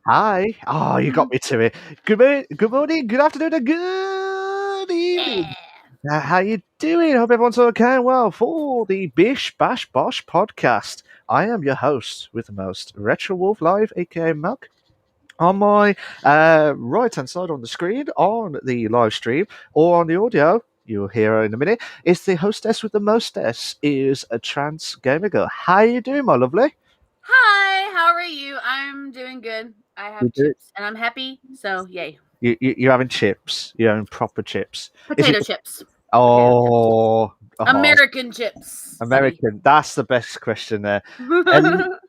Hi. Oh, you got me to it. Good morning, good afternoon, and good evening. How you doing? Hope everyone's okay and well for the Bish Bash Bosh podcast. I am your host with the most, Retro Wolf Live, aka Malk. On my right hand side on the screen, on the live stream, or on the audio, you'll hear her in a minute, is the hostess with the mostess, is a trans gamer girl. How you doing, my lovely? Hi, how are you? I'm doing good. I You have do- chips and I'm happy, so yay. You're having chips. You're having proper chips. Is it? Potato chips. Oh, American chips, buddy. American. That's the best question there.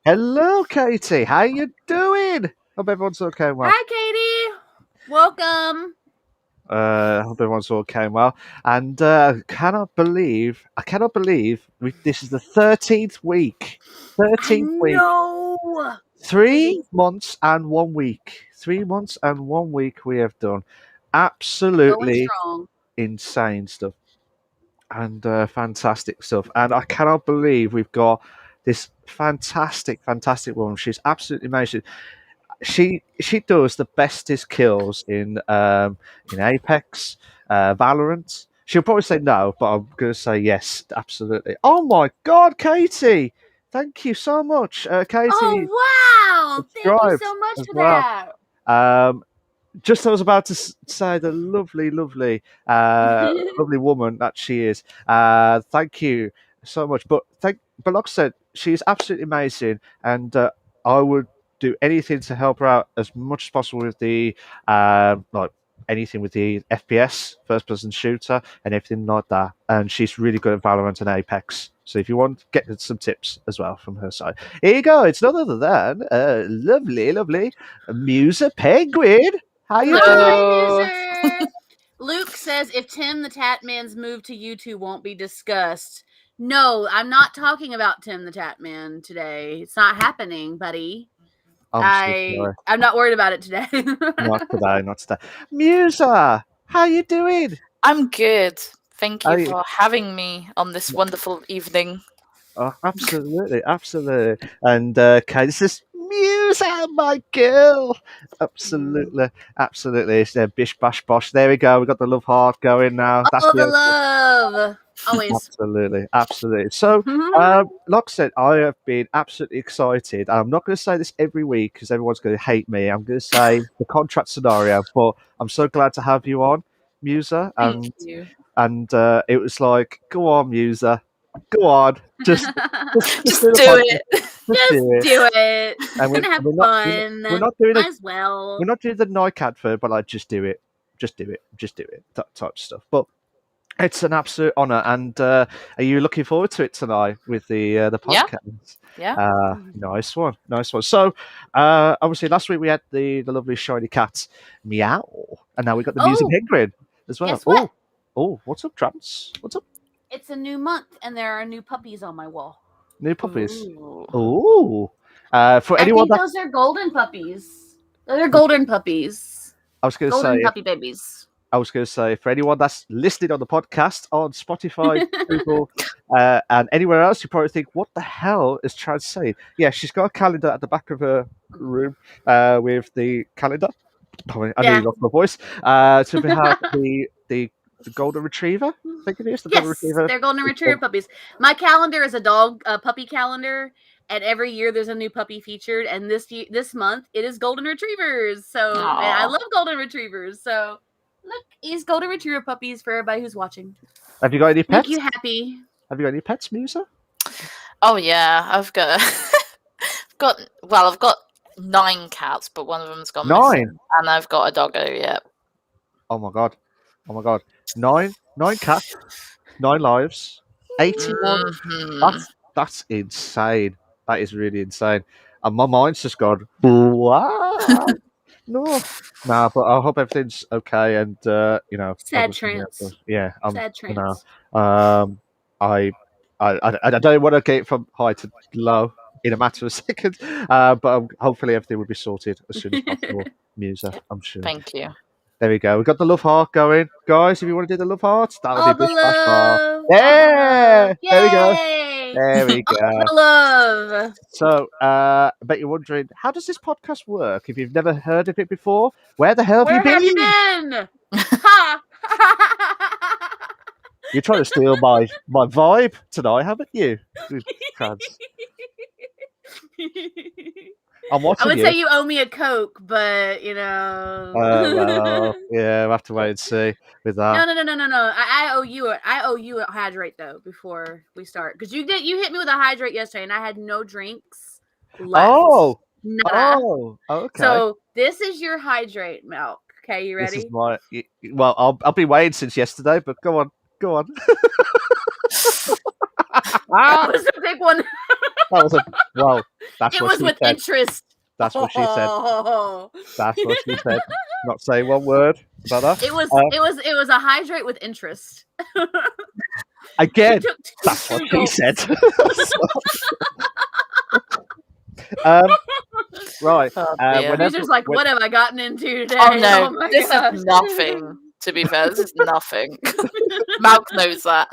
Hello, Katie. How you doing? Hope everyone's okay. Well, Hi, Katie. Welcome. hope everyone's okay. Well, and I cannot believe this is the 13th week. I 13th week. know. 3 months and 1 week. 3 months and 1 week we have done. Going Absolutely strong. insane stuff. And fantastic stuff. And I cannot believe we've got this fantastic woman. She's absolutely amazing. She does the bestest kills in Apex, Valorant. She'll probably say no, but I'm going to say yes, absolutely. Oh my God, Katie! Thank you so much, Katie. Oh, wow. Thank you Subscribed so much as for well. that. Just I was about to say the lovely woman that she is. Thank you so much. But like I said, she is absolutely amazing, and I would do anything to help her out as much as possible with the like anything with the FPS, first person shooter, and everything like that. And she's really good at Valorant and Apex. So if you want, get some tips as well from her side. Here you go. It's none other than lovely MuserPenguin. How you doing? Hello. Hi, Muser. Luke says if Tim the Tatman's move to YouTube won't be discussed. No, I'm not talking about Tim the Tatman today. It's not happening, buddy. I'm I'm not worried about it today. not today. Musa, how you doing? I'm good. Thank Are you you- for having me on this wonderful evening. Oh, absolutely. And okay, this is Musa, my girl. Absolutely. It's Bish Bash Bosh. There we go. We got the love heart going now. All the love. Always. Absolutely. So, like I said, I have been absolutely excited. I'm not going to say this every week because everyone's going to hate me. I'm going to say the contract scenario, but I'm so glad to have you on, Musa. Thank you. And it was like, go on, Musa, go on, just Just do the do podcast. it. Just do it. And We're gonna have fun. we're not doing Might as well. we're not doing the Nike advert, but like just do it, that type of stuff. But it's an absolute honor. And are you looking forward to it tonight with the podcast? Yeah. Nice one. So obviously last week we had the lovely shiny cat Meow, and now we got the music penguin as well. Guess what? Oh, what's up, Trans? What's up? It's a new month and there are new puppies on my wall. New puppies. Ooh. Oh, for I anyone think those are golden puppies. Those are golden puppies. I was going to Golden say, puppy babies. for anyone that's listening on the podcast on Spotify, Google, and anywhere else, you probably think, what the hell is Trans saying? Yeah, she's got a calendar at the back of her room with the calendar. I nearly lost my voice. To have the golden retriever. I think it is the golden Yes, retriever. they're golden retriever puppies. My calendar is a puppy calendar, and every year there's a new puppy featured. And this month it is golden retrievers. So and I Aw. love golden retrievers. So look, these golden retriever puppies for everybody who's watching. Have you got any pets? Make you happy. Have you got any pets, Musa? Oh yeah, I've got I've got 9 cats, but one of them's gone 9? missing. And I've got a doggo, yeah. Oh my god. 9 cats, 9 lives, 81. Mhm. That's insane. That is really insane. And my mind's just gone, wow. No, but I hope everything's okay. And Sad everything trance. else. Yeah, Sad trance. I don't want to get from high to low in a matter of seconds. But hopefully everything will be sorted as soon as possible. Musa, I'm sure. Thank you. There we go. We've got the love heart going. Guys, if you want to do the love heart, that'll All be the Bish Bash Bar. love. Yeah! Yay! There we go. There we go. The love. So, I bet you're wondering, how does this podcast work? If you've never heard of it before, where the hell Where have have you you been? been? Ha! You're trying to steal my vibe tonight, haven't you? Trans. I'm I watching would you. say you owe me a Coke, but you know. Well, yeah, we'll have to wait and see with that. No. I owe you a hydrate though before we start because you hit me with a hydrate yesterday and I had no drinks left. Oh, Nada. okay. So this is your hydrate milk. Okay, you ready? This is my. Well, I've been waiting since yesterday, but go on. That was a big one. That was that's It what was she with said. interest. That's what she said. Oh. That's what she said. Not saying one word about that. It was a hydrate with interest. Again, Took that's what she gulps. said. Right. Oh, dear. Whenever- User's like, when- what have I gotten into today? Oh no, my this gosh. is nothing. To be fair, this is nothing. Malk knows that.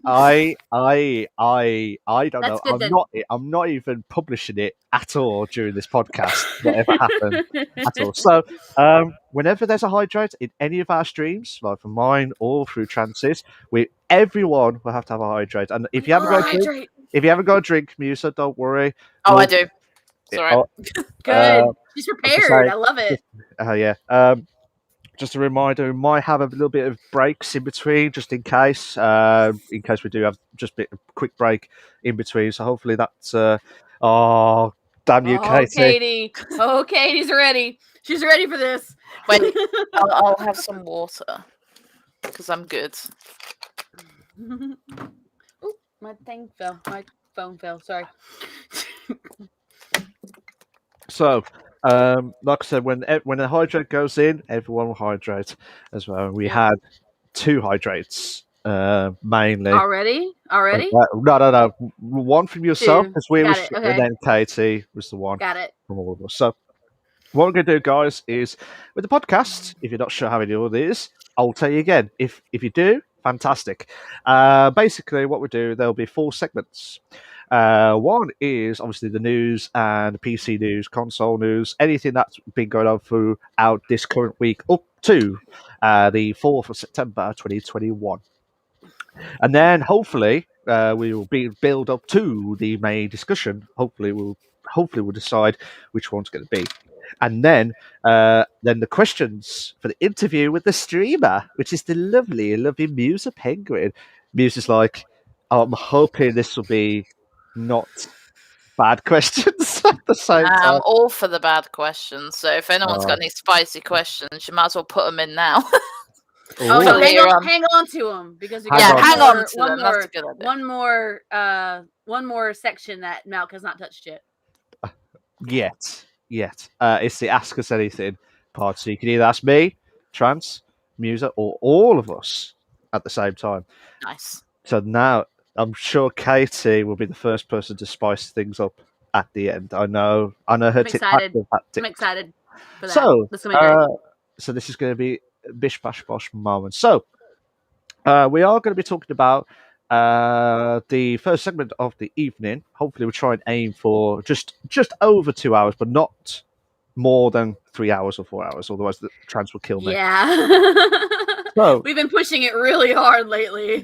I don't That's know. good then. I'm not even publishing it at all during this podcast. Whatever happened at all. So, whenever there's a hydrate in any of our streams, like for mine or through Trances, everyone will have to have a hydrate. And if you haven't got a drink, Musa, don't worry. Oh, I do. It's alright. Good. She's say- prepared. I love it. Yeah. Just a reminder, we might have a little bit of breaks in between, just in case we do have just a quick break in between. So hopefully that's. Oh, damn you, Katie! Oh, Katie's ready. She's ready for this. Wait, I'll have some water because I'm good. Ooh, my thing fell. My phone fell. Sorry. So, like I said, when a hydrate goes in, everyone will hydrate as well. We had 2 hydrates mainly. Already? No. One from yourself, 2. because we Got were, it, okay. and then Katie was the one Got it. from all of us. So, what we're going to do, guys, is with the podcast, if you're not sure how many it is, I'll tell you again. If you do, fantastic. Basically, what we do, there'll be 4 segments. One is obviously the news and PC news, console news, anything that's been going on throughout this current week up to the 4th of September 2021. And then hopefully we will build up to the main discussion. Hopefully we'll decide which one's going to be. And then the questions for the interview with the streamer, which is the lovely MuserPenguin. Muser's like, I'm hoping this will be not bad questions at the same time. I'm all for the bad questions. So if anyone's got any spicy questions, you might as well put them in now. Oh, Ooh. so hang later on, on. hang on to them because we Hang got on. hang on to one them. more, That's a good idea. one more section that Malk has not touched yet. Yet. It's the Ask Us Anything part. So you can either ask me, Trans, Muser, or all of us at the same time. Nice. So now I'm sure Katie will be the first person to spice things up at the end. I know her I'm excited. tactic. I'm excited for that. So, This is gonna be great. so this is going to be Bish Bash Bosh moment. So, we are going to be talking about the first segment of the evening. Hopefully, we'll try and aim for just over 2 hours, but not more than 3 hours or 4 hours. Otherwise, the Trans will kill me. Yeah. So, We've been pushing it really hard lately.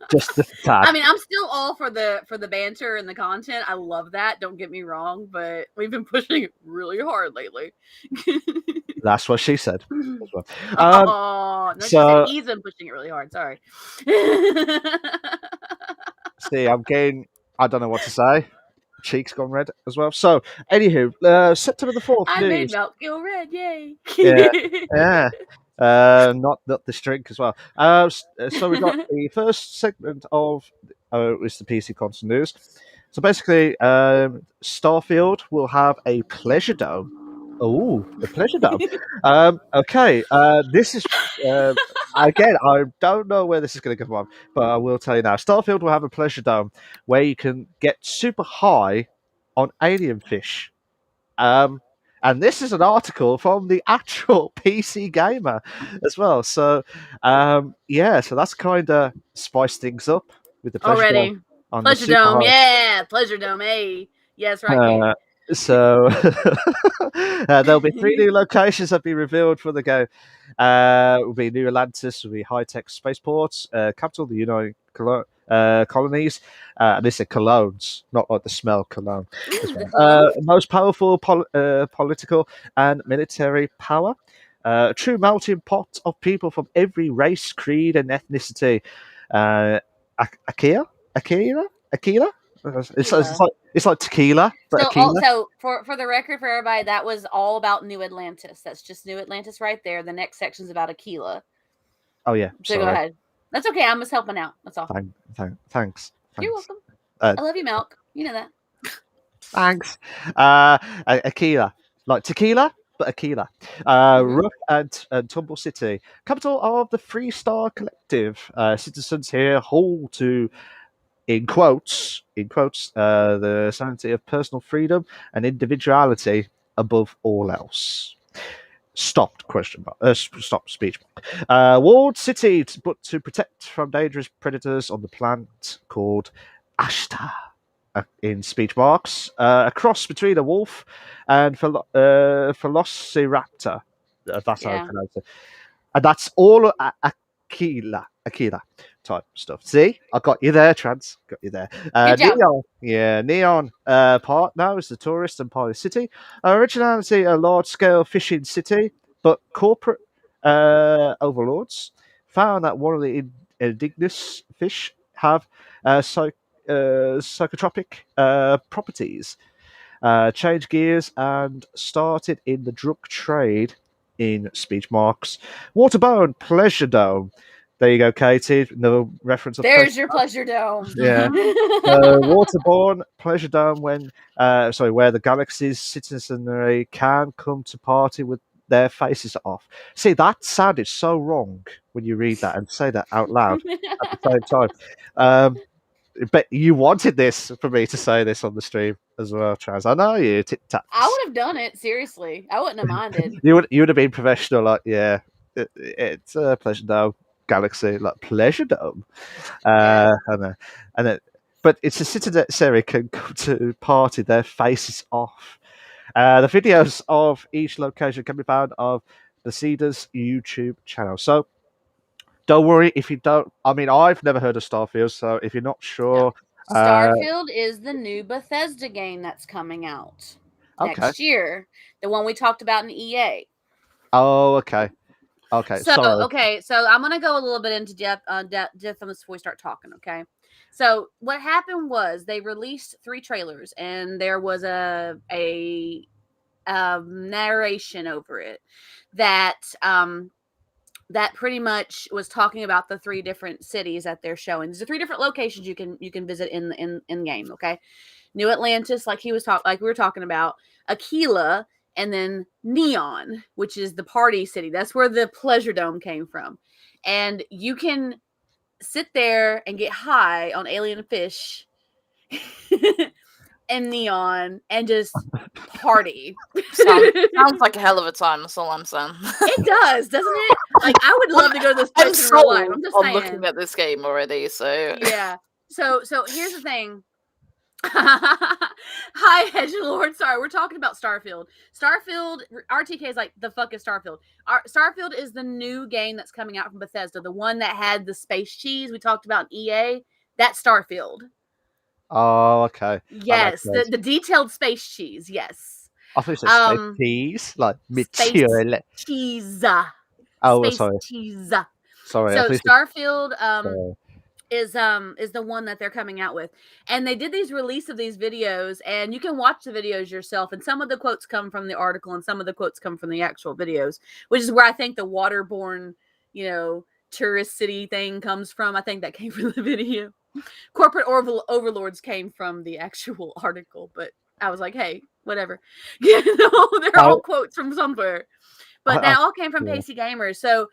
just the tag. I mean, I'm still all for the banter and the content. I love that. Don't get me wrong, but we've been pushing it really hard lately. That's what she said as well. Oh, no, she so- said he's been pushing it really hard. Sorry. See, I'm getting. I don't know what to say. Cheeks gone red as well. So, anywho, September the 4th. I made news. milk go red. Yay. Yeah. Not this drink as well. So we've got the first segment of is the PC console news. So basically, Starfield will have a pleasure dome. Oh, the pleasure dome. Okay, this is again. I don't know where this is going to come from, but I will tell you now. Starfield will have a pleasure dome where you can get super high on alien fish. And this is an article from the actual PC Gamer as well. So, so that's kind of spiced things up with the pleasure Already. dome on the Pleasure super Dome, high. yeah, Pleasure Dome, hey. Yes, right, Kate. So there'll be 3 new locations that be revealed for the game. Will be New Atlantis, will be high-tech spaceports, capital of the United Colonies, and this is colognes, not like the smell cologne. Ooh, the cologne? Most powerful political and military power. A true melting pot of people from every race, creed, and ethnicity. Akira, Akira, Akira. It's like tequila, but So, Akira. also for the record, for everybody, that was all about New Atlantis. That's just New Atlantis right there. The next section's about Aquila. Oh yeah, So go ahead. That's okay. I'm just helping out. That's all. Thanks. You're welcome. Uh, I love you, Milk. You know that. Thanks. Aquila, like tequila, but Aquila. Mhm. Rough and Tumble City, capital of the Free Star Collective. Citizens here hold to, in quotes, the sanity of personal freedom and individuality above all else. Stopped question mark. Stop speech mark. Walled city, but to protect from dangerous predators on the planet called Ashtar. In speech marks, a cross between a wolf and Velociraptor. That's how I Yeah. pronounce it. And that's all Aquila type stuff. See, I got you there, Trans. Got you there. Good job. Neon, yeah, Neon. Part now is the tourist and party city. Originality, a large-scale fishing city, but corporate overlords found that one of the indigenous fish have psychotropic properties. Changed gears and started in the drug trade in speech marks. Waterbound Pleasure Dome. There you go, Katie. No reference of There's your Pleasure Dome. Yeah. Waterborne Pleasure Dome where the galaxy's citizenry can come to party with their faces off. See, that sounded so wrong when you read that and say that out loud at the same time. But you wanted this for me to say this on the stream as well, Trans. I know you, tit tats. I would have done it, seriously. I wouldn't have minded. You would have been professional, like, yeah, it's a Pleasure Dome Galaxy, like Pleasure Dome. Yeah. But it's a citizenry can come to party their faces off. The videos of each location can be found on the Cedars YouTube channel. So don't worry if you don't. I mean, I've never heard of Starfield, so if you're not sure, Starfield is the new Bethesda game that's coming out okay. next year. The one we talked about in EA. Oh, okay. Okay, So sorry. so I'm gonna go a little bit into depth on this before we start talking. Okay, so what happened was they released 3 trailers, and there was a narration over it that that pretty much was talking about the 3 different cities that they're showing. There's 3 different locations you can visit in game. Okay, New Atlantis, like we were talking about, Aquila, and then Neon, which is the party city. That's where the Pleasure Dome came from. And you can sit there and get high on alien fish and Neon and just party. Sounds like a hell of a time. That's all I'm saying. It does, doesn't it? Like, I would love to go to this I'm place in real life. sold I'm just on saying. looking at this game already. So Yeah. So here's the thing. Hi, Edgelord. Sorry, we're talking about Starfield. Starfield, RTK is like, the fuck is Starfield? Starfield is the new game that's coming out from Bethesda, the one that had the space cheese we talked about in EA. That's Starfield. Oh, okay. Yes, the detailed space cheese. Yes. I thought you said space cheese, like Space material. cheese. Oh, Space sorry. cheese. Sorry. So Starfield Sorry. is the one that they're coming out with, and they did these release of these videos, and you can watch the videos yourself, and some of the quotes come from the article and some of the quotes come from the actual videos, which is where I think the waterborne, tourist city thing comes from. I think that came from the video. Corporate overlords came from the actual article, but I was like, hey, whatever. They're all quotes from somewhere, but that all came from Pacey Gamers. So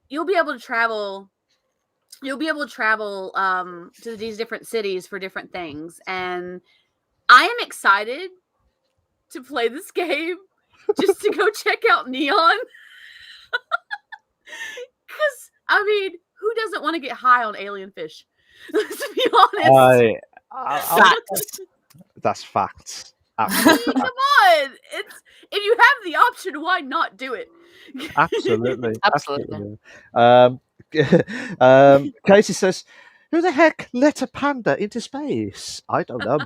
you'll be able to travel to these different cities for different things, and I am excited to play this game just to go check out Neon. Because I mean, who doesn't want to get high on alien fish? Let's be honest. Facts. That's facts. I Absolutely. mean, come on. It's if you have the option, why not do it? Absolutely. Absolutely. Casey says, "Who the heck let a panda into space? I don't know.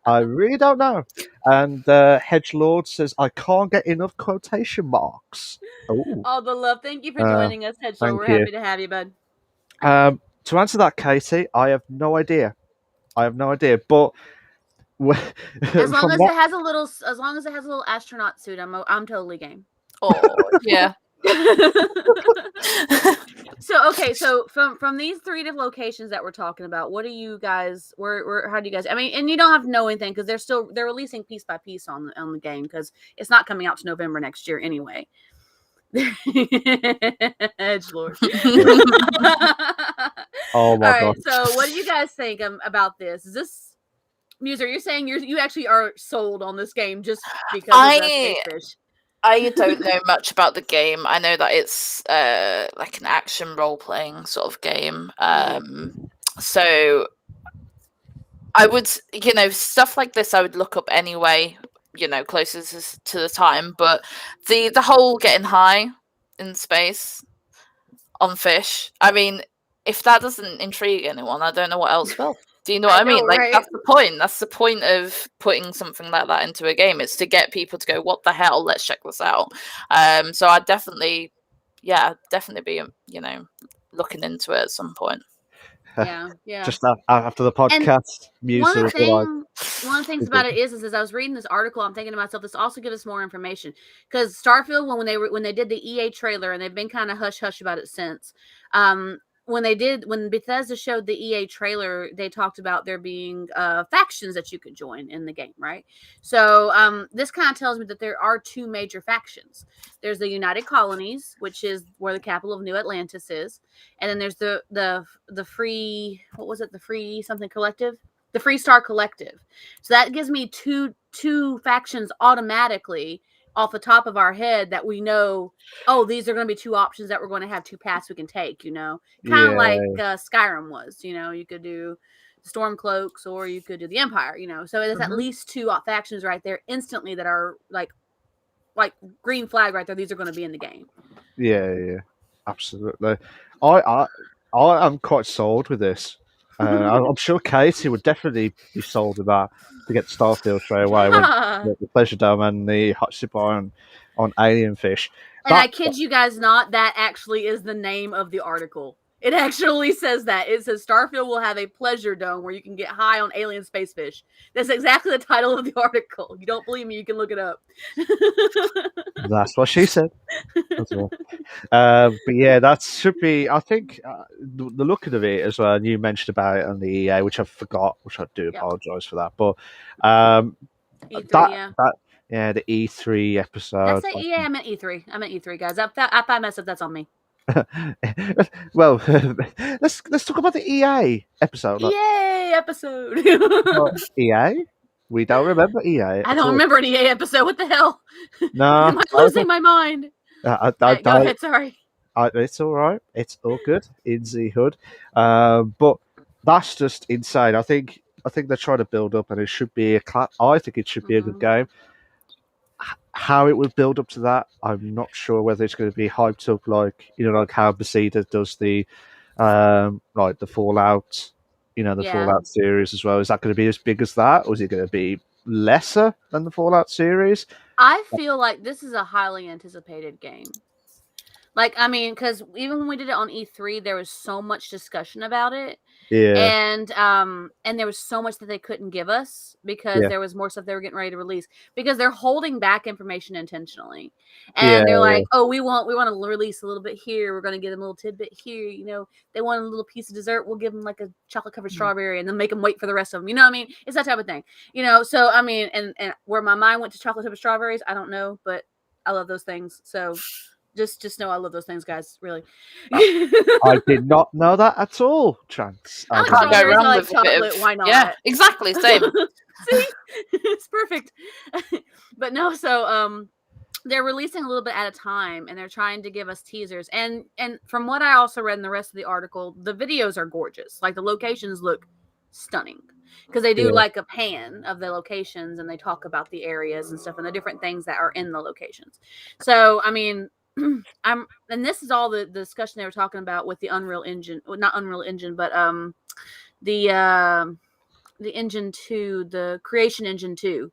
I really don't know." And Hedgelord says, "I can't get enough quotation marks." Oh, All the love. Thank you for Uh, joining us, Hedgehog. thank We're you. happy to have you, bud. To answer that, Katie, I have no idea. But As long from as what it has a little astronaut suit, I'm totally game. Oh, yeah. So from these 3 different locations that we're talking about, what do you guys? How do you guys? I mean, and you don't have to know anything because they're releasing piece by piece on the game because it's not coming out to November next year anyway. Edgelord. Oh my All right. god. So, what do you guys think about this? Is this Muser? You're saying you actually are sold on this game just because of the space fish. I don't know much about the game. I know that it's like an action role playing sort of game. So I would, stuff like this I would look up anyway, closer to the time. But the whole getting high in space on fish, I mean, if that doesn't intrigue anyone, I don't know what else will. Do you know what I mean? know, Like, right? that's the point. That's the point of putting something like that into a game. It's to get people to go, what the hell? Let's check this out. So I'd definitely be, looking into it at some point. Yeah. Just after the podcast, One of Muser will be the things about it is as I was reading this article, I'm thinking to myself, this also gives us more information because Starfield, when they did the EA trailer, and they've been kind of hush hush about it since. When Bethesda showed the EA trailer, they talked about there being factions that you could join in the game, right? So this kind of tells me that there are 2 major factions. There's the United Colonies, which is where the capital of New Atlantis is, and then there's the free, what was it? The free something collective, the Free Star Collective. So that gives me two factions automatically off the top of our head that we know, oh, these are going to be 2 options that we're going to have 2 paths we can take, kind of like Skyrim was, you could do Stormcloaks or you could do the Empire, so there's at least 2 factions right there instantly that are like green flag right there. These are going to be in the game. Yeah, absolutely. I am quite sold with this. I'm sure Katie would definitely be sold with that to get Starfield straight away when the Pleasure Dome and the Hot Supply on Alien Fish. And I kid you guys not, that actually is the name of the article. It actually says that. It says Starfield will have a pleasure dome where you can get high on alien space fish. That's exactly the title of the article. You don't believe me, you can look it up. That's what she said. As well. But yeah, that should be. I think the look of it as well. And you mentioned about it on the EA, which I forgot, which I do apologise for that. But E3, the E3 episode. Did I say EA? I meant E3, guys. If I mess up, that's on me. Well, let's talk about the EA episode. EA episode. EA? We don't remember EA. I don't remember an EA episode. What the hell? No, am I losing my mind? Go ahead. Sorry. It's all right. It's all good in the hood. But that's just insane. I think they're trying to build up, and it should be I think it should be a good game. How it would build up to that, I'm not sure whether it's going to be hyped up like how Bethesda does the like the Fallout, Fallout series as well. Is that going to be as big as that, or is it going to be lesser than the Fallout series? I feel like this is a highly anticipated game. Like, I mean, because even when we did it on E3, there was so much discussion about it. Yeah. And there was so much that they couldn't give us because there was more stuff they were getting ready to release because they're holding back information intentionally. And they're like, oh, we want to release a little bit here. We're going to give them a little tidbit here. They want a little piece of dessert. We'll give them like a chocolate covered strawberry and then make them wait for the rest of them. You know what I mean? It's that type of thing. So I mean, and where my mind went to chocolate covered strawberries, I don't know, but I love those things. So just know I love those things, guys. Really. I did not know that at all, Chance. I can't go wrong with chocolate. Why not? Yeah, exactly. Same. See, it's perfect. But no, so they're releasing a little bit at a time, and they're trying to give us teasers. And from what I also read in the rest of the article, the videos are gorgeous. Like the locations look stunning because they do like a pan of the locations, and they talk about the areas and stuff and the different things that are in the locations. So I mean, and this is all the discussion they were talking about with the Unreal Engine, well, not Unreal Engine, but the Engine 2, the Creation Engine 2.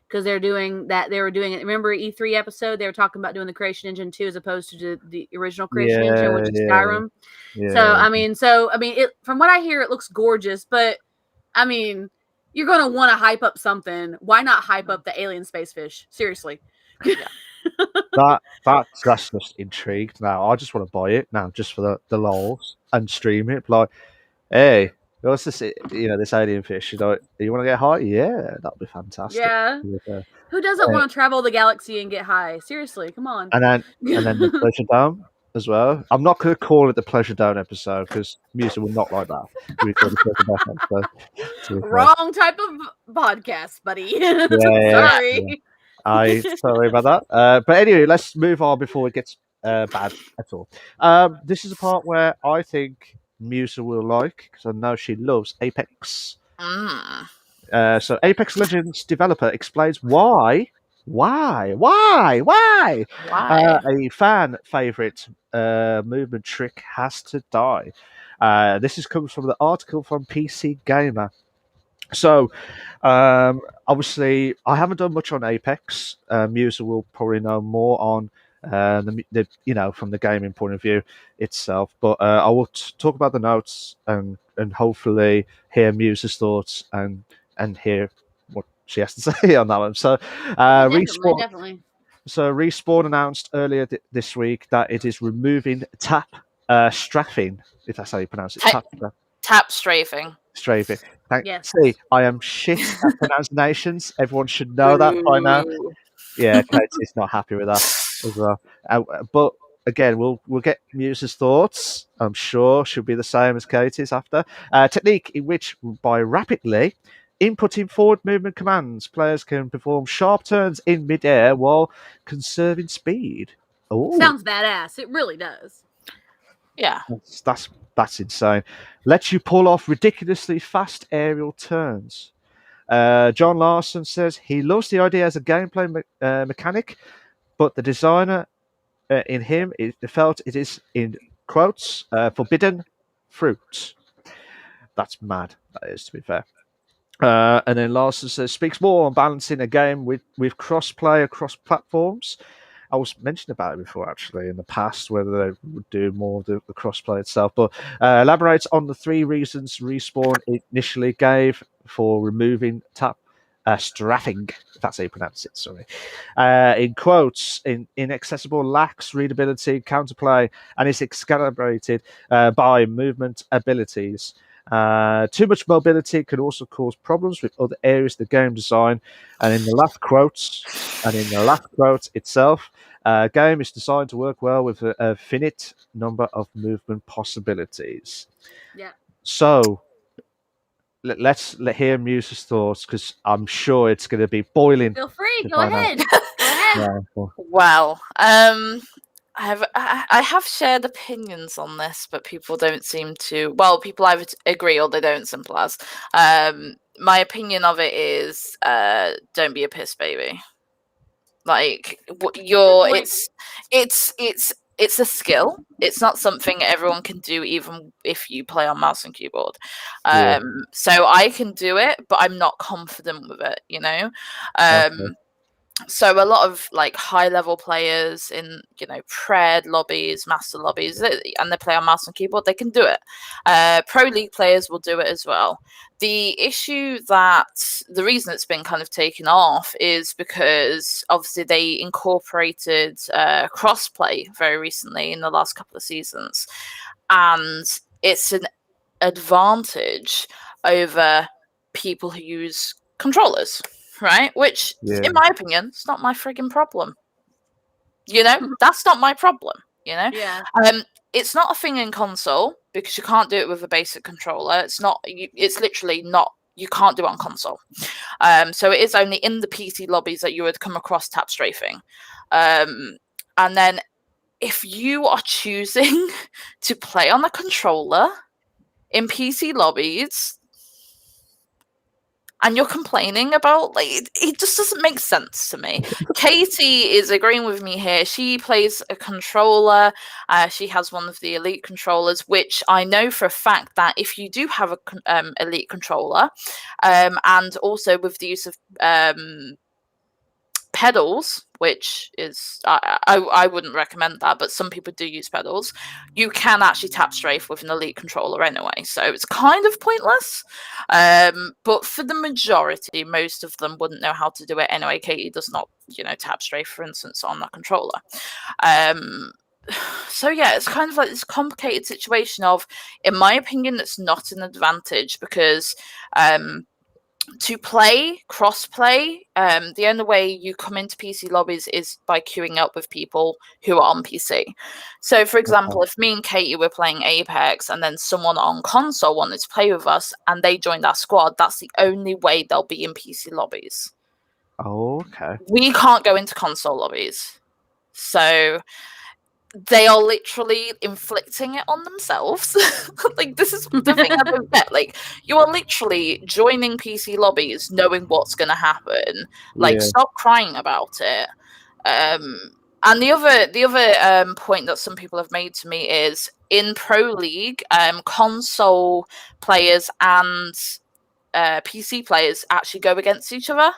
Because they're doing that, they were doing it. Remember E3 episode? They were talking about doing the Creation Engine 2 as opposed to the original Creation Engine, which is Skyrim. Yeah. So I mean, it, from what I hear, it looks gorgeous. But I mean, you're gonna want to hype up something. Why not hype up the alien space fish? Seriously. That's just intrigued now. I just want to buy it now, just for the lols, and stream it. Like, hey, what's this? This alien fish. You want to get high? Yeah, that'd be fantastic. Yeah. Who doesn't want to travel the galaxy and get high? Seriously, come on. And then the Pleasure Dome as well. I'm not going to call it the Pleasure Dome episode because Muser will not like that. Wrong type of podcast, buddy. Sorry. Sorry about that. But anyway, let's move on before it gets bad at all. This is a part where I think Muser will like, because I know she loves Apex. So Apex Legends developer explains why a fan favorite movement trick has to die. This comes from the article from PC Gamer. So, obviously, I haven't done much on Apex. Muser will probably know more on from the gaming point of view itself. But I will talk about the notes and hopefully hear Muser's thoughts and hear what she has to say on that one. So, definitely. So, Respawn announced earlier this week that it is removing tap strafing, if that's how you pronounce it. Tap strafing. Strafing. See, I am shit at pronunciations. Everyone should know that by now. Yeah, Katie's not happy with that as well. But again, we'll get Muser's thoughts. I'm sure she'll be the same as Katie's after. Technique in which, by rapidly inputting forward movement commands, players can perform sharp turns in midair while conserving speed. Ooh. Sounds badass. It really does. Yeah. That's insane. Lets you pull off ridiculously fast aerial turns. John Larson says he loves the idea as a gameplay mechanic, but the designer in him felt it is, in quotes, forbidden fruit. That's mad, that is, to be fair. And then Larson says, speaks more on balancing a game with cross-play across platforms. I was mentioning about it before, actually, in the past, whether they would do more of the crossplay itself. But elaborates on the 3 reasons Respawn initially gave for removing tap strafing, if that's how you pronounce it, sorry. In quotes, inaccessible, lacks readability, counterplay, and is excalibrated by movement abilities. Too much mobility can also cause problems with other areas of the game design. And in the last quote itself, game is designed to work well with a finite number of movement possibilities. Yeah. So let's hear Muser's thoughts, because I'm sure it's going to be boiling. Feel free. Go ahead. Yeah, well, I have shared opinions on this, but people don't seem to. Well, people either agree or they don't. Simple as. My opinion of it is, don't be a piss baby. Like it's a skill. It's not something everyone can do, even if you play on mouse and keyboard. So I can do it, but I'm not confident with it. So a lot of like high level players in pred lobbies, master lobbies, and they play on mouse and keyboard, they can do it. Pro league players will do it as well. The reason it's been kind of taken off is because obviously they incorporated crossplay very recently in the last couple of seasons, and it's an advantage over people who use controllers. Right, which, in my opinion, it's not my frigging problem. That's not my problem. Yeah. It's not a thing in console because you can't do it with a basic controller. It's literally not you can't do it on console. So it is only in the PC lobbies that you would come across tap strafing. And then if you are choosing to play on a controller in PC lobbies and you're complaining about, like, it just doesn't make sense to me. Katie is agreeing with me here. She plays a controller. She has one of the Elite controllers, which I know for a fact that if you do have a Elite controller, and also with the use of pedals, which is I wouldn't recommend that, but some people do use pedals, you can actually tap strafe with an Elite controller anyway, so it's kind of pointless. But for the majority, most of them wouldn't know how to do it anyway. Katie does not, tap strafe, for instance, on that controller. So yeah, it's kind of like this complicated situation of, in my opinion, it's not an advantage because to play cross-play, the only way you come into PC lobbies is by queuing up with people who are on PC. So, for example, if me and Katie were playing Apex and then someone on console wanted to play with us and they joined our squad, that's the only way they'll be in PC lobbies. Oh, okay. We can't go into console lobbies. So they are literally inflicting it on themselves. Like, this is the thing I don't get. Like, you are literally joining PC lobbies knowing what's going to happen. Like, stop crying about it. And the other point that some people have made to me is, in Pro League, console players and PC players actually go against each other.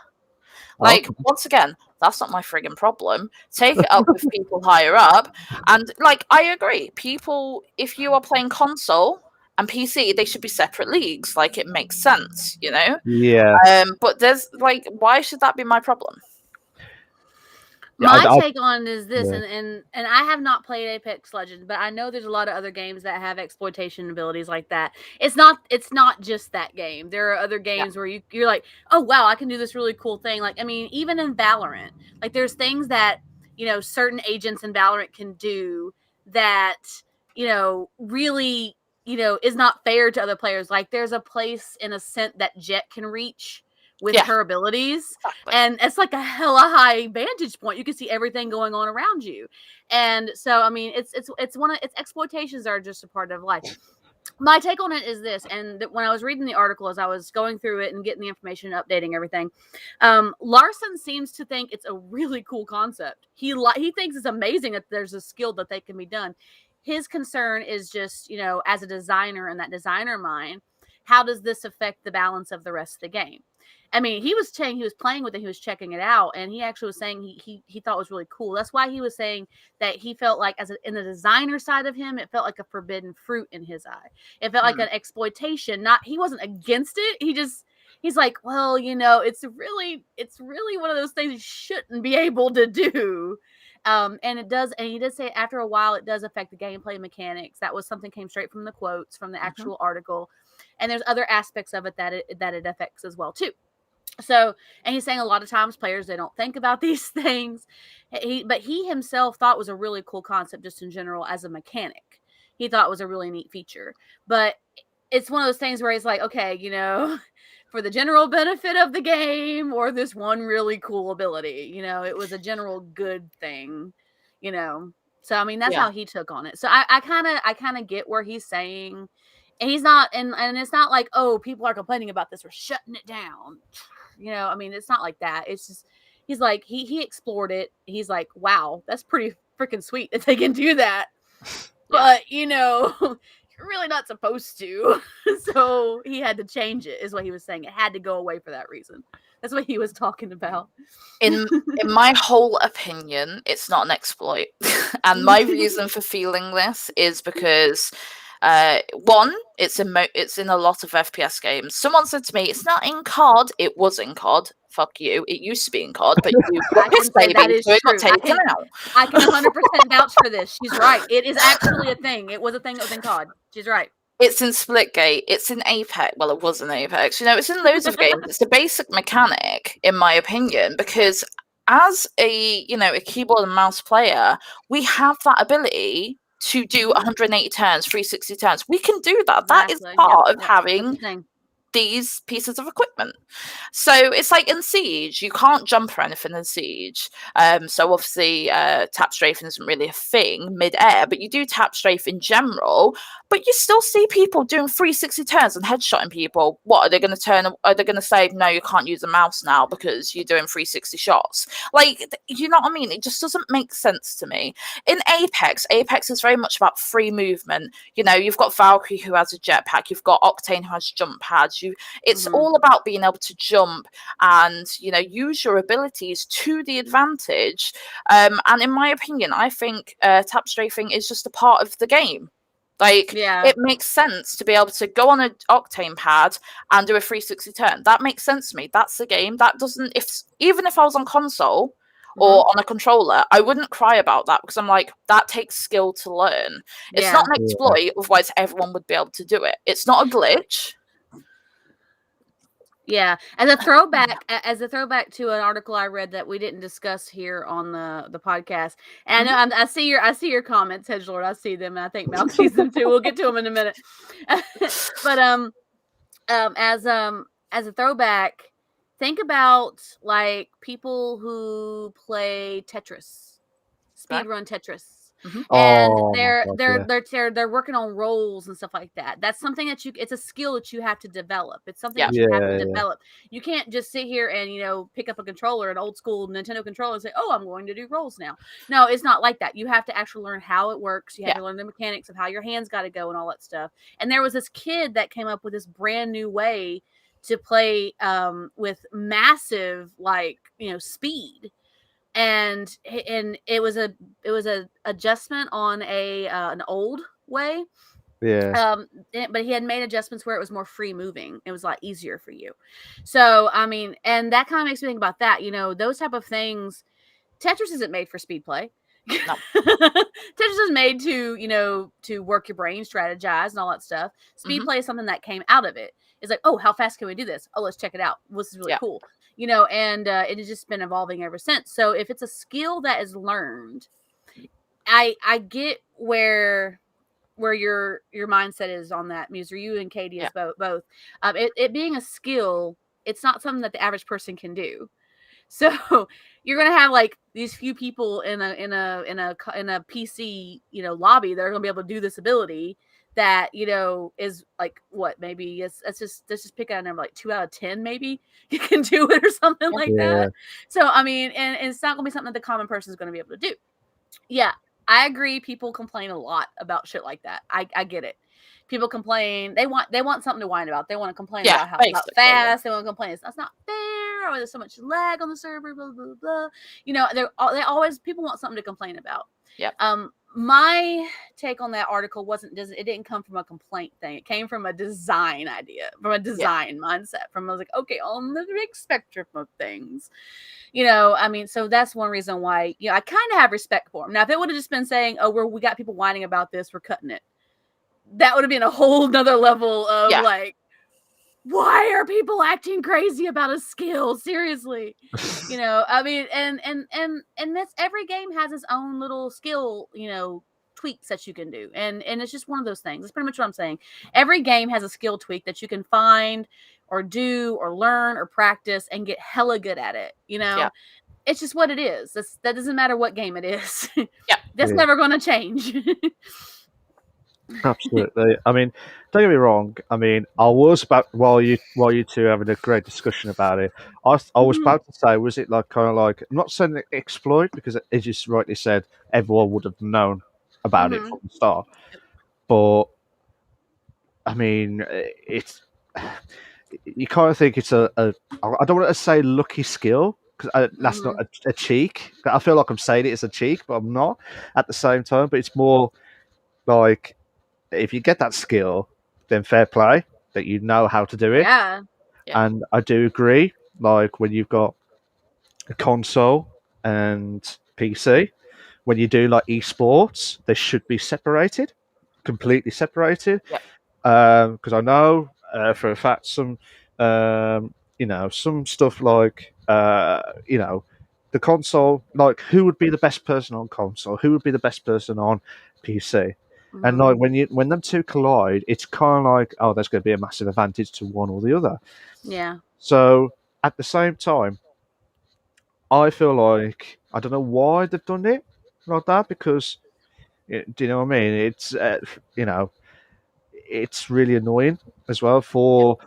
Like, once again, that's not my friggin' problem. Take it up with people higher up. And, like, I agree. People, if you are playing console and PC, they should be separate leagues. Like, it makes sense, Yeah. But there's, like, why should that be my problem? My take on it is this, and I have not played Apex Legends, but I know there's a lot of other games that have exploitation abilities like that. It's not just that game. There are other games where you're like, oh wow, I can do this really cool thing. Like, I mean, even in Valorant, like, there's things that certain agents in Valorant can do that really is not fair to other players. Like, there's a place in Ascent that Jet can reach with her abilities, and it's like a hella high vantage point. You can see everything going on around you, and so I mean, it's exploitations are just a part of life. My take on it is this, and when I was reading the article, as I was going through it and getting the information, updating everything, Larson seems to think it's a really cool concept. He thinks it's amazing that there's a skill that they can be done. His concern is just, as a designer in that designer mind, how does this affect the balance of the rest of the game? I mean, he was saying he was playing with it, he was checking it out, and he actually was saying he thought it was really cool. That's why he was saying that he felt like, in the designer side of him, it felt like a forbidden fruit in his eye. It felt like an exploitation. He wasn't against it. He's like, well, it's really one of those things you shouldn't be able to do. And it does, and he did say after a while it does affect the gameplay mechanics. That was something came straight from the quotes from the actual article. And there's other aspects of it that it affects as well too. So, and he's saying a lot of times players, they don't think about these things. But he himself thought it was a really cool concept just in general as a mechanic. He thought it was a really neat feature. But it's one of those things where he's like, okay, for the general benefit of the game or this one really cool ability, it was a general good thing, So, I mean, that's how he took on it. So I kind of get where he's saying. And he's not, and it's not like, oh, people are complaining about this, we're shutting it down. I mean, it's not like that. It's just, he's like, he explored it. He's like, wow, that's pretty freaking sweet that they can do that. But, you're really not supposed to. So he had to change it, is what he was saying. It had to go away for that reason. That's what he was talking about. In my whole opinion, it's not an exploit. And my reason for feeling this is because one, it's in a lot of FPS games. Someone said to me, it's not in COD. It was in COD. Fuck you. It used to be in COD, but you got taken out. I can 100% vouch for this. She's right. It is actually a thing. It was a thing that was in COD. She's right. It's in Splitgate. It's in Apex. Well, it was in Apex. It's in loads of games. It's a basic mechanic, in my opinion, because as a keyboard and mouse player, we have that ability to do 180 turns, 360 turns. We can do that. That is part of having these pieces of equipment. So it's like in Siege, you can't jump or anything in Siege. So obviously tap strafing isn't really a thing mid-air, but you do tap strafe in general. But you still see people doing 360 turns and headshotting people. What are they going to turn? Are they going to say no? You can't use a mouse now because you're doing 360 shots. Like, you know what I mean? It just doesn't make sense to me. In Apex is very much about free movement. You know, you've got Valkyrie who has a jetpack. You've got Octane who has jump pads. It's all about being able to jump and, you know, use your abilities to the advantage. And in my opinion, I think tap strafing is just a part of the game. Like, it makes sense to be able to go on an Octane pad and do a 360 turn. That makes sense to me. That's the game. That doesn't, even if I was on console or on a controller, I wouldn't cry about that because I'm like, that takes skill to learn. It's not an exploit, otherwise everyone would be able to do it. It's not a glitch. Yeah, as a throwback to an article I read that we didn't discuss here on the podcast, and I see your comments, Hedgelord. I see them, and I think Mal sees them too. We'll get to them in a minute. But as a throwback, think about like people who play Tetris, speedrun Tetris. And they're working on roles and stuff like that. That's something that it's a skill that you have to develop. It's something that you have to develop. You can't just sit here and, you know, pick up a controller, an old school Nintendo controller, and say, oh, I'm going to do roles now. No, it's not like that. You have to actually learn how it works. You have to learn the mechanics of how your hands got to go and all that stuff. And there was this kid that came up with this brand new way to play with massive, like, you know, speed. And it was a adjustment on an old way. But he had made adjustments where it was more free moving. It was a lot easier for you. So I mean, and that kind of makes me think about that. You know, those type of things. Tetris isn't made for speed play. No. Tetris is made to, you know, to work your brain, strategize, and all that stuff. Speed play is something that came out of it. It's like, oh, how fast can we do this? Oh, let's check it out. This is really cool. You know, and it has just been evolving ever since. So if it's a skill that is learned, I get where your mindset is on that, Muser. You and Katie is both. It being a skill, it's not something that the average person can do. So you're gonna have like these few people in a PC, you know, lobby that are gonna be able to do this ability that, you know, is like what, maybe let's just pick out a number like 2 out of 10 maybe you can do it or something like that. So I mean, and it's not gonna be something that the common person is gonna be able to do. Yeah, I agree. People complain a lot about shit like that. I get it. People complain. They want something to whine about. They want to complain about how fast. They want to complain. That's not fair. Or there's so much lag on the server. Blah blah blah. You know, they always, people want something to complain about. My take on that article it didn't come from a complaint thing. It came from a design idea, from a design mindset. I was like, okay, on the big spectrum of things, you know. I mean, so that's one reason why, you know, I kind of have respect for them. Now, if it would have just been saying, oh, we got people whining about this, we're cutting it, that would have been a whole nother level of like, why are people acting crazy about a skill? Seriously. You know, I mean, and this, every game has its own little skill, you know, tweaks that you can do. And it's just one of those things. That's pretty much what I'm saying. Every game has a skill tweak that you can find or do or learn or practice and get hella good at it. You know, it's just what it is. That doesn't matter what game it is. That's never going to change. Absolutely. I mean, don't get me wrong. I mean, I was about, while you two having a great discussion about it, I was about to say, was it like kind of like, I'm not saying exploit, because as you rightly said, everyone would have known about it from the start. But I mean, it's, you kind of think it's I don't want to say lucky skill, because that's not a cheek. I feel like I'm saying it as a cheek, but I'm not at the same time. But it's more like, if you get that skill, then fair play that you know how to do it. And I do agree, like when you've got a console and PC, when you do like esports, they should be separated, completely separated. Because I know for a fact some, you know, some stuff like, you know, the console, like who would be the best person on console, who would be the best person on PC. And like when them two collide, it's kind of like, oh, there's going to be a massive advantage to one or the other. Yeah. So at the same time, I feel like I don't know why they've done it like that because do you know what I mean? It's you know, it's really annoying as well for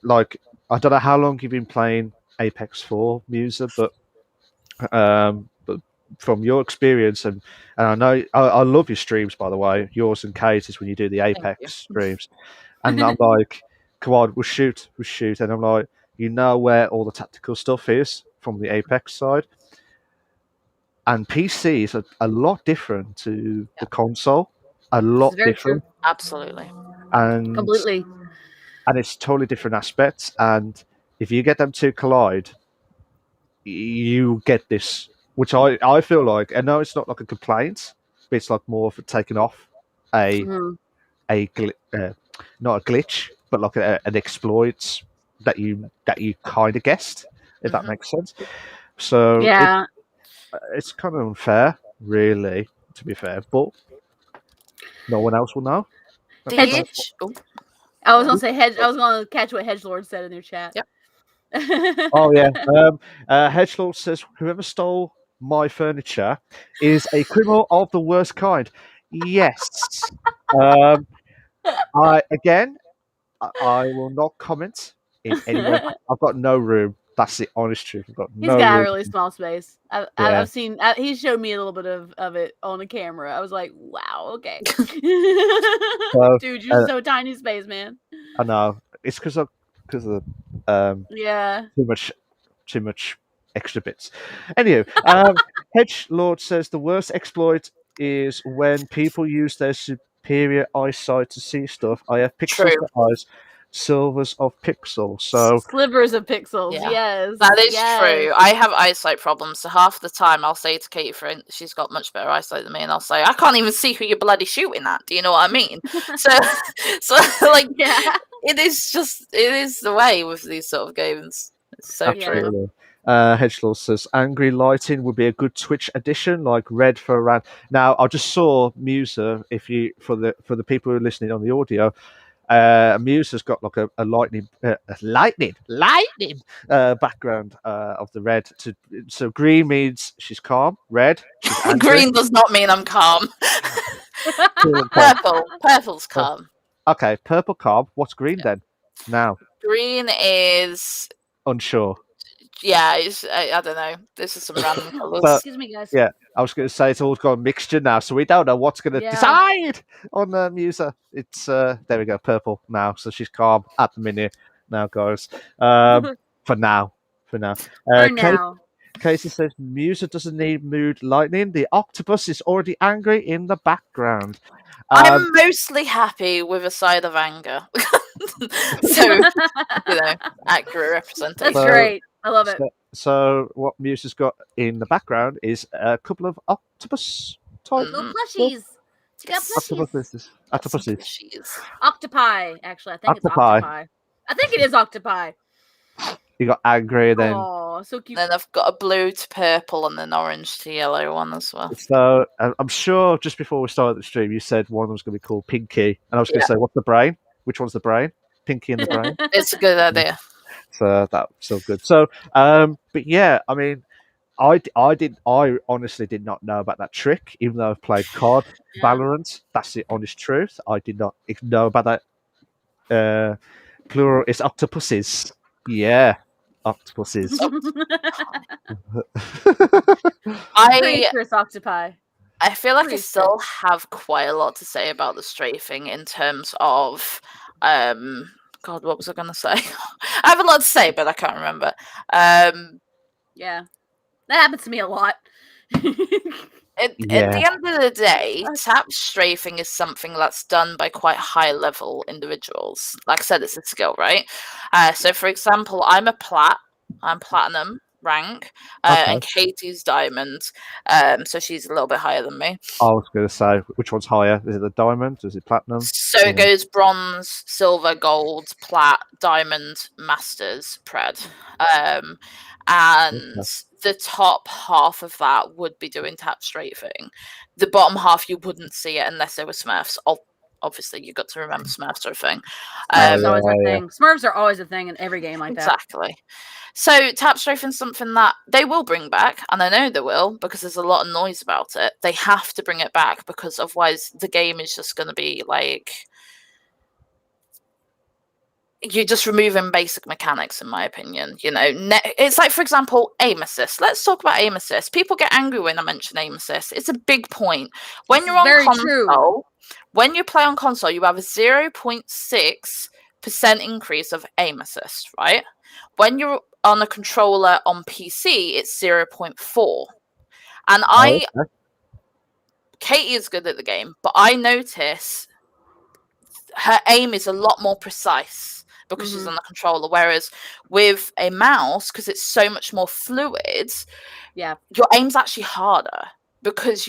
like I don't know how long you've been playing Apex for, Muser, but from your experience and I know I love your streams by the way, yours and Katie's when you do the Apex streams, and I'm like, come on, we'll shoot, and I'm like, you know where all the tactical stuff is from the Apex side. And PC is a lot different to the console, a lot very different, true. Absolutely. and Completely. it's totally different aspects. And if you get them to collide, you get this, which I feel like, I know it's not like a complaint, but it's like more of taking off a not a glitch, but like an exploit that you kind of guessed, if that makes sense. So Yeah. it's kind of unfair, really, to be fair, but no one else will know. The Hedge- oh, I was gonna say I was gonna catch what Hedgelord said in their chat. Yep. Oh yeah. Hedgelord says whoever stole my furniture is a criminal of the worst kind. Yes. I will not comment in any way. I've got no room. That's the honest truth. I've got He's no got a room. really small space. Yeah. I've seen. He showed me a little bit of it on the camera. I was like, wow, okay. So, Dude, you're so tiny space, man. I know it's because of Yeah. too much extra bits. Anyway, Hedgelord says the worst exploit is when people use their superior eyesight to see stuff. I have pixels True. for eyes, silvers of pixels. So Slivers of pixels. Yeah. Yes. That is yes. true. I have eyesight problems, so half the time I'll say to Katie, she's got much better eyesight than me, and I'll say, I can't even see who you're bloody shooting at. Do you know what I mean? so like, Yeah. it is the way with these sort of games. It's so true. absolutely. Hedgelord says angry lighting would be a good Twitch addition, like red for around. Now I just saw Muser. If you for the people who are listening on the audio, Muser's got like a lightning background of the red. So green means she's calm. Red, she's angry. Green does not mean I'm calm. Purple's calm. Okay, purple calm. What's green then? Now green is unsure. Yeah, I don't know. This is some random colours. Excuse me, guys. Yeah, I was going to say it's all got a mixture now, so we don't know what's going to decide on the Muser. It's there we go, purple now, so she's calm at the minute now, guys. For now. Casey says Muser doesn't need mood lightning. The octopus is already angry in the background. I'm mostly happy with a side of anger. So, accurate representation. That's great. I love it. So what Muser's got in the background is a couple of octopus type little plushies. Octopuses. Octopi, actually. I think it's octopi. I think it is octopi. You got angry then. Oh, so cute. Then I've got a blue to purple and an orange to yellow one as well. So I'm sure just before we started the stream, you said one of them was going to be called Pinky, and I was going to say, what's the brain? Which one's the brain? Pinky and the brain. It's a good idea. So that's so good. So, but yeah, I mean, I honestly did not know about that trick, even though I've played COD, Valorant. That's the honest truth. I did not know about that. Plural is octopuses. Yeah, octopuses. It's octopi. I feel like I still have quite a lot to say about the strafing in terms of God, what was I going to say? I have a lot to say, but I can't remember. Yeah, that happens to me a lot. At the end of the day, tap strafing is something that's done by quite high-level individuals. Like I said, it's a skill, right? So, for example, I'm platinum rank, and Katie's diamond, so she's a little bit higher than me. I was going to say, which one's higher? Is it the diamond? Is it platinum? So it goes bronze, silver, gold, plat, diamond, masters, pred. And the top half of that would be doing tap strafing. The bottom half, you wouldn't see it unless they were Smurfs. Obviously, you got to remember Smurfs are a thing. Smurfs always a thing. Smurfs are always a thing in every game like that. Exactly. So tap strafing is something that they will bring back, and I know they will because there's a lot of noise about it. They have to bring it back because otherwise the game is just going to be like, you're just removing basic mechanics, in my opinion. You know, it's like, for example, aim assist. Let's talk about aim assist. People get angry when I mention aim assist. It's a big point. When you're on console, when you play on console, you have a 0.6% increase of aim assist, right? When you're on a controller on PC, it's 0.4. And Katie is good at the game, but I notice her aim is a lot more precise because she's on the controller, whereas with a mouse, because it's so much more fluid, your aim's actually harder because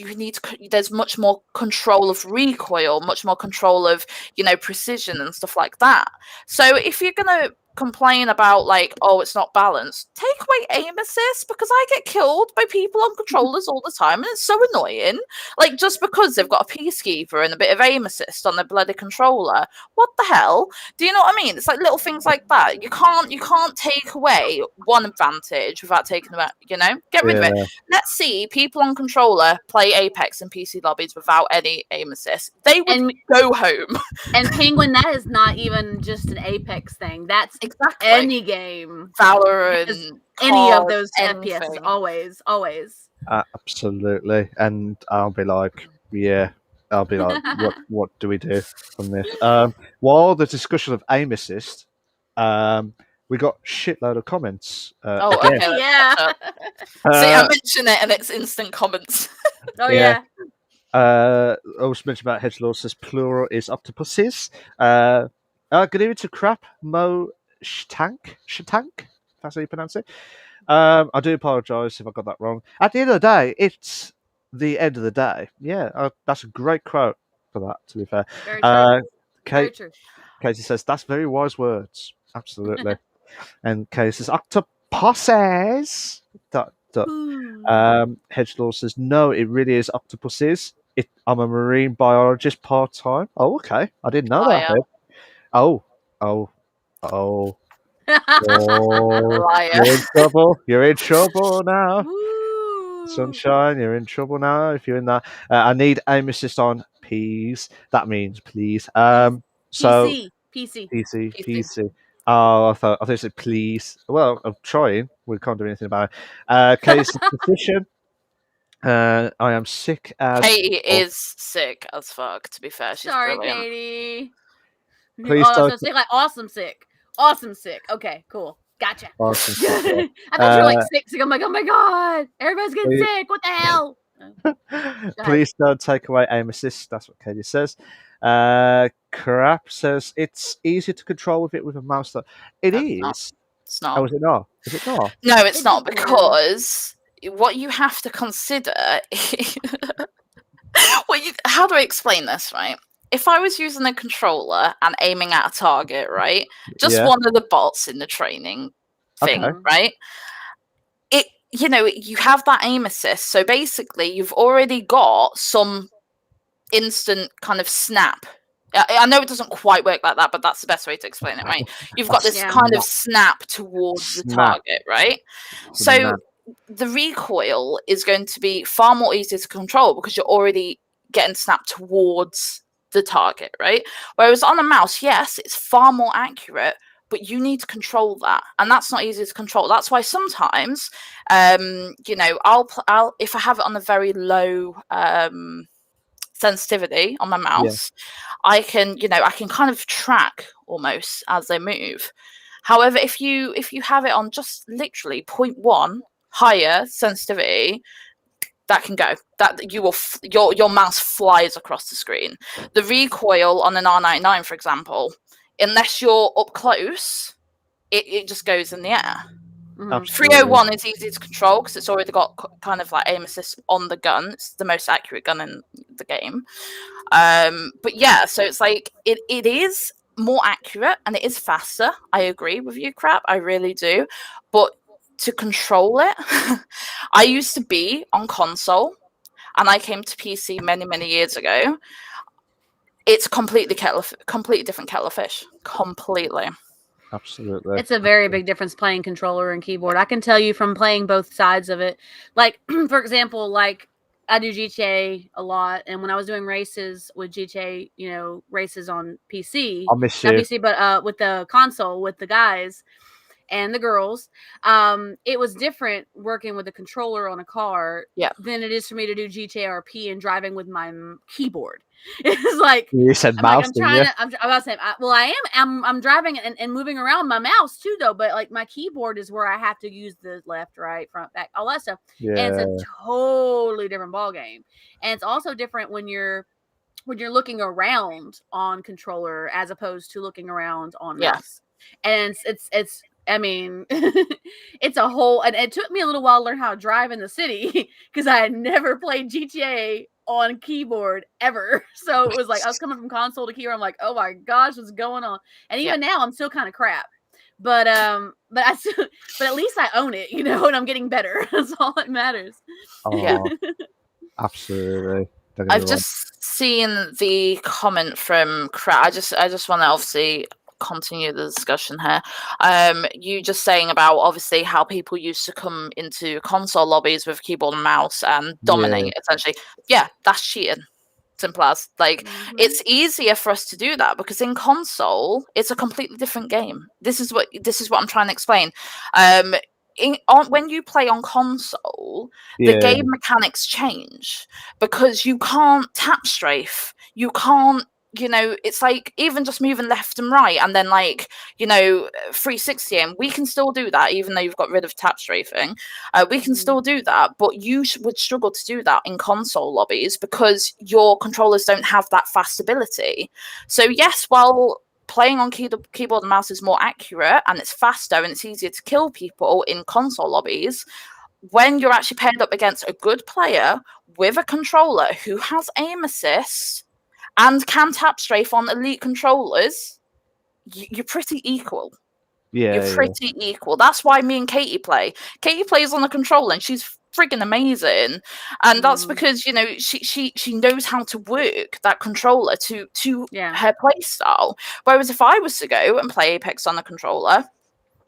there's much more control of recoil, much more control of, you know, precision and stuff like that. So if you're gonna complain about like, oh, it's not balanced, take away aim assist, because I get killed by people on controllers all the time and it's so annoying. Like, just because they've got a peacekeeper and a bit of aim assist on their bloody controller, what the hell? Do you know what I mean? It's like little things like that. You can't take away one advantage without taking away, you know, get rid of it. Let's see people on controller play Apex in PC lobbies without any aim assist. They would go home. And Penguin, that is not even just an Apex thing. That's exactly any game. Valorant, any of those anything. FPS, always. Absolutely. And I'll be like, what do we do from this? While the discussion of aim assist, we got shitload of comments. Okay, yeah. See, I mention it and it's instant comments. Yeah. I was mentioned about Hedgelord says plural is octopuses. Good evening to Crap Mo Shtank. That's how you pronounce it. I do apologise if I got that wrong. At the end of the day, it's the end of the day. Yeah, that's a great quote for that, to be fair. Very true. Very true. Casey says, that's very wise words. Absolutely. And Casey says, octopuses. Hedgelord says, no, it really is octopuses. I'm a marine biologist part-time. Oh, okay. I didn't know that. Oh. You're in trouble. You're in trouble now. Ooh. Sunshine, you're in trouble now if you're in that. I need aim assist on P's. That means please. So PC. Oh, I thought it said please. Well, I'm trying. We can't do anything about it. Case position. I am sick as. Katie is sick as fuck. To be fair, she's sorry, brilliant. Katie. Please don't say like awesome sick. Okay, cool. Gotcha. Awesome sick. I thought you were like sick. I'm like, oh my god, everybody's getting sick. What the hell? Please don't take away aim assist. That's what Katie says. Crap says it's easier to control with a mouse. It is. It's not. Oh, is it not? Is it not? No, it's not, because what you have to consider. How do I explain this? Right. If I was using a controller and aiming at a target, right, just one of the bots in the training thing, right, you have that aim assist. So basically, you've already got some instant kind of snap. I know it doesn't quite work like that, but that's the best way to explain it, right? You've got this kind of snap towards the target, right? So the recoil is going to be far more easier to control because you're already getting snapped towards the target, right? Whereas on a mouse, yes, it's far more accurate, but you need to control that, and that's not easy to control. That's why sometimes, I'll if I have it on a very low sensitivity on my mouse, I can kind of track almost as they move. However, if you have it on just literally 0.1 higher sensitivity, that can go. That you will your mouse flies across the screen. The recoil on an R99, for example, unless you're up close, it just goes in the air. 301 is easy to control because it's already got kind of like aim assist on the gun. It's the most accurate gun in the game. But yeah, so it's like it is more accurate and it is faster. I agree with you, Crap. I really do. But to control it. I used to be on console, and I came to PC many years ago. It's completely different kettle of fish. Completely. Absolutely. It's a very big difference playing controller and keyboard. I can tell you from playing both sides of it. Like, for example, like I do GTA a lot, and when I was doing races with GTA, you know, races on PC, I miss not you. PC, but with the console with the guys and the girls, it was different working with a controller on a car than it is for me to do GTRP and driving with my keyboard. It's like You said I'm mouse, like I'm didn't trying you? to. I'm about to say. I am. I'm driving and moving around my mouse too, though. But like my keyboard is where I have to use the left, right, front, back, all that stuff. Yeah. And it's a totally different ball game. And it's also different when you're looking around on controller as opposed to looking around on mouse. And it's I mean, it's a whole, and it took me a little while to learn how to drive in the city because I had never played GTA on keyboard ever. So it was like I was coming from console to keyboard. I'm like, oh my gosh, what's going on? And even now, I'm still kind of crap. But but at least I own it, you know, and I'm getting better. That's all that matters. Oh, absolutely. I've just seen the comment from Crat. I just want to obviously continue the discussion here. You just saying about obviously how people used to come into console lobbies with keyboard and mouse and dominate essentially. Yeah, that's cheating. Simple as. Like, it's easier for us to do that because in console it's a completely different game. This is what I'm trying to explain. When you play on console, the game mechanics change because you can't tap strafe. You can't, you know, it's like even just moving left and right and then like, you know, 360 and we can still do that even though you've got rid of tap strafing. We can still do that, but you would struggle to do that in console lobbies because your controllers don't have that fast ability. So yes, while playing on keyboard and mouse is more accurate and it's faster and it's easier to kill people in console lobbies, when you're actually paired up against a good player with a controller who has aim assist and can tap strafe on elite controllers, you're pretty equal. You're pretty equal. That's why me and Katie play. Katie plays on a controller and she's friggin' amazing, and that's because, you know, she knows how to work that controller to her play style. Whereas if I was to go and play Apex on a controller,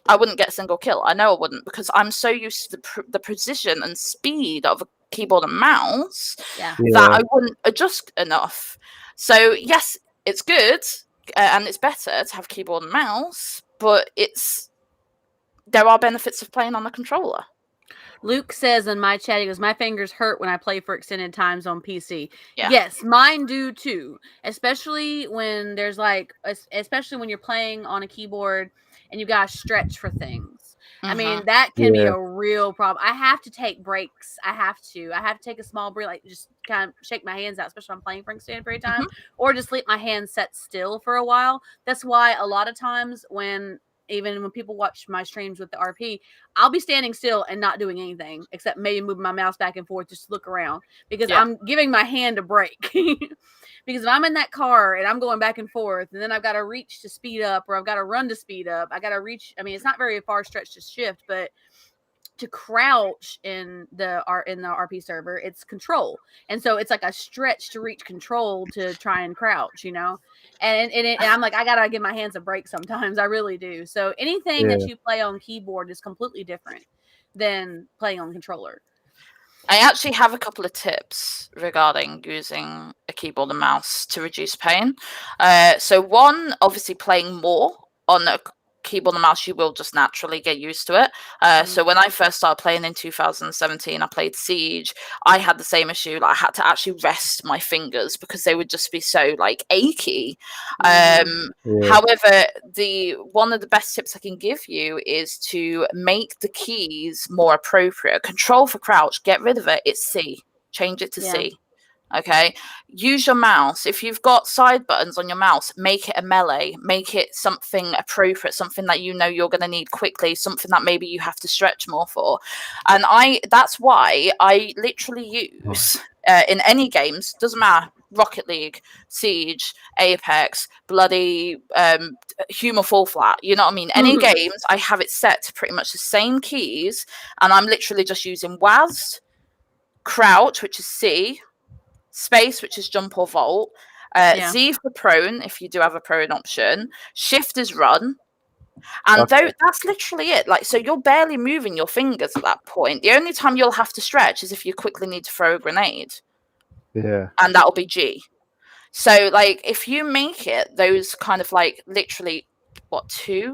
I wouldn't get a single kill. I know I wouldn't because I'm so used to the precision and speed of a keyboard and mouse that I wouldn't adjust enough. So yes, it's good and it's better to have keyboard and mouse, but there are benefits of playing on a controller. Luke says in my chat, he goes, my fingers hurt when I play for extended times on PC. Yes, mine do too. Especially when there's especially when you're playing on a keyboard and you gotta stretch for things. I mean, that can be a real problem. I have to take breaks. I have to take a small break, like just kind of shake my hands out, especially when I'm playing for an extended period of time, or just let my hands set still for a while. That's why a lot of times even when people watch my streams with the RP, I'll be standing still and not doing anything except maybe moving my mouse back and forth just to look around because I'm giving my hand a break. Because if I'm in that car and I'm going back and forth and then I've got to reach to speed up or I've got to run to speed up, I got to reach. I mean, it's not very far stretch to shift, but to crouch in the RP server, it's control. And so it's like a stretch to reach control to try and crouch, you know? And I'm like, I got to give my hands a break sometimes. I really do. So anything that you play on keyboard is completely different than playing on controller. I actually have a couple of tips regarding using a keyboard and mouse to reduce pain. So one, obviously playing more on a keyboard and mouse, you will just naturally get used to it. So when I first started playing in 2017, I played Siege. I had the same issue. Like, I had to actually rest my fingers because they would just be so like achy. However, one of the best tips I can give you is to make the keys more appropriate. Control for crouch, get rid of it. It's C. Change it to C. Okay, use your mouse. If you've got side buttons on your mouse, make it a melee, make it something appropriate, something that you know you're going to need quickly, something that maybe you have to stretch more for. And that's why I literally use in any games, doesn't matter, Rocket League, Siege, Apex, bloody Human Fall Flat. You know what I mean? Any games, I have it set to pretty much the same keys, and I'm literally just using WASD, crouch, which is C, space, which is jump or vault, Z for prone, if you do have a prone option, shift is run. And that's literally it. Like, so you're barely moving your fingers at that point. The only time you'll have to stretch is if you quickly need to throw a grenade. Yeah. And that'll be G. So, like, if you make it those kind of like literally, what, 3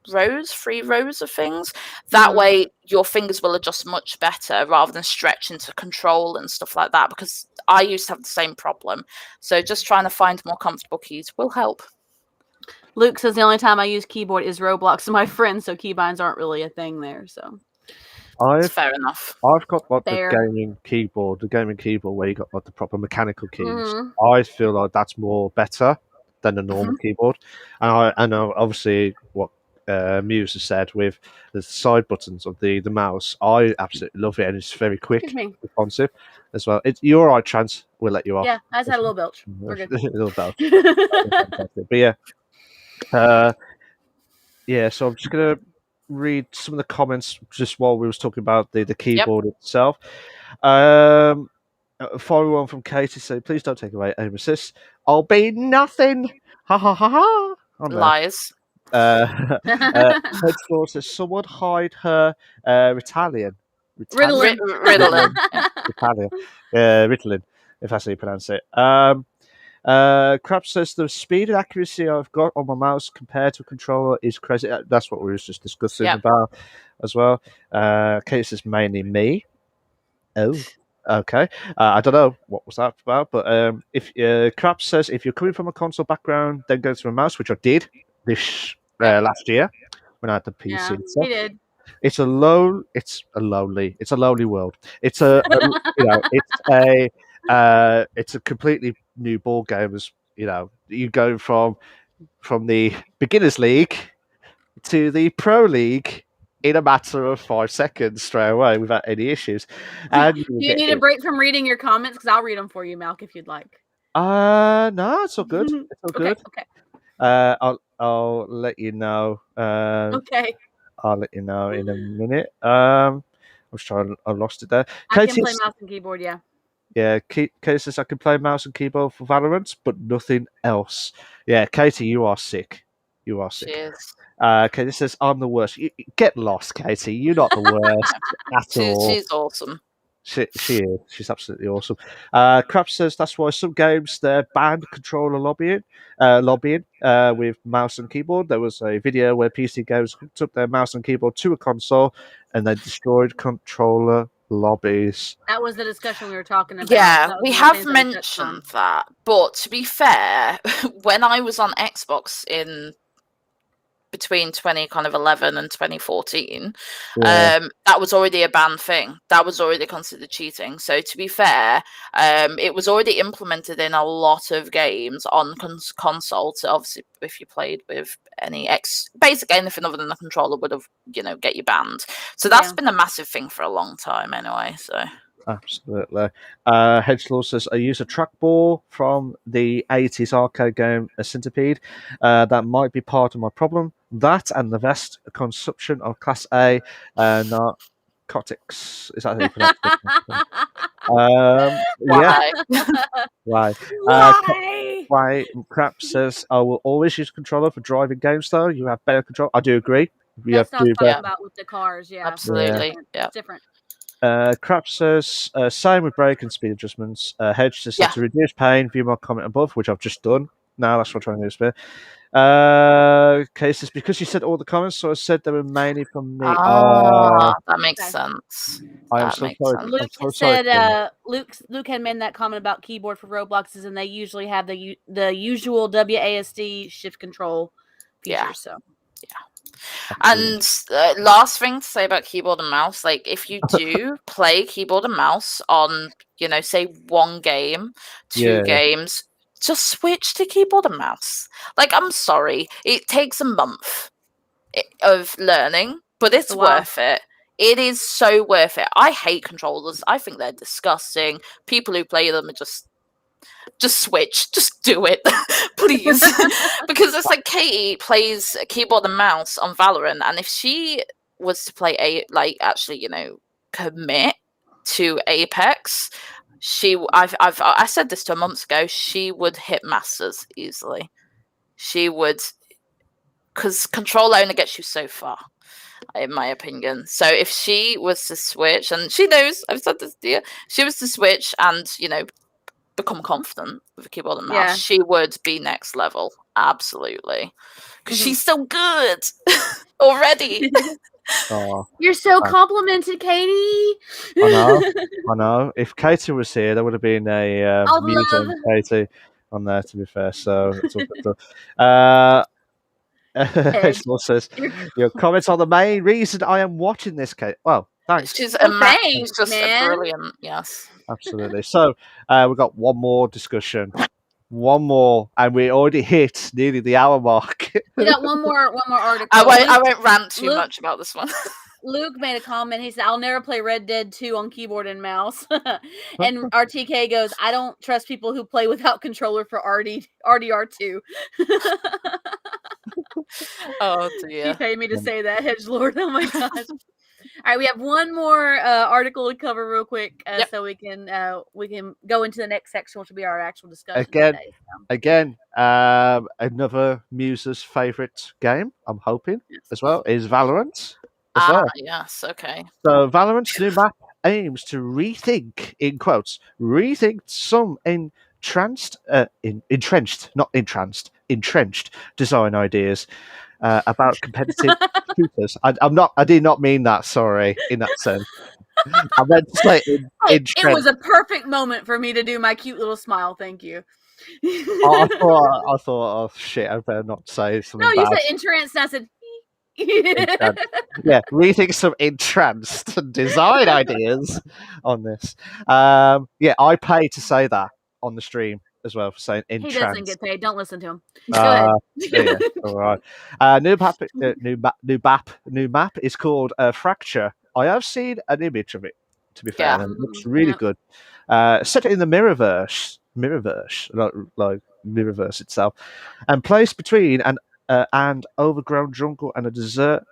rows of things, that way your fingers will adjust much better rather than stretch into control and stuff like that. Because I used to have the same problem. So just trying to find more comfortable keys will help. Luke says the only time I use keyboard is Roblox and my friends, so keybinds aren't really a thing there. So fair enough. I've got like the gaming keyboard where you got like the proper mechanical keys. I feel like that's more better than the normal keyboard, and I know obviously what Muse has said with the side buttons of the mouse. I absolutely love it, and it's very quick, responsive as well. You're all right, Chance. We'll let you off. Yeah, I just had a little belch. We're good. A little belch. But yeah. So I'm just gonna read some of the comments just while we was talking about the keyboard itself. Following on from Katie saying, "Please don't take away aim assist. I'll be nothing." Ha ha ha ha. Lies. Headfloor says, "Someone hide her Ritalin." Ritalin. Ritalin, if that's how you pronounce it. Crab says the speed and accuracy I've got on my mouse compared to a controller is crazy. That's what we were just discussing about as well. Kate says mainly me. Oh, okay. I don't know what was that about, but if Crab says if you're coming from a console background, then go to a mouse, which I did this last year when I had the PC. Yeah, he did. It's a lonely world. It's it's a completely new ball game. As you know, you go from the beginners league to the pro league in a matter of 5 seconds straight away without any issues. And do you need a break from reading your comments? Because I'll read them for you, Malk, if you'd like. No, it's all good. It's all good. Okay. I'll let you know. Okay. I'll let you know in a minute. I lost it there. I can play mouse and keyboard, yeah. Yeah, Katie says I can play mouse and keyboard for Valorant, but nothing else. Yeah, Katie, you are sick. You are sick. Cheers. Katie says I'm the worst. Get lost, Katie. You're not the worst at all. She's awesome. She is. She's absolutely awesome. Crab says that's why some games they're banned controller lobbying with mouse and keyboard. There was a video where PC games hooked up their mouse and keyboard to a console and they destroyed controller lobbies. That was the discussion we were talking about. Yeah, we have mentioned that. But to be fair, when I was on Xbox in between 2011 and 2014, that was already a banned thing. That was already considered cheating. So to be fair, it was already implemented in a lot of games on console. So obviously, if you played with basically anything other than the controller would have, get you banned. So that's been a massive thing for a long time anyway. So absolutely. Hedgelord says, I use a trackball from the 80s arcade game A Centipede. That might be part of my problem. That and the vast consumption of Class A narcotics. Is that how you pronounce it? Why? Why? Crap says, I will always use a controller for driving games, though. You have better control. I do agree. That's what I was talking about with the cars, yeah. Absolutely. It's different. Crap says, same with brake and speed adjustments. Hedge says, to reduce pain, view my comment above, which I've just done. Now that's what I'm trying to do. Cases because you said all the comments, so I said they were mainly from me. That makes sense. I am so sorry. Luke said Luke had made that comment about keyboard for Robloxes, and they usually have the usual WASD shift control features. So and last thing to say about keyboard and mouse, like if you do play keyboard and mouse on, say 1 game, 2 games, just switch to keyboard and mouse. Like, I'm sorry, it takes a month of learning, but it's worth it. It is so worth it. I hate controllers. I think they're disgusting. People who play them are just just switch, just do it, please. Because it's like Katie plays keyboard and mouse on Valorant, and if she was to play commit to Apex, I said this 2 months ago, she would hit Masters easily. She would, because control only gets you so far, in my opinion. So if she was to switch, and she knows, I've said this to you, she was to switch and, become confident with a keyboard and mouse, she would be next level. Absolutely. Because she's so good already. Oh, You're so complimented, Katie. I know. If Katie was here, there would have been a All muse love. on Katie on there, to be fair. So it's all good stuff. Hedgelord says, your comments are the main reason I am watching this, Kate. Well, thanks. She's thanks, just man. brilliant, yes. Absolutely. So we've got one more discussion. One more, and we already hit nearly the hour mark. We got one more article. I won't rant too much about this one. Luke made a comment. He said, "I'll never play Red Dead 2 on keyboard and mouse." And RTK goes, "I don't trust people who play without controller for RDR2." Oh dear. He paid me to say that, Hedgelord. Oh my gosh. All right, we have one more article to cover real quick, so we can go into the next section, which will be our actual discussion. Again, another Muser's favorite game, I'm hoping, as well, is Valorant. Yes, okay. So Valorant's new map aims to rethink, in quotes, some entrenched design ideas about competitive shooters. I did not mean that, sorry, in that sense. I meant to say it was a perfect moment for me to do my cute little smile. Thank you. I thought, oh shit, I better not say something bad. No, you said entranced, and I said, yeah, rethink some entranced design ideas on this. I pay to say that on the stream as well for saying entranced. He doesn't get paid. Don't listen to him. Go ahead. Yeah, all right. New map is called Fracture. I have seen an image of it, to be fair, and it looks really good. Set in the Mirrorverse, like Mirrorverse itself, and placed between an overgrown jungle and a desert.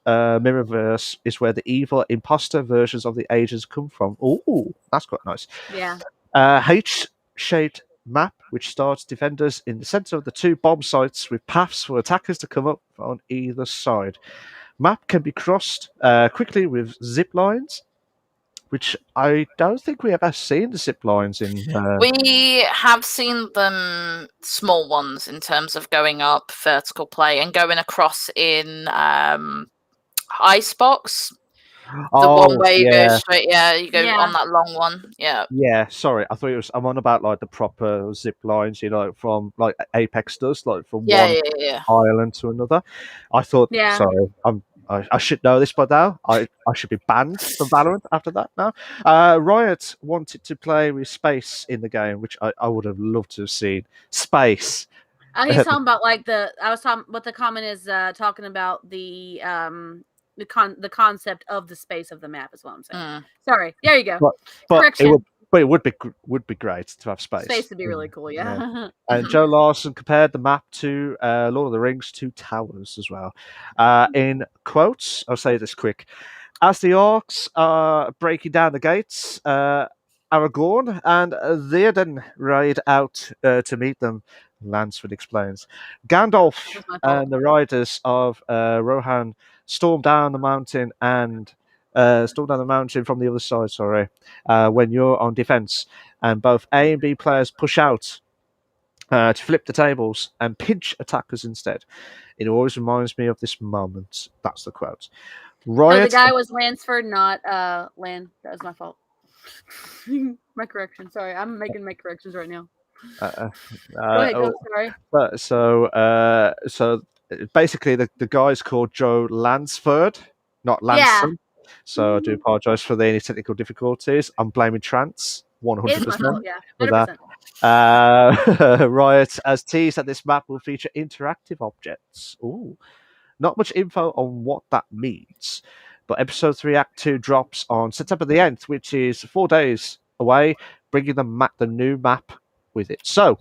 Mirrorverse is where the evil imposter versions of the agents come from. Oh, that's quite nice. Yeah. H-shaped map which starts defenders in the center of the two bomb sites with paths for attackers to come up on either side. Map can be crossed quickly with zip lines, which I don't think we ever seen the zip lines in. We have seen them, small ones, in terms of going up vertical play and going across in Icebox. The one where you go straight, you go on that long one. Yeah, sorry, I thought I'm on about like the proper zip lines, from like Apex does, like from one island to another. I thought, sorry, I should know this by now. I should be banned from Valorant after that now. Riot wanted to play with space in the game, which I would have loved to have seen. Space. He's talking about what the comment is talking about the concept of the space of the map is what I'm saying. Sorry, there you go. Correction. It would be great to have space. Space would be really cool, yeah. And Joe Larson compared the map to Lord of the Rings, Two Towers as well. In quotes, I'll say this quick. As the orcs are breaking down the gates, Aragorn and Theoden ride out to meet them, Lansford explains. Gandalf and the riders of Rohan storm down the mountain from the other side, when you're on defense, and both A and B players push out to flip the tables and pinch attackers instead. It always reminds me of this moment. That's the quote. Riot. So the guy was Lansford, not Lan. That was my fault. My correction. Sorry, I'm making my corrections right now. Go ahead, sorry. So basically, the guy's called Joe Lansford, not Lanson. Yeah. So I do apologise for any technical difficulties. I'm blaming Trance 100%. Yeah, 100%. Riot has teased that this map will feature interactive objects. Ooh, not much info on what that means. But Episode 3 Act 2 drops on September the 8th, which is 4 days away, bringing the new map with it. So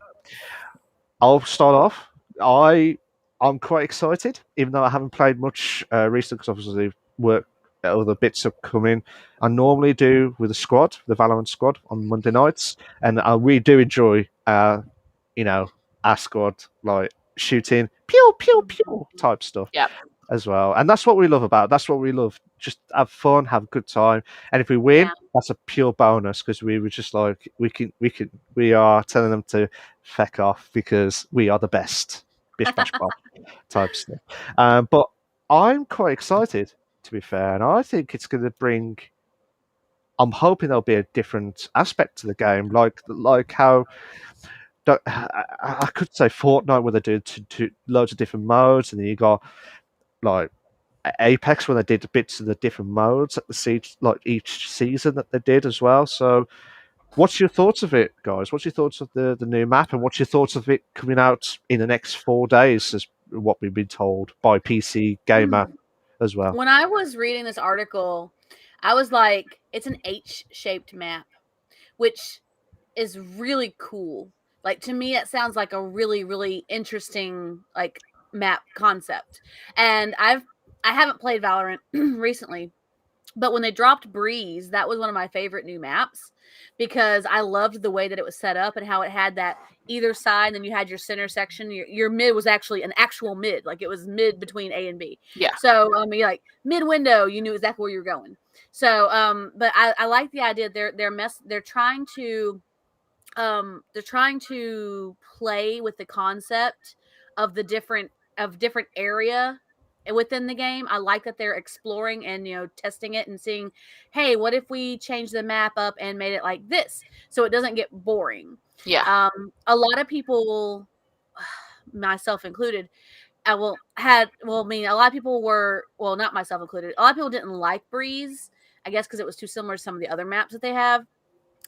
I'll start off. I'm quite excited, even though I haven't played much recently because obviously work other bits have come in. I normally do with the squad, the Valorant squad, on Monday nights, and we do enjoy, our squad like shooting, pew pew pew type stuff Yeah. as well, and that's what we love about. That's what we love. Just have fun, have a good time, and if we win, Yeah. that's a pure bonus because we were just like we are telling them to feck off because we are the best. Bish bash bosh type stuff. But I'm quite excited, to be fair, and I think it's going to bring. I'm hoping there'll be a different aspect to the game, like how I could say Fortnite, where they do loads of different modes, and then you got like Apex, where they did bits of the different modes at the like each season that they did as well. So, what's your thoughts of it, guys? What's your thoughts of the new map, and what's your thoughts of it coming out in the next 4 days, as what we've been told by PC Gamer as well? When I was reading this article, I was like, it's an H-shaped map, which is really cool. Like, to me, it sounds like a really, really interesting like map concept. And I haven't played Valorant recently, but when they dropped Breeze, that was one of my favorite new maps because I loved the way that it was set up and how it had that either side, and then you had your center section. Your mid was actually an actual mid, like it was mid between A and B. Yeah. So like mid window, you knew exactly where you were going. So but I like the idea. They're trying to play with the concept of the different area within the game. I like that they're exploring and testing it and seeing, hey, what if we change the map up and made it like this so it doesn't get boring. Yeah. A lot of people, myself included, a lot of people were, not myself included, a lot of people didn't like Breeze, I guess because it was too similar to some of the other maps that they have.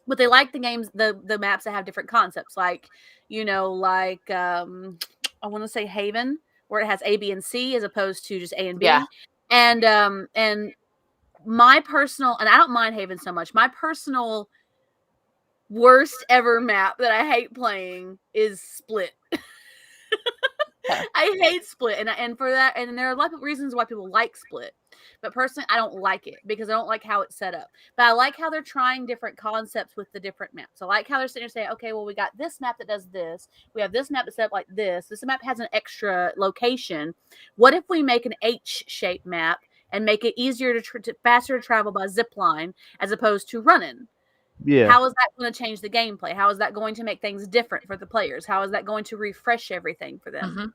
But they like the games, the maps that have different concepts, like I want to say Haven, where it has A, B, and C as opposed to just A and B. Yeah. And my personal, and I don't mind Haven so much. My personal worst ever map that I hate playing is Split. Yeah. I hate Split, and for that, and there are a lot of reasons why people like Split, but personally, I don't like it because I don't like how it's set up. But I like how they're trying different concepts with the different maps. I like how they're sitting there saying, okay, well, we got this map that does this. We have this map that's set up like this. This map has an extra location. What if we make an H-shaped map and make it easier faster to travel by zip line as opposed to running? Yeah. How is that going to change the gameplay? How is that going to make things different for the players? How is that going to refresh everything for them? Mm-hmm.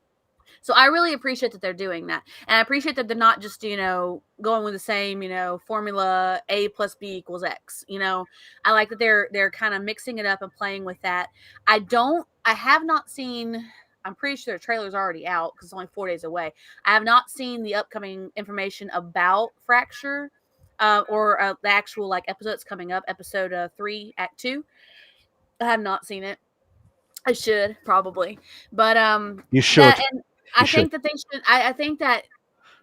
So I really appreciate that they're doing that. And I appreciate that they're not just, going with the same, formula A plus B equals X. I like that they're kind of mixing it up and playing with that. I have not seen, I'm pretty sure the trailer's already out because it's only 4 days away. I have not seen the upcoming information about Fracture or the actual episode that's coming up, episode 3, Act 2. I have not seen it. I should probably, but You should. I think that they should. I think that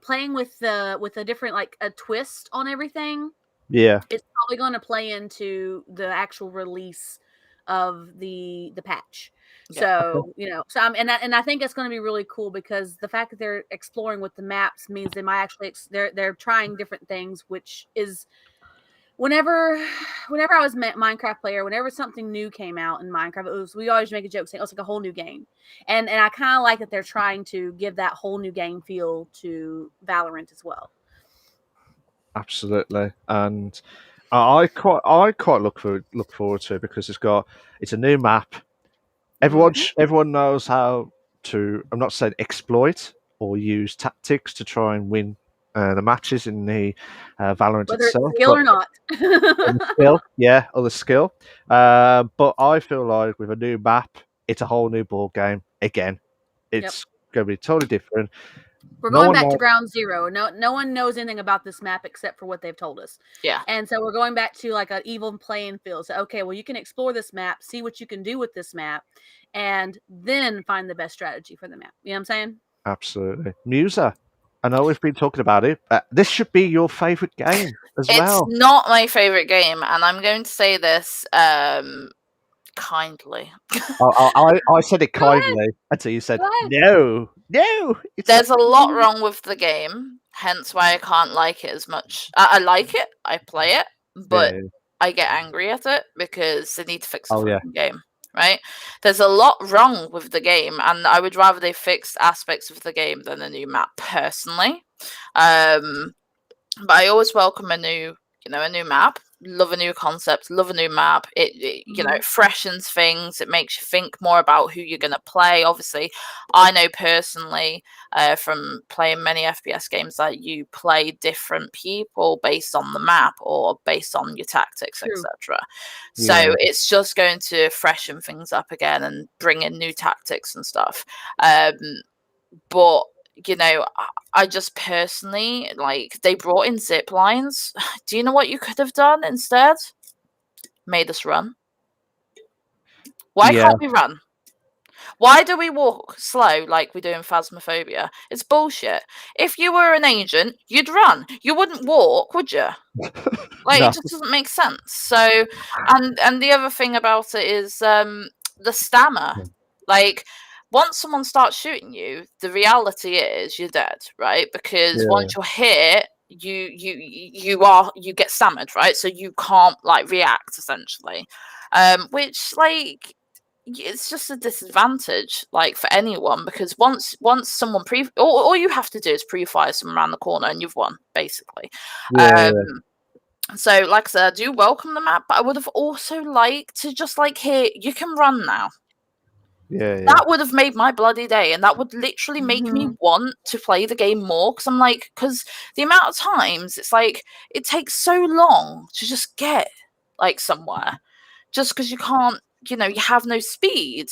playing with a different a twist on everything. Yeah. It's probably going to play into the actual release of the patch. Yeah. So and I think it's going to be really cool because the fact that they're exploring with the maps means they might actually they're trying different things, which is. Whenever I was a Minecraft player, whenever something new came out in Minecraft, we always make a joke saying, "Oh, it's like a whole new game," and I kind of like that they're trying to give that whole new game feel to Valorant as well. Absolutely, and I quite look forward to it because it's a new map. Everyone knows how to. I'm not saying exploit or use tactics to try and win the matches in the Valorant Whether itself, it's skill or not. other skill. But I feel like with a new map, it's a whole new ball game again. It's going to be totally different. We're going back to ground zero. No one knows anything about this map except for what they've told us. Yeah. And so we're going back to an even playing field. So, okay, well, you can explore this map, see what you can do with this map, and then find the best strategy for the map. You know what I'm saying? Absolutely. Muser, I know we've been talking about it. This should be your favourite game as well. It's not my favourite game, and I'm going to say this. kindly. I said it Go ahead. kindly until you said Go ahead. no. There's a lot wrong with the game, hence why I can't like it as much. I like it, I play it, but Yeah. I get angry at it because they need to fix the Oh, yeah. fucking game, right? There's a lot wrong with the game, and I would rather they fixed aspects of the game than a new map, personally. But I always welcome a new map. Love a new concept, love a new map. It it freshens things. It makes you think more about who you're going to play. Obviously, I know personally from playing many FPS games that you play different people based on the map or based on your tactics, etc. So Yeah. it's just going to freshen things up again and bring in new tactics and stuff. But I just personally, like, they brought in zip lines. Do you know what you could have done instead? Made us run. Why Yeah. can't we run? Why do we walk slow like we do in Phasmophobia? It's bullshit. If you were an agent, you'd run. You wouldn't walk, would you? Like, No. it just doesn't make sense. So, and the other thing about it is the stamina. Like, once someone starts shooting you, the reality is you're dead, right? Because once you're hit, you get stammered, right? So you can't, like, react, essentially. Which, like, it's just a disadvantage, like, for anyone, because once someone all you have to do is pre-fire someone around the corner and you've won, basically. So, like I said, I do welcome the map, but I would have also liked to just, like, here, you can run now. That would have made my bloody day, and that would literally make me want to play the game more, because the amount of times it's like it takes so long to just get, like, somewhere, just because you can't, you have no speed.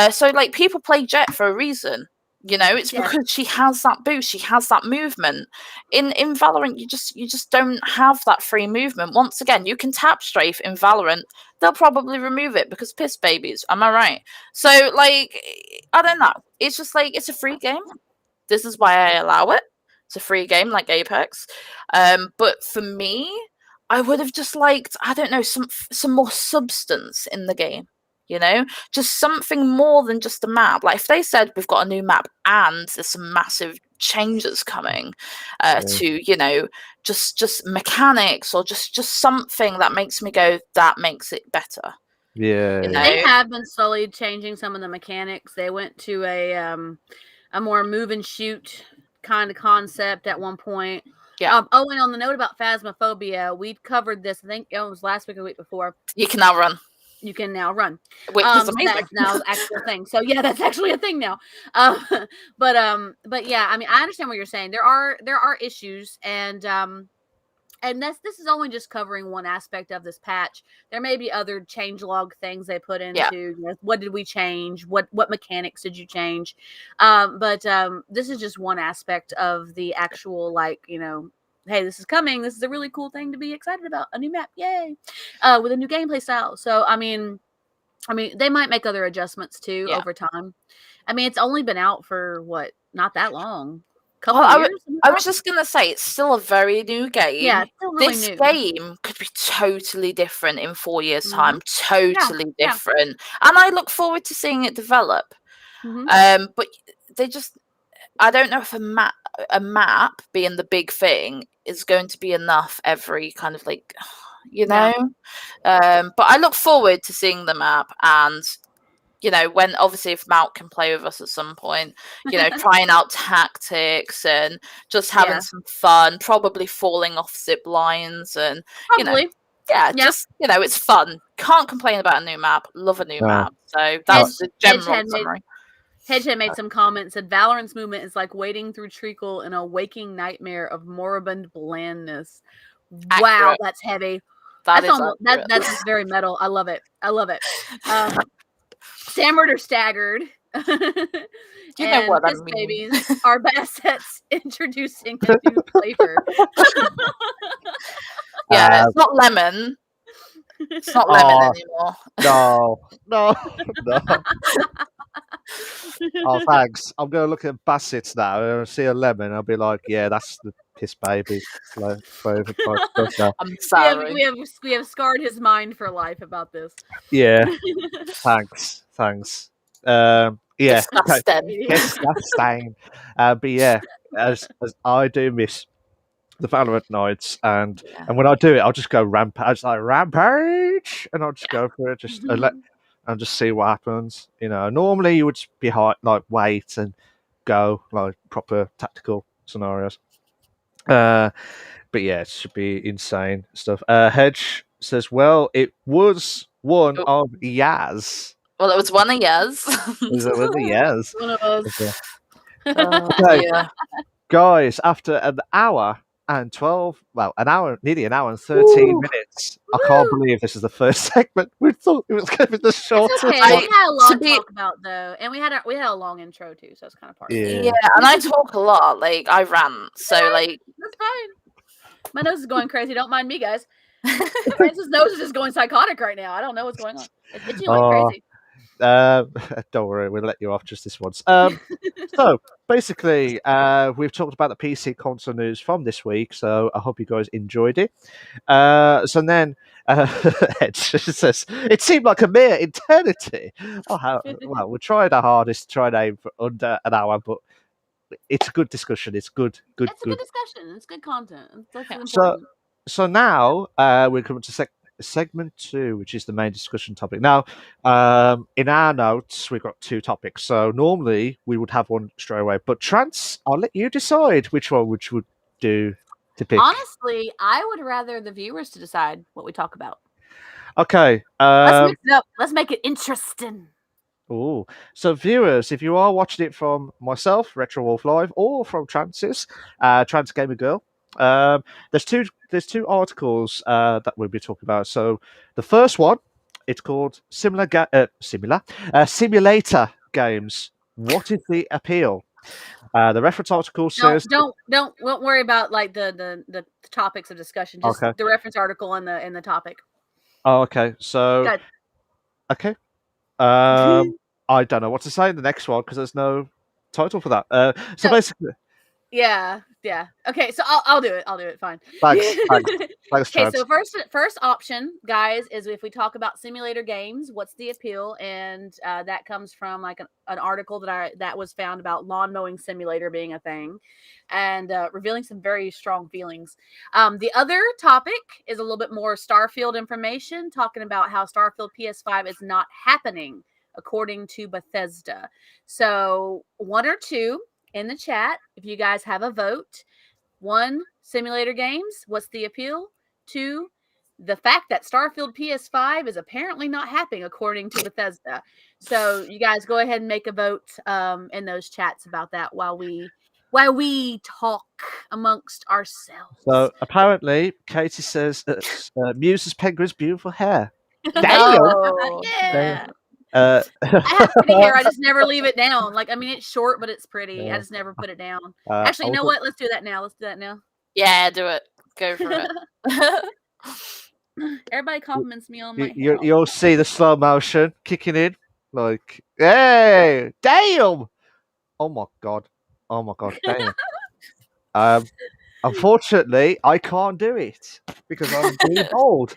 So, like, people play Jet for a reason. It's because she has that boost, she has that movement. In Valorant, you just don't have that free movement. Once again, you can tap strafe in Valorant. They'll probably remove it because piss babies. Am I right? So, like, I don't know. It's just like, it's a free game. This is why I allow it. It's a free game like Apex. But for me, I would have just liked, I don't know, some more substance in the game. Just something more than just a map. Like, if they said we've got a new map and there's some massive changes coming to, just mechanics, or just something that makes me go, that makes it better. They have been slowly changing some of the mechanics. They went to a more move and shoot kind of concept at one point. And on the note about Phasmophobia, we covered this, I think it was last week or the week before. You can now run. You can now run. Which is amazing. That's now the actual thing. So yeah, that's actually a thing now. But yeah, I mean, I understand what you're saying. There are issues, and this is only just covering one aspect of this patch. There may be other changelog things they put into. What did we change? What mechanics did you change? But this is just one aspect of the actual, like, hey, this is coming. This is a really cool thing to be excited about. A new map, yay! With a new gameplay style. So, I mean, they might make other adjustments too over time. I mean, it's only been out for what? Not that long. I was just gonna say, it's still a very new game. Yeah, it's still really this new. game could be totally different in 4 years' time. Totally different, and I look forward to seeing it develop. But they just, I don't know if a map being the big thing is going to be enough every kind of, like, but I look forward to seeing the map, and when, obviously, if Mount can play with us at some point, trying out tactics and just having some fun, probably falling off zip lines, and just it's fun. Can't complain about a new map. Love a new map. So that's the general summary. Hedgehead made some comments, said Valorant's movement is like wading through treacle in a waking nightmare of moribund blandness. Accurate. Wow, that's heavy. That's very metal. I love it. Stammered or staggered. You know what I mean. Babies are assets introducing a new flavor. It's not lemon. It's not lemon anymore. No. Oh, thanks. I'm going to look at Bassett's now and see a lemon. I'll be like, yeah, that's piss baby flavor type stuff. Now. I'm sorry. We have scarred his mind for life about this. Yeah, thanks. Yeah, Disgusting. disgusting. But yeah, as I do miss the Valorant nights, and when I do it, I'll just go rampage, like rampage, and I'll just go for it, just and just see what happens. You know, normally you would just be like wait and go like proper tactical scenarios. But yeah, it should be insane stuff. Hedge says, well, it was one of Yaz. Well, it was one of yours. Was it Yaz? One of us. Okay, Yeah. guys, after an hour and 12, nearly an hour and 13 minutes. I can't believe this is the first segment. We thought it was going to be the shortest. Okay, I- we had a lot to to be- talk about though, and we had a long intro too, so it's kind of part of it. Yeah. Yeah, and I talk a lot. Like I rant, so like That's fine. My nose is going crazy. Don't mind me, guys. Francis' nose is just going psychotic right now. I don't know what's going on. It's itching like crazy. Don't worry, we'll let you off just this once. So basically, we've talked about the PC console news from this week, so I hope you guys enjoyed it. So then, Ed says it seemed like a mere eternity. Well, we tried our hardest to try and aim for under an hour, but it's a good discussion. It's good. It's a good discussion. It's good content. That's important. So now we're coming to segment 2, which is the main discussion topic. Now, in our notes, we've got 2 topics. So normally we would have one straight away, but Trance, I'll let you decide which one would do to pick. Honestly, I would rather the viewers to decide what we talk about. Okay. Let's mix it up. Let's make it interesting. Ooh. So viewers, if you are watching it from myself, Retro Wolf Live, or from Trance's, Trance Gamer Girl, there's two articles that we'll be talking about. So the first one, it's called Simulator Games. What is the appeal? The reference article says Don't worry about like the topics of discussion. Just the reference article and the topic. Oh, okay. So Good. Okay. I don't know what to say in the next one because there's no title for that. So basically, yeah. Okay, so I'll do it. I'll do it. Fine. Thanks. Okay, so first option, guys, is if we talk about simulator games, what's the appeal? And that comes from like an article that was found about lawn mowing simulator being a thing, and revealing some very strong feelings. The other topic is a little bit more Starfield information, talking about how Starfield PS5 is not happening according to Bethesda. So 1 or 2 in the chat if you guys have a vote. 1, simulator games, what's the appeal? 2, the fact that Starfield PS5 is apparently not happening according to Bethesda. So you guys go ahead and make a vote in those chats about that while we talk amongst ourselves. So apparently, Katie says MuserPenguin's beautiful hair. No. Yeah. I have pretty hair. I just never leave it down. Like, I mean, it's short, but it's pretty. Yeah. I just never put it down. Actually, you know what? Let's do that now. Yeah, do it. Go for it. Everybody compliments me on my hair. You'll see the slow motion kicking in. Like, hey, damn! Oh my god, damn. Unfortunately, I can't do it because I'm being old.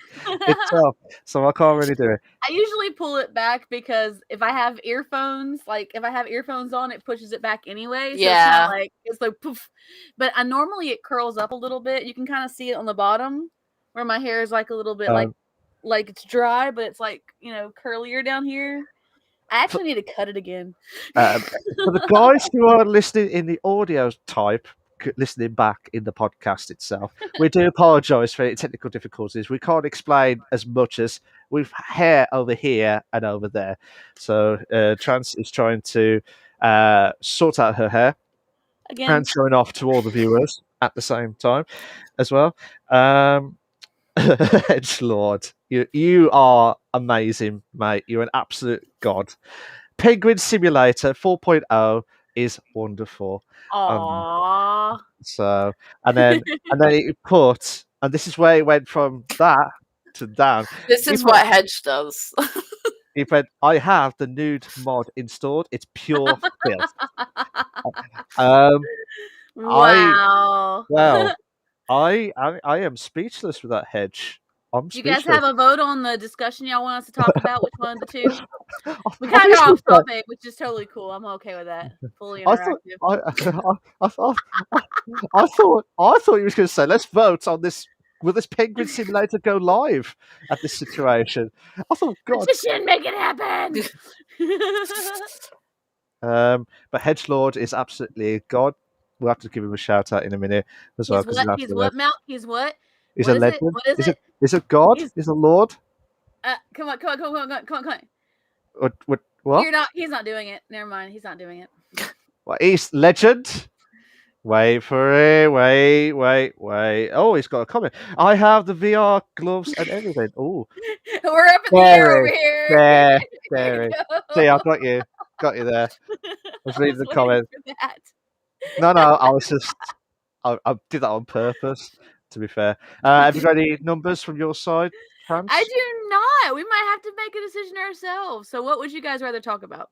So I can't really do it. I usually pull it back because if I have earphones on, it pushes it back anyway. So yeah. it's like poof. But normally it curls up a little bit. You can kind of see it on the bottom where my hair is like a little bit like it's dry, but it's like, curlier down here. I actually need to cut it again. For the guys who are listening in the audio type, listening back in the podcast itself, we do apologise for any technical difficulties. We can't explain as much as we've hair over here and over there. So Trance is trying to sort out her hair again and showing off to all the viewers at the same time as well. Edgelord, you are amazing, mate. You're an absolute god. Penguin Simulator 4.0 is wonderful. Aww. So and then it put, and this is where it went from that to down. This is what Hedge does. He said, I have the nude mod installed. It's pure filth. Wow. Well, I am speechless with that hedge. I'm Do you guys speechless. have a vote on the discussion y'all want us to talk about? Which one of the two? We I kind of got off thought topic, which is totally cool. I'm okay with that. Fully I thought interactive. I thought I thought you was going to say let's vote on this. Will this Penguin Simulator go live at this situation? I thought, God. Petition, make it happen. But Hedgelord is absolutely a god. We'll have to give him a shout out in a minute as well He's because what? He's what, Mount? He's what? he's What a is it? legend. What is Is it? it? Is it God? He's Is a Lord? come on. What? You're not. He's not doing it. Never mind. He's not doing it. Well, he's legend. Wait for it. Wait. Oh, he's got a comment. I have the VR gloves and everything. Oh, We're up in the air over here. there. There you go. See, I got you. Got you there. I was reading the waiting comment. for that. No, I was just. I did that on purpose. To be fair, have you got any numbers from your side, France? I do not. We might have to make a decision ourselves. So, what would you guys rather talk about?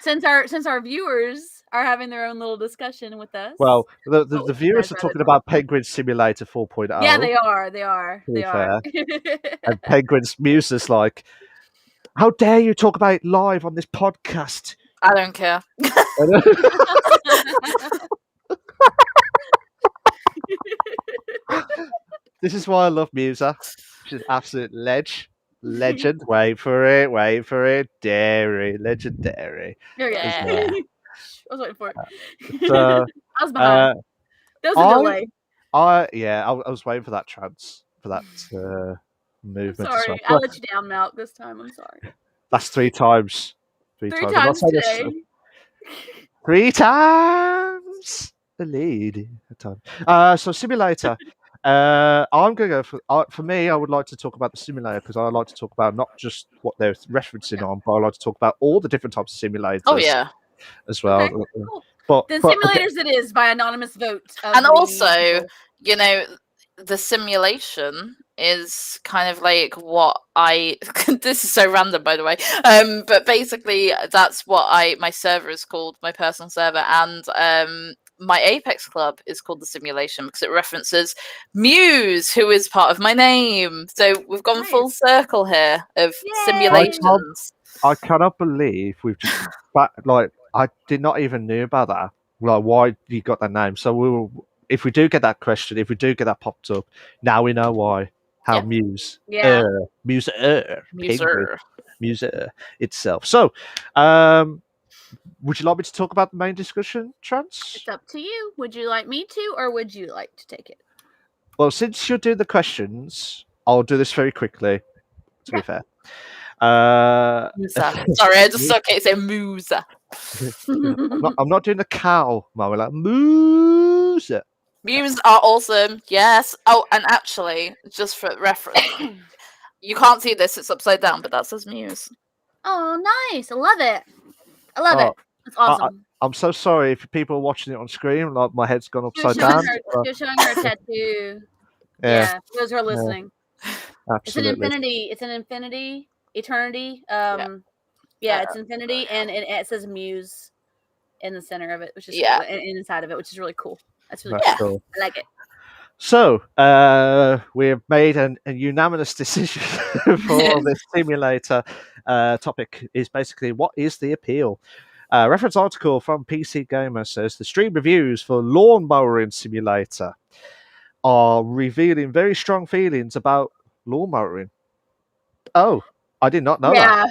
Since our viewers are having their own little discussion with us. Well, the what would you viewers guys are rather talking talk about Penguin Simulator 4.0. Yeah, they are. They are. To be They are. And Penguin's Muse's like, how dare you talk about it live on this podcast? I don't care. This is why I love Musa. She's absolute legend. Wait for it. Dairy, legendary. Yeah. Yeah. I was waiting for it. So, I was behind. There was a delay. I was waiting for that movement. I'm sorry. I let you down, Malk, this time. I'm sorry. That's 3 times. Three times today. 3 times the lead. So simulator. I'm gonna go for me. I would like to talk about the simulator because I like to talk about not just what they're referencing on, but I like to talk about all the different types of simulators. Oh yeah, as well. Okay, cool. But simulators it is by anonymous vote. And also, you know, the simulation is kind of like what I this is so random, by the way, but basically that's what my server is called, my personal server, and my Apex club is called the Simulation because it references Muse, who is part of my name. So we've gone full circle here of simulations. I cannot believe we've just I did not even know about that. Like, why you got that name? So if we do get that question, if we do get that popped up, now we know why. How Muse, Muse itself. So, would you like me to talk about the main discussion, Trans? It's up to you. Would you like me to, or would you like to take it? Well, since you're doing the questions, I'll do this very quickly. To be fair. Sorry, I just okay say Musa. I'm not doing the cow, Mum. We're like Musa. Muse are awesome. Yes. Oh, and actually, just for reference, you can't see this; it's upside down, but that says Muse. Oh, nice! I love it. I love it. It's awesome. I'm so sorry if people are watching it on screen. Like my head's gone upside down. You're showing her a tattoo. Yeah, those who are listening. Absolutely. It's an infinity. Eternity. It's infinity, and it says Muse in the center of it, which is and inside of it, which is really cool. That's really cool. I like it. So we've made a unanimous decision for this simulator topic. Is basically what is the appeal? Reference article from PC Gamer says the stream reviews for Lawn Mowing Simulator are revealing very strong feelings about lawn mowing. Oh, I did not know that.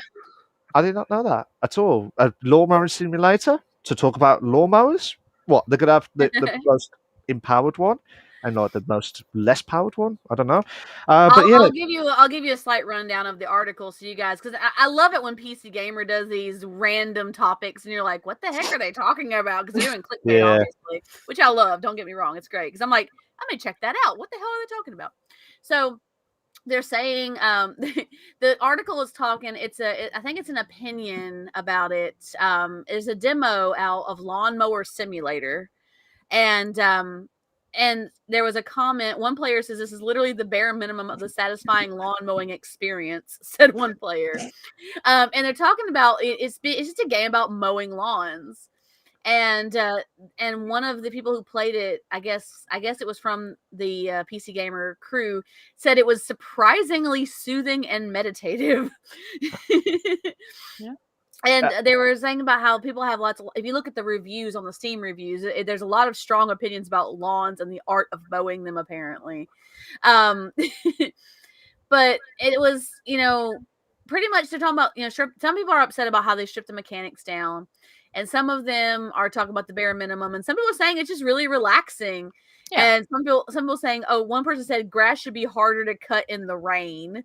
I did not know that at all. A lawnmower simulator to talk about lawnmowers? What, they're going to have the most empowered one and like the most less powered one? I don't know. I'll give you a slight rundown of the article so you guys, because I love it when PC Gamer does these random topics and you're like, what the heck are they talking about? Because they're doing clickbait, obviously, which I love. Don't get me wrong. It's great because I'm like, I'm going to check that out. What the hell are they talking about? So they're saying the article is talking. I think it's an opinion about it. There's a demo out of Lawnmower Simulator, and there was a comment. One player says this is literally the bare minimum of the satisfying lawn mowing experience. Said one player, and they're talking about it's just a game about mowing lawns. and one of the people who played it, I guess it was from the PC Gamer crew, said it was surprisingly soothing and meditative. Yeah. And they were saying about how people have lots of, if you look at the reviews on the Steam reviews, there's a lot of strong opinions about lawns and the art of mowing them, apparently. But it was, pretty much they're talking about, some people are upset about how they stripped the mechanics down. And some of them are talking about the bare minimum. And some people are saying it's just really relaxing. Yeah. And some people saying, oh, one person said grass should be harder to cut in the rain.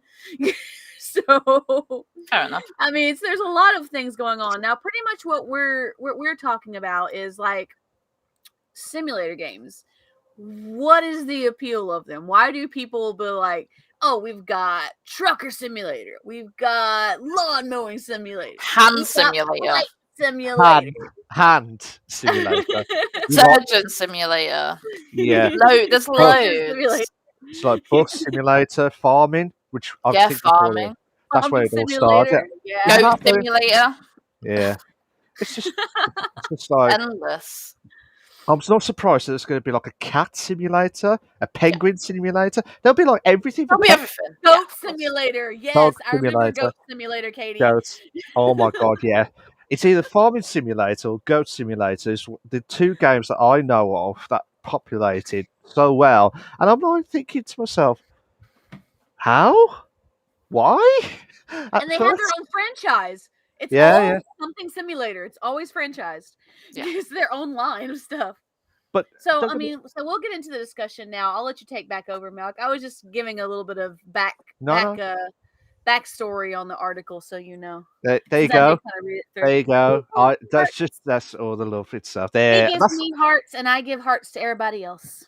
So Fair enough. I mean, there's a lot of things going on now. Pretty much what we're talking about is like simulator games. What is the appeal of them? Why do people be like, oh, we've got trucker simulator, we've got lawn mowing simulator, Hand simulator, flight simulator, hand simulator, surgeon simulator. Yeah, There's loads. It's like bus simulator, farming, which I think farming. That's where it all started. Yeah. Goat simulator. Yeah, it's just like endless. I'm not surprised that there's going to be like a cat simulator, a penguin simulator. There'll be like everything. There'll be everything. Goat simulator. Yes, Dog I remember simulator. Goat Simulator, Katie. Goats. Oh my god, yeah. It's either farming simulator or goat simulator. It's the two games that I know of that populated so well. And I'm like thinking to myself, how? Why? And they have their own franchise. It's something simulator. It's always franchised. Yeah. It's their own line of stuff. But so we'll get into the discussion now. I'll let you take back over, Malk. I was just giving a little bit of backstory on the article, so you know. There you go. There you go. That's all the love itself. There. He gives me hearts, and I give hearts to everybody else.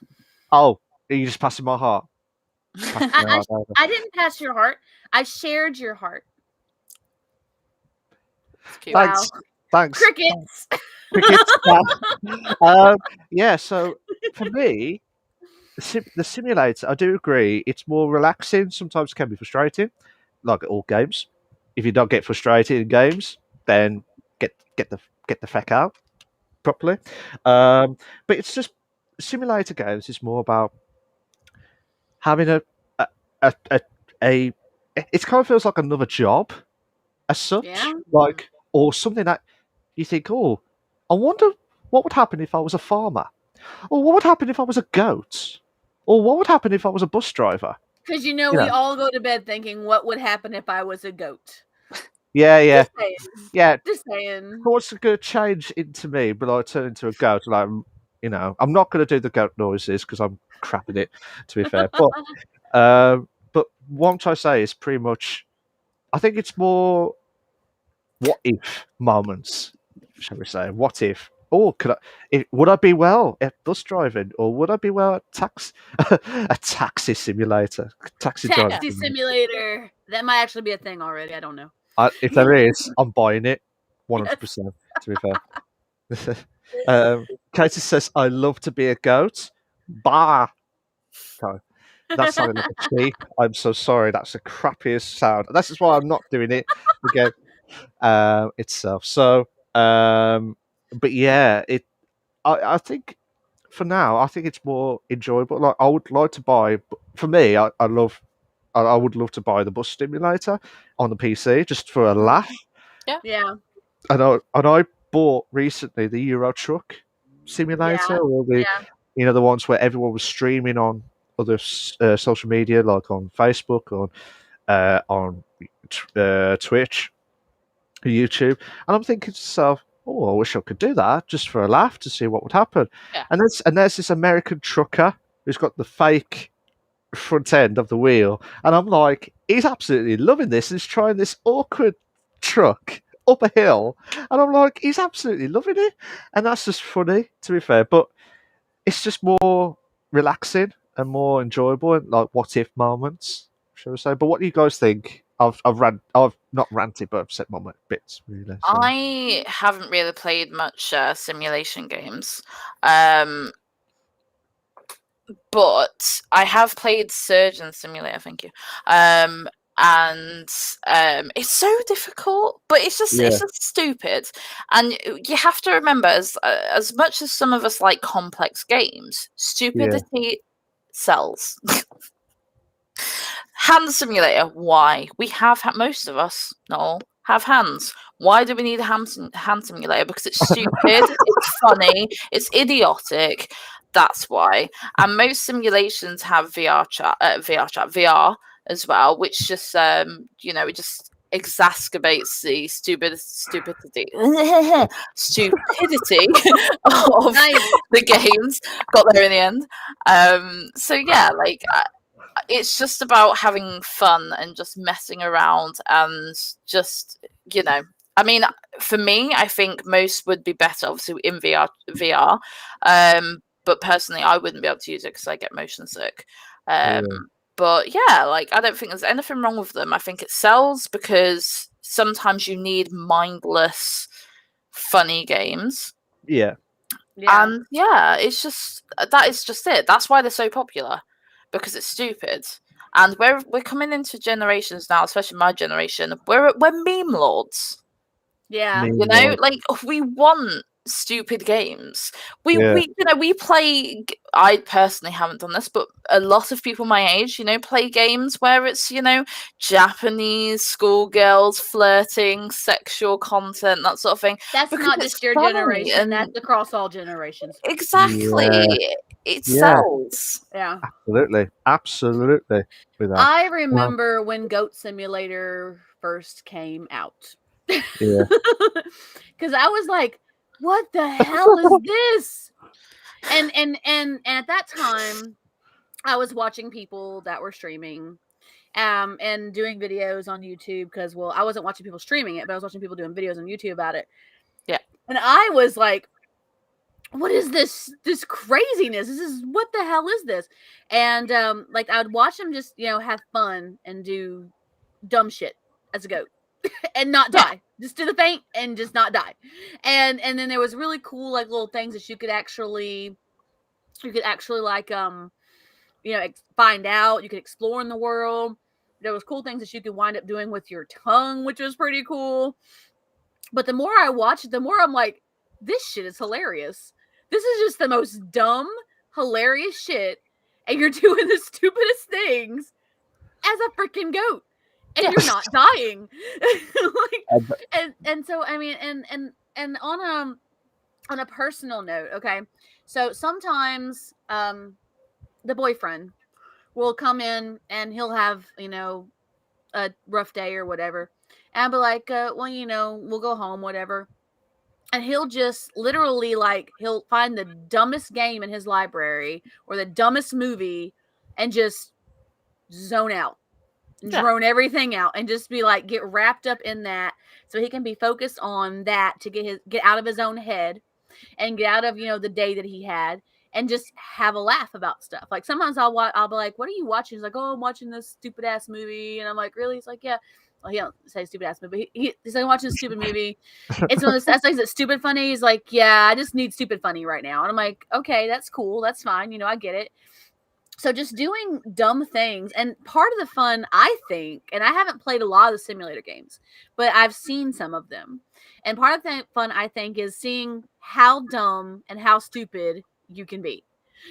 Oh, are you just passing my heart? I didn't pass your heart. I shared your heart. Thanks. Wow. Thanks. Crickets. Yeah. So for me, the simulator, I do agree, it's more relaxing. Sometimes it can be frustrating, like all games. If you don't get frustrated in games, then get the feck out properly. But it's just simulator games is more about having a it kind of feels like another job as such, like, or something that you think, oh, I wonder what would happen if I was a farmer, or what would happen if I was a goat, or what would happen if I was a bus driver. Because we all go to bed thinking, what would happen if I was a goat? Yeah. Just saying. What's going to change into me, but I turn into a goat? Like, I'm not going to do the goat noises because I'm crap at it, to be fair. But what I say is pretty much, I think it's more what if moments, shall we say? What if? Oh, would I be well at bus driving, or would I be well at a taxi simulator? Taxi simulator. That might actually be a thing already. I don't know. If there is, I'm buying it 100%. To be fair. Katie says, "I love to be a goat." Bah. Okay. That sounded like a sheep. I'm so sorry. That's the crappiest sound. This is why I'm not doing it again itself. So, but yeah, I think for now, I think it's more enjoyable. Like I would like to buy. For me, I would love to buy the bus simulator on the PC just for a laugh. Yeah. And I bought recently the Euro Truck simulator, or the ones where everyone was streaming on other social media, like on Facebook, on Twitch, YouTube, and I'm thinking to myself, oh, I wish I could do that just for a laugh to see what would happen. Yeah. And there's this American trucker who's got the fake front end of the wheel, and I'm like, he's absolutely loving this. He's trying this awkward truck up a hill, and I'm like, he's absolutely loving it, and that's just funny, to be fair. But it's just more relaxing and more enjoyable, and like what if moments, shall we say? But what do you guys think? I've not ranted, but I've said my bits really. So. I haven't really played much simulation games, but I have played Surgeon Simulator. Thank you. and it's so difficult, but it's just stupid. And you have to remember, as much as some of us like complex games, stupidity sells. Hand simulator, why? We have most of us, not all, have hands. Why do we need a hand simulator? Because it's stupid, it's funny, it's idiotic. That's why. And most simulations have VR as well, which just it just exacerbates the stupidity of the games. Got there in the end. So yeah, like it's just about having fun and just messing around and just, I mean, for me, I think most would be better, obviously, in VR. But personally, I wouldn't be able to use it because I get motion sick. But yeah, like, I don't think there's anything wrong with them. I think it sells because sometimes you need mindless, funny games. Yeah. And yeah, it's just, that is just it. That's why they're so popular, because it's stupid. And we're coming into generations now, especially my generation, we're meme lords. Yeah. You know, like, we want stupid games. We play, I personally haven't done this, but a lot of people my age, play games where it's, Japanese schoolgirls flirting, sexual content, that sort of thing. That's not just your generation, that's across all generations. Exactly. It sells. Yeah. Absolutely. With that. I remember when Goat Simulator first came out. Yeah. Because I was like, what the hell is this? And at that time, I was watching people that were streaming and doing videos on YouTube because, well, I wasn't watching people streaming it, but I was watching people doing videos on YouTube about it. Yeah. And I was like, what is this craziness? What the hell is this? And like, I would watch them just, have fun and do dumb shit as a goat and not die. Just do the feint and just not die. And then there was really cool, like, little things that you could actually like, find out. You could explore in the world. There was cool things that you could wind up doing with your tongue, which was pretty cool. But the more I watch it, the more I'm like, this shit is hilarious. This is just the most dumb, hilarious shit. And you're doing the stupidest things as a freaking goat. And you're not dying. and so, I mean, and on a personal note, okay. So sometimes the boyfriend will come in and he'll have, a rough day or whatever. And I'll be like, well, we'll go home, whatever. And he'll just literally, like, he'll find the dumbest game in his library or the dumbest movie and just zone out. Drone everything out and just be like, get wrapped up in that so he can be focused on that to get out of his own head and get out of, the day that he had and just have a laugh about stuff. Like, sometimes I'll be like, what are you watching? He's like, oh, I'm watching this stupid ass movie. And I'm like, really? He's like, yeah. Well, he don't say stupid ass movie. He's like, I'm watching a stupid movie. It's one of those things that's stupid funny. He's like, yeah, I just need stupid funny right now. And I'm like, okay, that's cool. That's fine. I get it. So just doing dumb things, and part of the fun, I think, and I haven't played a lot of the simulator games, but I've seen some of them. And part of the fun, I think, is seeing how dumb and how stupid you can be.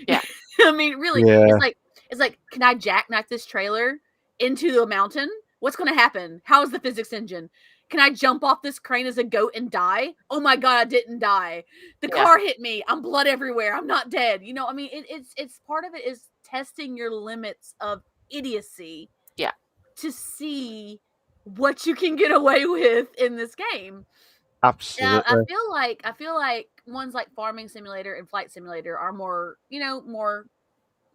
Yeah. I mean, really, it's like, can I jackknife this trailer into a mountain? What's going to happen? How is the physics engine? Can I jump off this crane as a goat and die? Oh my God, I didn't die. The car hit me. I'm blood everywhere. I'm not dead. I mean, it's part of it is testing your limits of idiocy. Yeah. To see what you can get away with in this game. Absolutely. I feel like ones like Farming Simulator and Flight Simulator are more,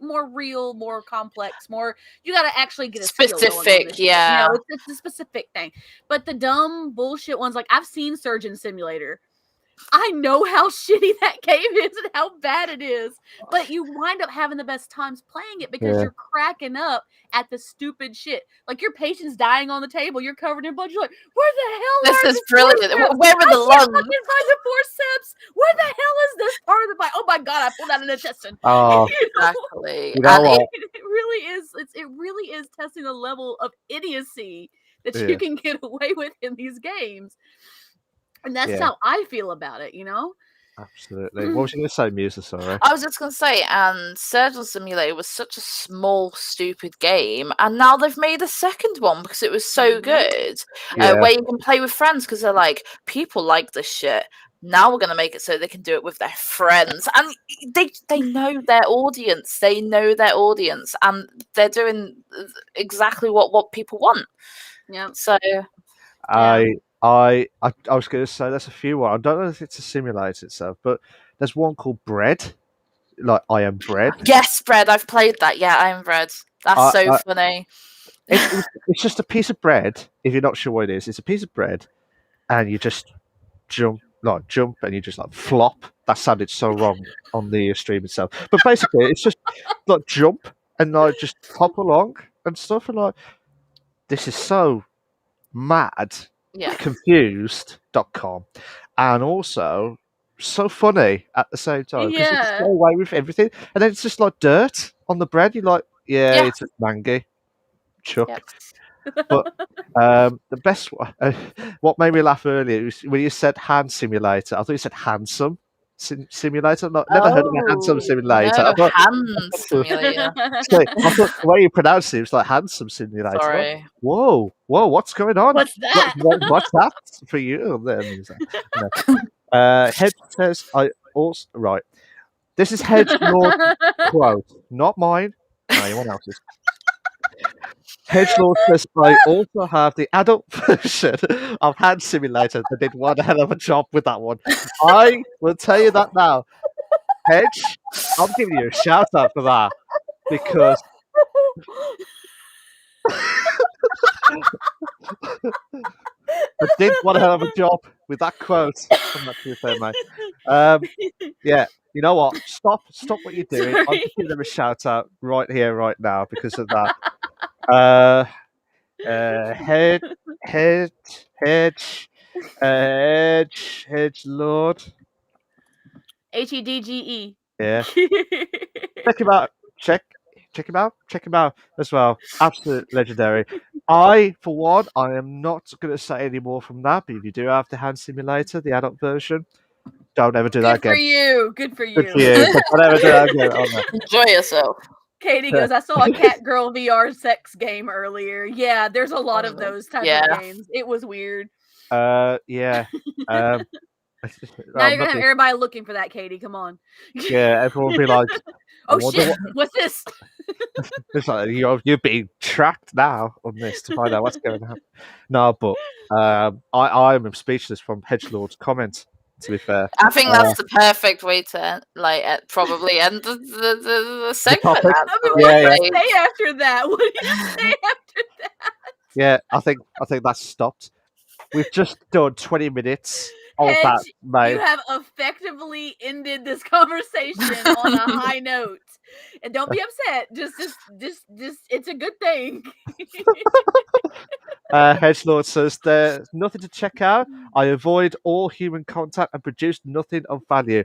more real, more complex, more, you got to actually get a specific. It's a specific thing. But the dumb bullshit ones, like, I've seen Surgeon Simulator, I know how shitty that game is and how bad it is, but you wind up having the best times playing it because you're cracking up at the stupid shit. Like your patient's dying on the table, you're covered in blood. You're like, "Where the hell This are is the brilliant. forceps? Where are the I can't lungs? fucking find the forceps. Where the hell is this part of the body? Oh my god, I pulled out an intestine." Oh, Exactly. you know And what? It really is. It really is testing the level of idiocy that Yeah. you can get away with in these games. And that's Yeah. how I feel about it, you know? Absolutely. What was you going to say, Musa? Sorry. I was just going to say, and Surgeon Simulator was such a small, stupid game, and now they've made a second one because it was so good, Yeah. where you can play with friends because they're like, people like this shit. Now we're going to make it so they can do it with their friends, and they know their audience. They know their audience, and they're doing exactly what people want. Yeah. So I was going to say there's a few one. I don't know if it's a simulator itself, but there's one called Bread, like I Am Bread. yes, Bread. I've played that. Yeah, I Am Bread. That's so funny. It's just a piece of bread. If you're not sure what it is, it's a piece of bread, and you just jump, and you just like flop. That sounded so wrong on the stream itself, but basically, it's just like jump and like just hop along and stuff, and like this is so mad. Yeah. Confused.com, and also so funny at the same time because you just go away with everything, and then it's just like dirt on the bread. You're like, yeah. It's a mangy chuck. Yep. But the best one, what made me laugh earlier was when you said hand simulator. I thought you said handsome simulator. Never heard of a handsome simulator. No, I thought, hand simulator. so I thought the way you pronounced it was like handsome simulator. Sorry. Like, whoa, what's going on? What's that? What's that for you? Then no. Head says I also right. This is Hedge Lord quote, not mine. No, anyone else's. Hedgelord says, I also have the adult version of Hand Simulator that did one hell of a job with that one. I will tell you that now. Hedge, I'm giving you a shout out for that because I did one hell of a job with that quote. I'm not too fair, mate. Yeah, you know what? Stop what you're doing. I'm just giving them a shout out right here, right now because of that. Hedge Lord. HEDGE. Yeah. Check him out. Check him out as well. Absolute legendary. For one, I am not going to say any more from that. But if you do have the Hand Simulator, the adult version, don't ever do that again. Good for you. Good for you. But don't ever do that again. Enjoy yourself. Katie goes, I saw a cat girl VR sex game earlier. Yeah, there's a lot of those type of games. It was weird. Yeah. Now you're gonna have everybody looking for that, Katie. Come on. Yeah, everyone will be like, "Oh shit, what's this?" It's like you're being tracked now on this to find out what's going to happen. No, but I'm speechless from Hedgelord's comment. To be fair, I think that's the perfect way to probably end the segment. I mean, what do you say after that? What do you say after that? Yeah, I think that's stopped. We've just done 20 minutes of that, mate. You have effectively ended this conversation on a high note, and don't be upset. Just, it's a good thing. Hedgelord says there's nothing to check out. I avoid all human contact and produce nothing of value.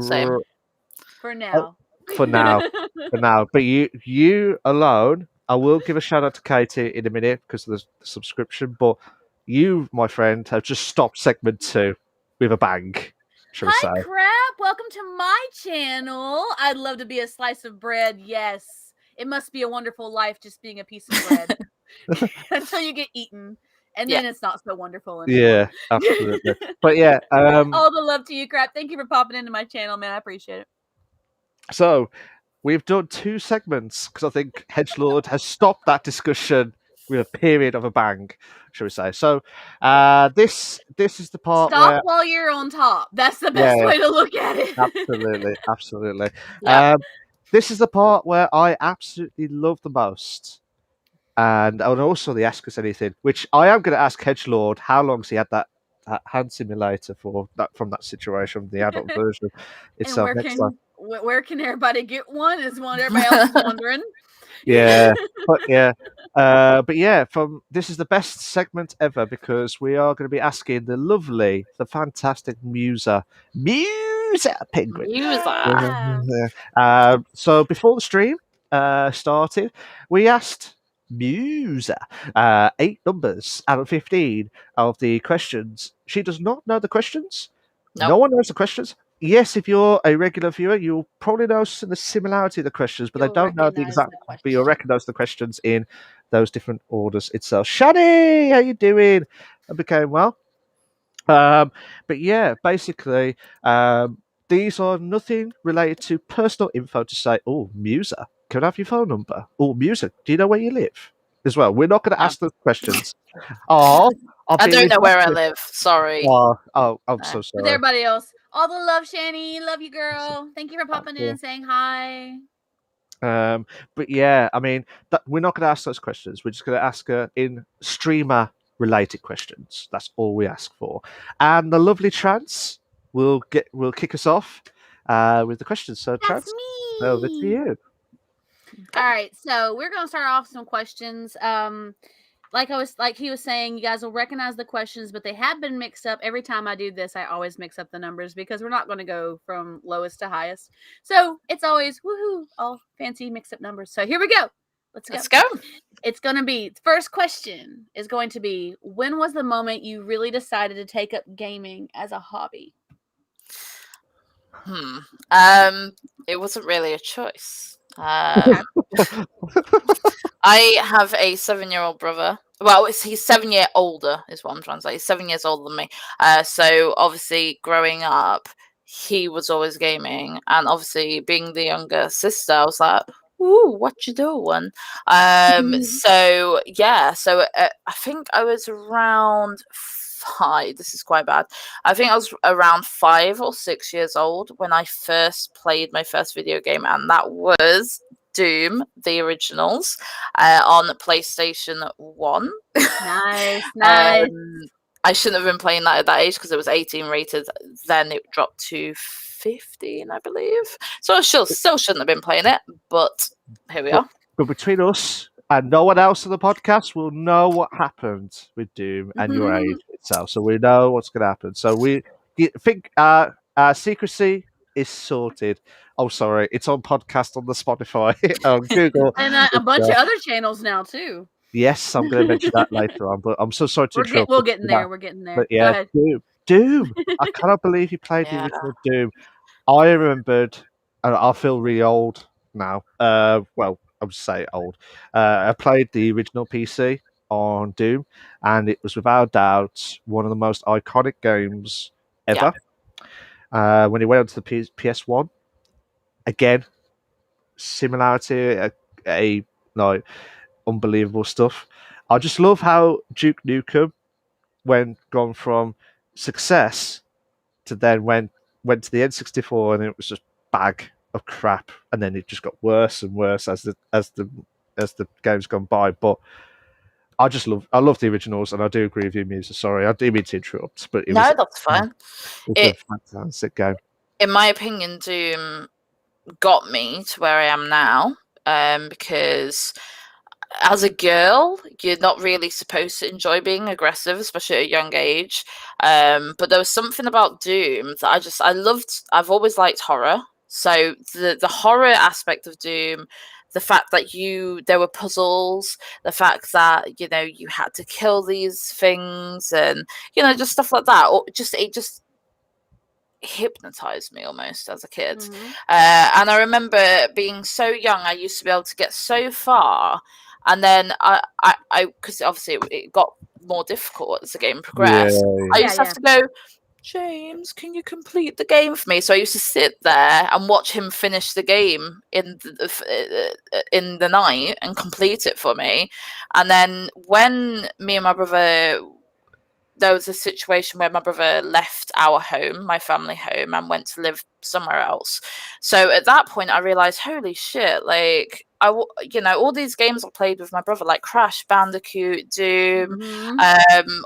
Same. For now. For now. But you alone, I will give a shout out to Katie in a minute because of the subscription. But you, my friend, have just stopped segment 2 with a bang. Hi, crap! Welcome to my channel. I'd love to be a slice of bread. Yes, it must be a wonderful life just being a piece of bread until you get eaten, and then it's not so wonderful anymore. Yeah, absolutely. But yeah, all the love to you, crap. Thank you for popping into my channel, man. I appreciate it. So we've done 2 segments because I think Hedgelord has stopped that discussion with a period of a bang, shall we say. So this is the part where while you're on top. That's the best way to look at it. Absolutely. Yeah. This is the part where I absolutely love the most. And also the Ask Us Anything, which I am going to ask Hedgelord how long's he had that hand simulator for that from that situation, the adult version And itself next time. where can everybody get one? Is one everybody else is wondering. Yeah, but from this is the best segment ever because we are going to be asking the lovely, the fantastic Penguin. Yeah. So before the stream started, we asked Musa 8 numbers out of 15 of the questions. She does not know the questions. Nope. No one knows the questions. Yes, if you're a regular viewer, you'll probably know the similarity of the questions, but they don't know the exact. But you'll recognise the questions in those different orders itself. Shani, how you doing? I became well. But yeah, basically, these are nothing related to personal info to say, oh, Musa, can I have your phone number? Oh, Musa, do you know where you live? As well, we're not going to ask those questions. Oh, I don't know where I live. Sorry. Oh, I'm so sorry. With everybody else, all the love, Shani. Love you, girl. Thank you for popping in and saying hi. But yeah, I mean, we're not going to ask those questions. We're just going to ask her in streamer related questions. That's all we ask for. And the lovely Trance will kick us off with the questions. So Trance, over to you. All right, so we're gonna start off some questions. Like he was saying, you guys will recognize the questions, but they have been mixed up. Every time I do this, I always mix up the numbers because we're not going to go from lowest to highest. So it's always woohoo, all fancy mixed up numbers. So here we go. Let's go. It's going to be, first question is going to be, when was the moment you really decided to take up gaming as a hobby? It wasn't really a choice. I have a 7-year-old brother. Well, he's 7 years older, is what I'm trying to say. He's 7 years older than me. So obviously, growing up, he was always gaming, and obviously, being the younger sister, I was like, "Ooh, what you doing?" So yeah, so I think I was around 5. This is quite bad. I think I was around 5 or 6 years old when I first played my first video game, and that was Doom, the originals, on PlayStation 1. Nice. I shouldn't have been playing that at that age because it was 18 rated. Then it dropped to 15, I believe. So I still shouldn't have been playing it, but here we are. But between us and no one else on the podcast will know what happened with Doom and your age itself. So we know what's going to happen. So we think secrecy is sorted. Oh, sorry, it's on podcast on the Spotify, on Google, and a bunch of other channels now too. Yes, I'm going to mention that later on. But I'm so sorry to interrupt. We're getting there. But yeah, Doom. I cannot believe you played the original Doom. I remembered, and I feel really old now. Well, I would say old. I played the original PC on Doom, and it was without doubt one of the most iconic games ever. When it went onto the PS1, again, similarity, like unbelievable stuff. I just love how Duke Nukem gone from success to then went to the N64 and it was just bag of crap, and then it just got worse and worse as the game's gone by. But I love the originals, and I do agree with you, Musa. Sorry, I do mean to interrupt, but that's fine. It's a fantastic game. In my opinion, Doom got me to where I am now, because as a girl, you're not really supposed to enjoy being aggressive, especially at a young age. But there was something about Doom that I loved. I've always liked horror. So the horror aspect of Doom, the fact that there were puzzles, the fact that, you had to kill these things and, just stuff like that. Or it just hypnotized me almost as a kid. And I remember being so young, I used to be able to get so far. And then I because obviously it got more difficult as the game progressed. I used to have to go, James, can you complete the game for me? So I used to sit there and watch him finish the game in the night and complete it for me. And then when me and my brother, there was a situation where my brother left our home, my family home, and went to live somewhere else. So at that point, I realized, holy shit, like, all these games I played with my brother, like Crash Bandicoot, Doom,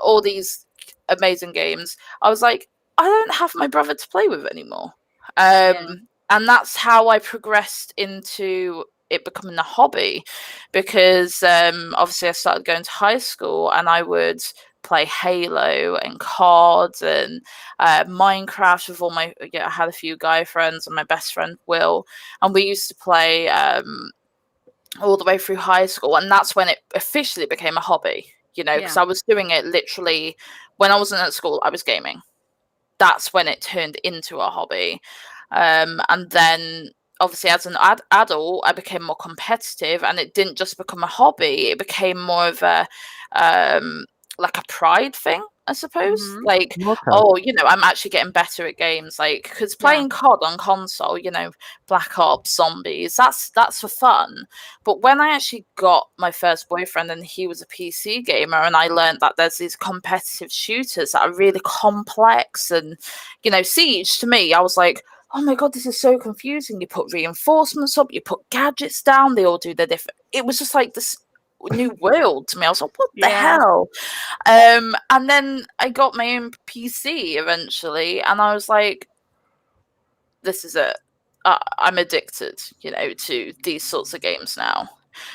all these amazing games. I was like, I don't have my brother to play with anymore. And that's how I progressed into it becoming a hobby, because obviously I started going to high school and I would play Halo and COD and Minecraft with all my, I had a few guy friends and my best friend Will, and we used to play all the way through high school, and that's when it officially became a hobby, because I was doing it literally when I wasn't at school, I was gaming. That's when it turned into a hobby. And then obviously as an adult, I became more competitive, and it didn't just become a hobby, it became more of a like a pride thing, I suppose. Like, I'm actually getting better at games, like, because playing COD on console, Black Ops, Zombies, that's for fun. But when I actually got my first boyfriend and he was a PC gamer, and I learned that there's these competitive shooters that are really complex, and Siege, to me, I was like, oh my god, this is so confusing. You put reinforcements up, you put gadgets down, they all do their different. It was just like this new world to me. I was like, what the hell? And then I got my own PC eventually, and I was like, this is it. I'm addicted, to these sorts of games now.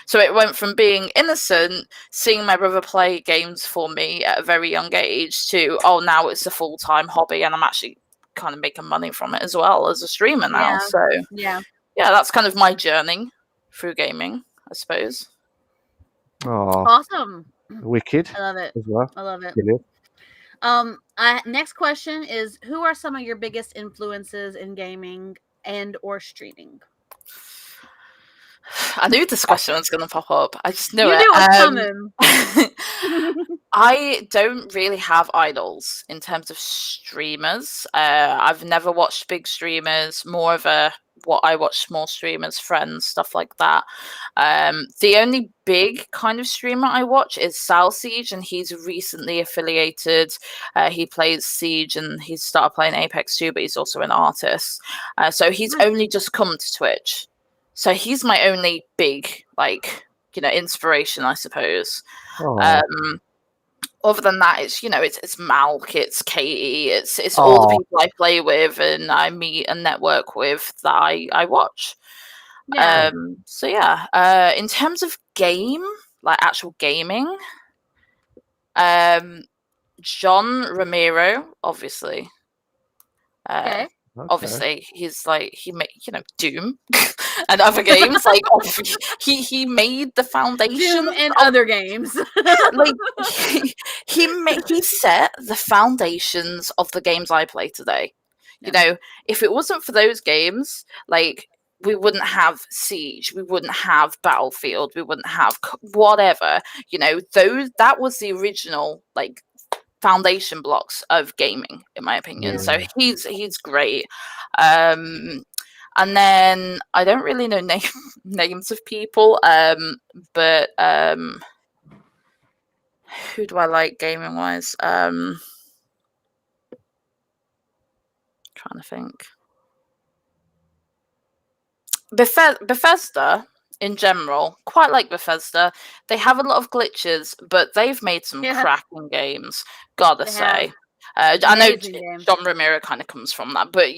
So it went from being innocent, seeing my brother play games for me at a very young age, to, now it's a full-time hobby, and I'm actually kind of making money from it as well as a streamer now. So yeah, that's kind of my journey through gaming, I suppose. Oh, awesome. Wicked. I love it. As well. I love it. Brilliant. Next question is, who are some of your biggest influences in gaming and or streaming? I knew this question was going to pop up. I just knew it. You knew it was coming. I don't really have idols in terms of streamers. I've never watched big streamers, more of what I watch small streamers, friends, stuff like that. The only big kind of streamer I watch is Siege, and he's recently affiliated. He plays Siege, and he's started playing Apex too, but he's also an artist. So he's only just come to Twitch. So he's my only big, inspiration, I suppose. Other than that, it's it's Malk, it's Katie, it's all the people I play with and I meet and network with that I watch. Yeah. So yeah, in terms of actual gaming, John Romero, obviously. Okay. Obviously, he's he made Doom and other games. He made the foundation. Doom and other games. He set the foundations of the games I play today. Yeah. If it wasn't for those games, we wouldn't have Siege, we wouldn't have Battlefield, we wouldn't have whatever. That was the original foundation blocks of gaming, in my opinion. So he's great. And then I don't really know names of people, but who do I like gaming wise? Trying to think. Bethesda in general, quite like Bethesda. They have a lot of glitches, but they've made some cracking games, gotta say. I know John Romero kind of comes from that, but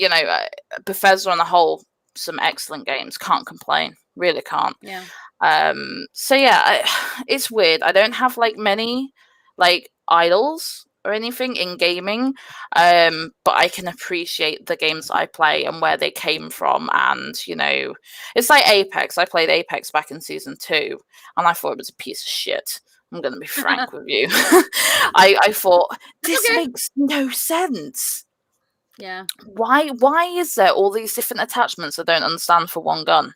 Bethesda on the whole, some excellent games. Can't complain, really can't. Yeah. So yeah, it's weird. I don't have many idols or anything in gaming, but I can appreciate the games I play and where they came from. And it's like Apex. I played Apex back in season 2, and I thought it was a piece of shit. I'm gonna be frank with you. I thought this makes no sense. Yeah. Why is there all these different attachments I don't understand for one gun?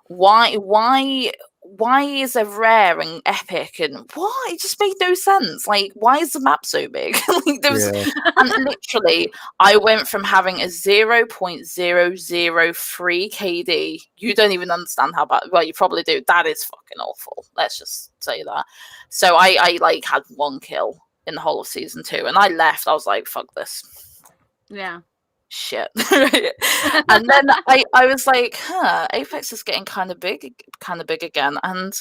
Why is there rare and epic and what? It just made no sense. Why is the map so big? And literally, I went from having a 0.003 KD. You don't even understand how bad. Well, you probably do. That is fucking awful. Let's just say that. So I had 1 kill in the whole of season 2, and I left. I was like, fuck this. Yeah. Shit. And then I was like, Apex is getting kind of big again. And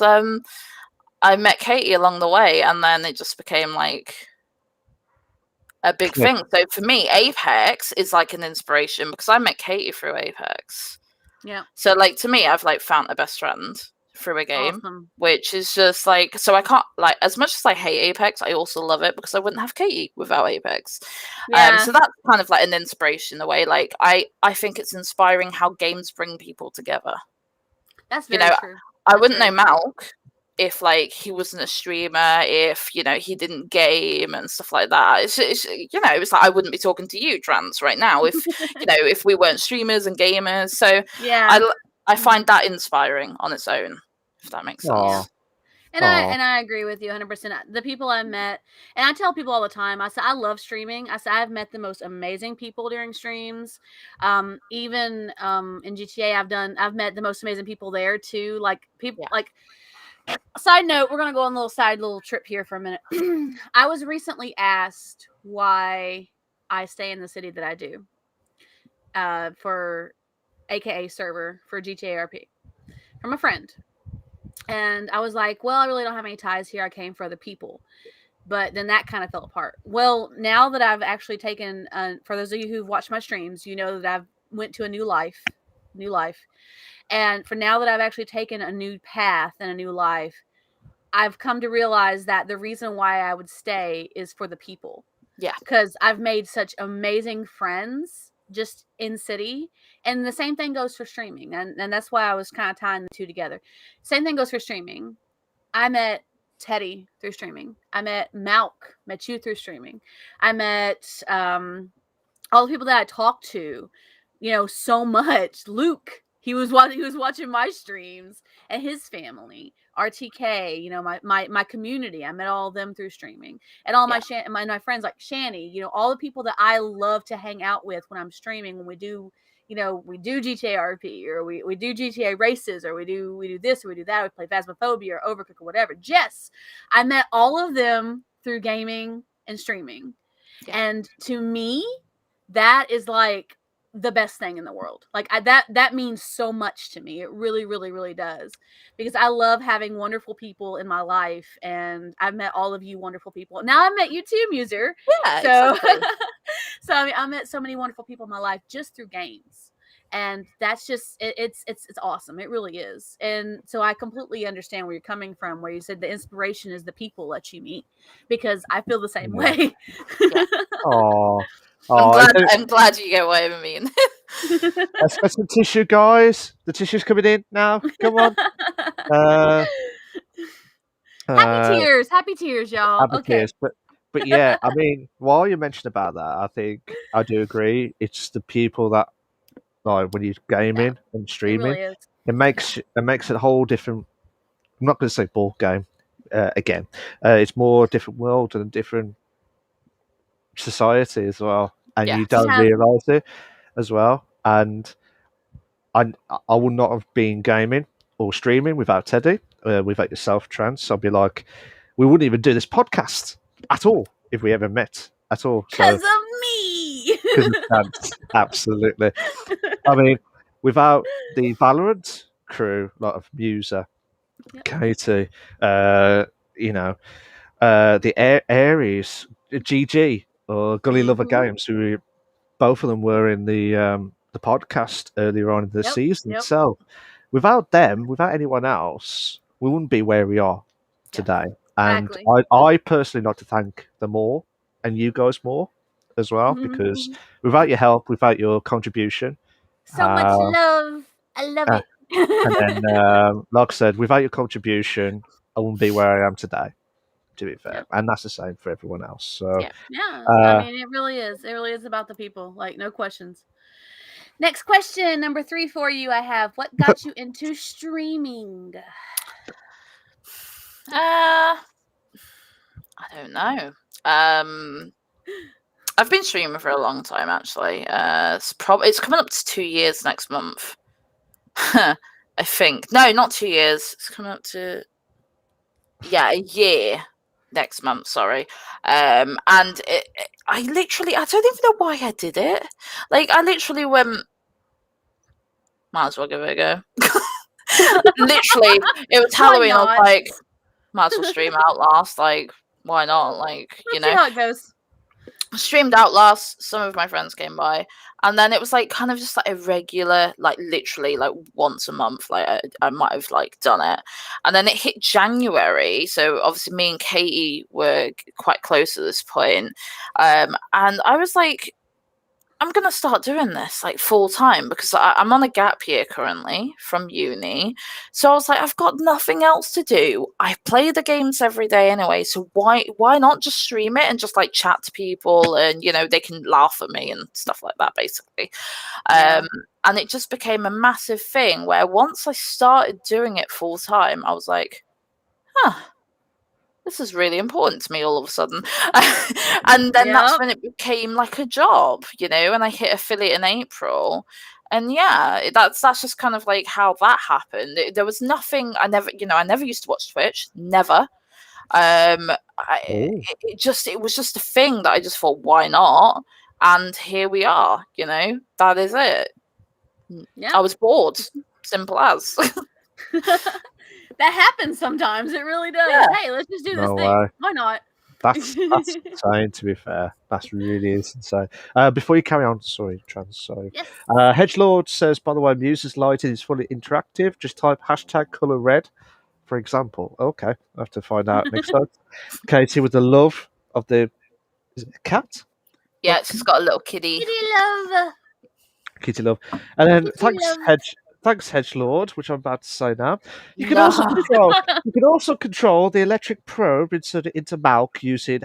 I met Katie along the way, and then it just became a big thing. So for me, Apex is like an inspiration because I met Katie through Apex. Yeah. So like to me, I've like found a best friend through a game, Awesome. which is just like, so I can't, like, as much as I hate Apex, I also love it because I wouldn't have Katie without Apex. Yeah. So that's kind of like an inspiration in a way. Like I think it's inspiring how games bring people together. That's very true. I wouldn't know Malk if like he wasn't a streamer, if he didn't game and stuff like that. It's it's like I wouldn't be talking to you, Trans, right now if if we weren't streamers and gamers. So yeah, I find that inspiring on its own, if that makes sense. Aww. And I agree with you 100%. The people I've met, and I tell people all the time, I say I love streaming. I say I've met the most amazing people during streams. Even in GTA, I've met the most amazing people there too. Like people like. Side note, we're gonna go on a little trip here for a minute. I was recently asked why I stay in the city that I do, for AKA server for GTA RP from a friend. And I was like, well, I really don't have any ties here. I came for other people. But then that kind of fell apart. Well, now that I've actually taken, for those of you who've watched my streams, you know that I've went to a new life. And for now that I've actually taken a new path and a new life, I've come to realize that the reason why I would stay is for the people. Yeah. Because I've made such amazing friends just in city. And the same thing goes for streaming. And that's why I was kind of tying the two together. Same thing goes for streaming. I met Teddy through streaming. I met Malk, met you through streaming. I met all the people that I talked to, so much. Luke, he was watching my streams, and his family, RTK, my community. I met all of them through streaming, and all my friends like Shani, all the people that I love to hang out with when I'm streaming. When we do, we do GTA RP, or we do GTA races, or we do this, or we do that. We play Phasmophobia or Overcooked or whatever. Jess, I met all of them through gaming and streaming, and to me, that is like the best thing in the world. Like that means so much to me. It really, really, really does, because I love having wonderful people in my life, and I've met all of you wonderful people. Now I've met you too, Muser. Yeah, so exactly. so I mean, I met so many wonderful people in my life just through games, and that's just it's awesome. It really is. And so I completely understand where you're coming from, where you said the inspiration is the people that you meet, because I feel the same way. Oh. I'm glad you get what I mean. Let's get some tissue, guys. The tissue's coming in now. Come on. Happy tears, y'all. Happy tears. But yeah, I mean, while you mentioned about that, I think I do agree. It's the people that, like, when you're gaming and streaming, it makes it a whole different. I'm not going to say ball game. Again, it's more different world and a different society as well, and you don't realize it as well. And I would not have been gaming or streaming without Teddy, without yourself, Trans. I'd be like, we wouldn't even do this podcast at all if we ever met at all. Because of me. Because of Trans, absolutely. I mean, without the Valorant crew, a lot of Muser, Katie, the Aries, GG, or Gully Lover Games, who both of them were in the podcast earlier on in the season itself. Without them, without anyone else, we wouldn't be where we are today. And I personally like to thank them all, and you guys more as well, because without your help, without your contribution, so much love. I love it. And then, like I said, without your contribution, I wouldn't be where I am today, to be fair. And that's the same for everyone else. So I mean, it really is. It really is about the people. Like, no questions. Next question, number 3 for you. I have, what got you into streaming? I don't know. I've been streaming for a long time, actually. It's coming up to 2 years next month. I think. No, not 2 years. It's coming up to a year next month. Sorry. And I don't even know why I did it. Like, I literally went, might as well give it a go. Literally, it was Halloween. I was like, might as well stream Outlast. Like, why not? Like, Let's see how it goes. streamed Outlast. Some of my friends came by, and then it was like kind of just like a regular, like literally like once a month. Like I might have like done it, and then it hit January. So obviously me and Katie were quite close at this point, and I was like, I'm gonna start doing this like full time because I'm on a gap year currently from uni. So I was like, I've got nothing else to do. I play the games every day anyway, so why not just stream it and just like chat to people and they can laugh at me and stuff like that basically. Yeah. And it just became a massive thing where once I started doing it full time, I was like, this is really important to me all of a sudden. And then that's when it became like a job, and I hit affiliate in April. And yeah, that's just kind of like how that happened. There was nothing. I never used to watch Twitch, never. It was just a thing that I just thought, why not? And here we are. That is it. Yeah. I was bored. Simple as. That happens sometimes. It really does. Yeah. Hey, let's just do this No thing. way. Why not? That's insane, to be fair. That's really insane. Before you carry on, sorry. Yes. Hedgelord says, by the way, Muse's lighting is fully interactive. Just type #color red, for example. Okay, I have to find out next time. Katie with the love of the... Is it a cat? Yeah, she's got a little kitty. Kitty love. Kitty love. And then Kitty thanks, Hedgelord, which I'm about to say now. You can No. also control the electric probe inserted into Malk using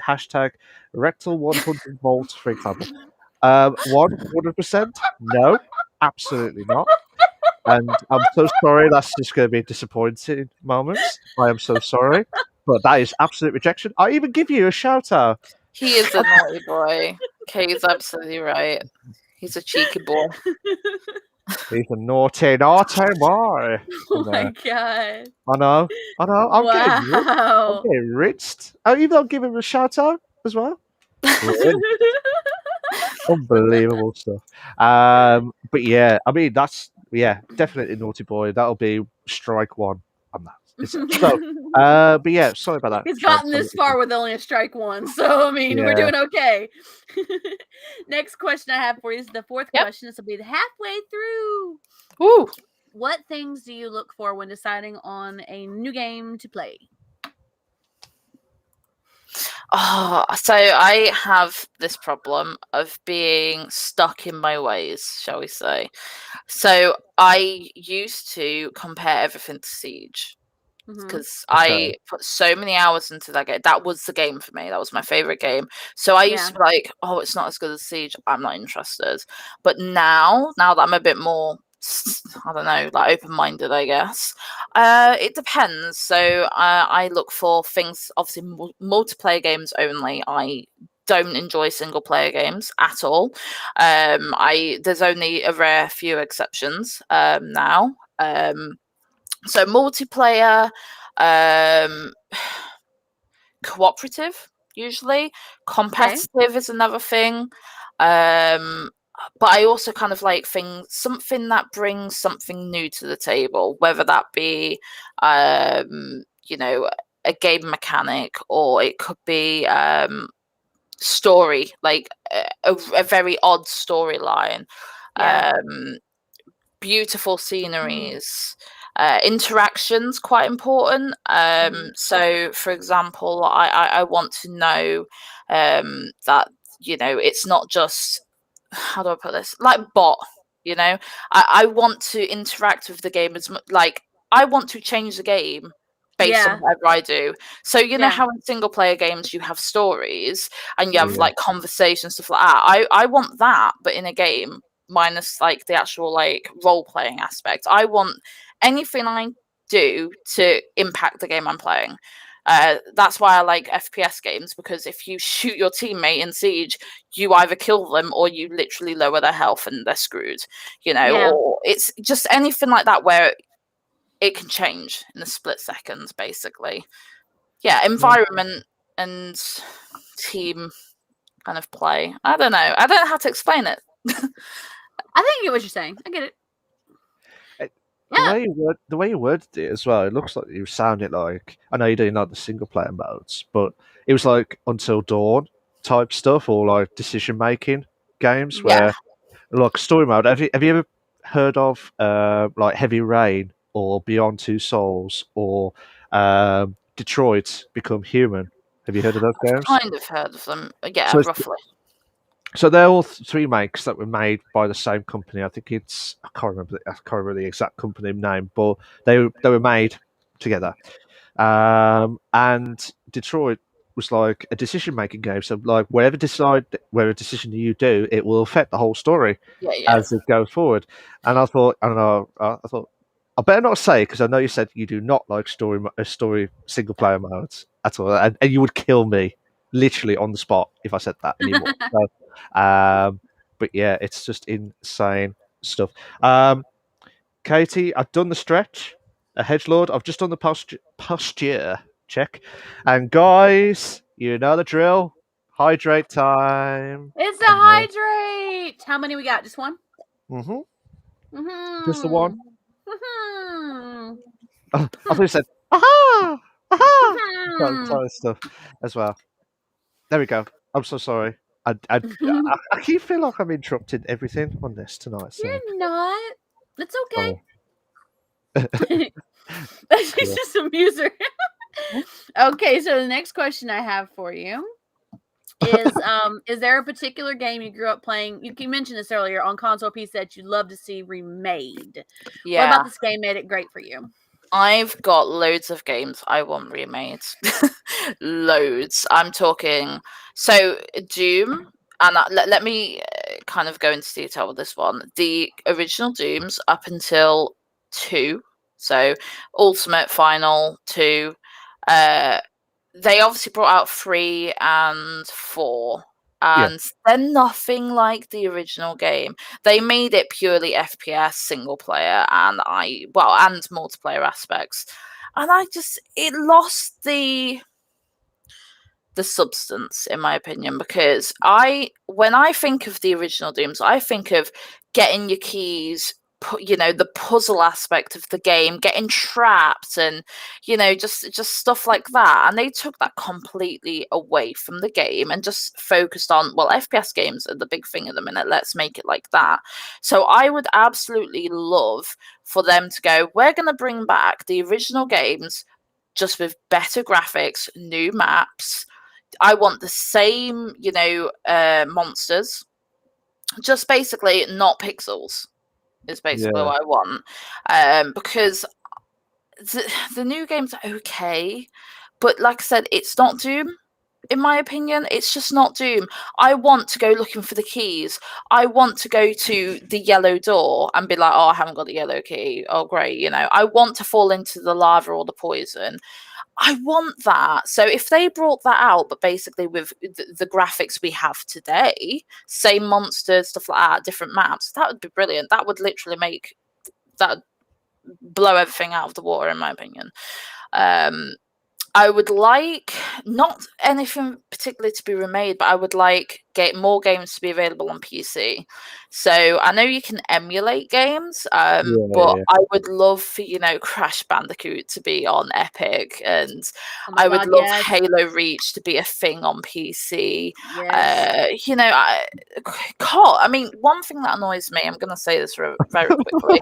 #rectal 100 volts, for example. 100%? No, absolutely not. And I'm so sorry. That's just going to be a disappointing moment. I am so sorry, but that is absolute rejection. I even give you a shout out. He is a naughty boy. Kay's absolutely right. He's a cheeky boy. He's a naughty boy. Oh my god. I know. I'm getting rinsed. Even I'll give him a shout out as well. Unbelievable stuff. But yeah, I mean that's definitely naughty boy. That'll be strike one on that. So, but yeah, sorry about that. He's gotten this far with only a strike one, so I mean we're doing okay. Next question I have for you is the fourth question. This will be the halfway through. Woo! What things do you look for when deciding on a new game to play? So I have this problem of being stuck in my ways, shall we say. So I used to compare everything to Siege because I put so many hours into that game. That was the game for me. That was my favorite game. So I used to be like, oh, it's not as good as Siege. I'm not interested. But now that I'm a bit more, I don't know, like open-minded, I guess. It depends. So I look for things, obviously multiplayer games only. I don't enjoy single-player games at all. There's only a rare few exceptions now. So multiplayer, cooperative, usually. Competitive is another thing. But I also kind of like something that brings something new to the table, whether that be, a game mechanic, or it could be story, like a very odd storyline, beautiful sceneries, interactions, quite important. So, for example, I want to know that it's not just, how do I put this? Like bot, I want to interact with the game as much. Like I want to change the game based on whatever I do. So how in single player games you have stories and you have like conversations, stuff like that. I want that, but in a game, minus like the actual like role playing aspect. I want anything I do to impact the game I'm playing. That's why I like FPS games, because if you shoot your teammate in Siege, you either kill them or you literally lower their health and they're screwed, or it's just anything like that where it can change in a split seconds, basically. Environment and team kind of play. I don't know. I don't know how to explain it. I think I get what you're saying. I get it. The way you worded it as well, it looks like you sounded like, I know you're doing like the single player modes, but it was like Until Dawn type stuff or like decision making games Yeah. where like story mode. Have you ever heard of like Heavy Rain or Beyond Two Souls or Detroit Become Human? Have you heard of those games? Kind of heard of them. Yeah, So roughly. So they're all three makes that were made by the same company. I think it's I can't remember the exact company name, but they were made together. And Detroit was like a decision making game. So like whatever decision you do, it will affect the whole story Yeah. as it goes forward. And I thought I better not say because I know you said you do not like story single player modes at all, and you would kill me literally on the spot if I said that anymore. But yeah, it's just insane stuff. Katie, I've done the stretch. A hedgelord. I've just done the posture check. And guys, you know the drill. Hydrate time. It's a hydrate. How many we got? Just one? Just the one. Mm-hmm. I thought you said, aha! Aha! Sorry, stuff as well. There we go. I'm so sorry. I keep feel like I'm interrupting everything on this tonight. So. You're not. It's okay. Oh. She's just a muser. Okay, so the next question I have for you is there a particular game you grew up playing? You mentioned this earlier on console piece that you'd love to see remade. Yeah. What about this game made it great for you? I've got loads of games I want remade. Loads. I'm talking. So Doom, and let me kind of go into detail with this one. The original Dooms up until 2, so Ultimate, Final, 2. They obviously brought out 3 and 4. And they're nothing like the original game. They made it purely FPS single player and multiplayer aspects. And it lost the substance, in my opinion, because when I think of the original Dooms, I think of getting your keys, the puzzle aspect of the game, getting trapped, and just stuff like that. And they took that completely away from the game and just focused on, well, FPS games are the big thing at the minute, let's make it like that. So I would absolutely love for them to go, we're going to bring back the original games just with better graphics, new maps. I want the same monsters, just basically not pixels is basically what I want, because the new game's okay, but like I said, it's not Doom. In my opinion, it's just not Doom. I want to go looking for the keys. I want to go to the yellow door and be like, oh, I haven't got the yellow key. Oh, great. I want to fall into the lava or the poison. I want that. So if they brought that out, but basically with the graphics we have today, same monsters, stuff like that, different maps, that would be brilliant. That would literally blow everything out of the water, in my opinion. I would like not anything particularly to be remade, but I would like more games to be available on PC. So I know you can emulate games, but I would love for Crash Bandicoot to be on Epic, and I would love Halo Reach to be a thing on PC. Yes. I mean, one thing that annoys me, I'm going to say this very quickly.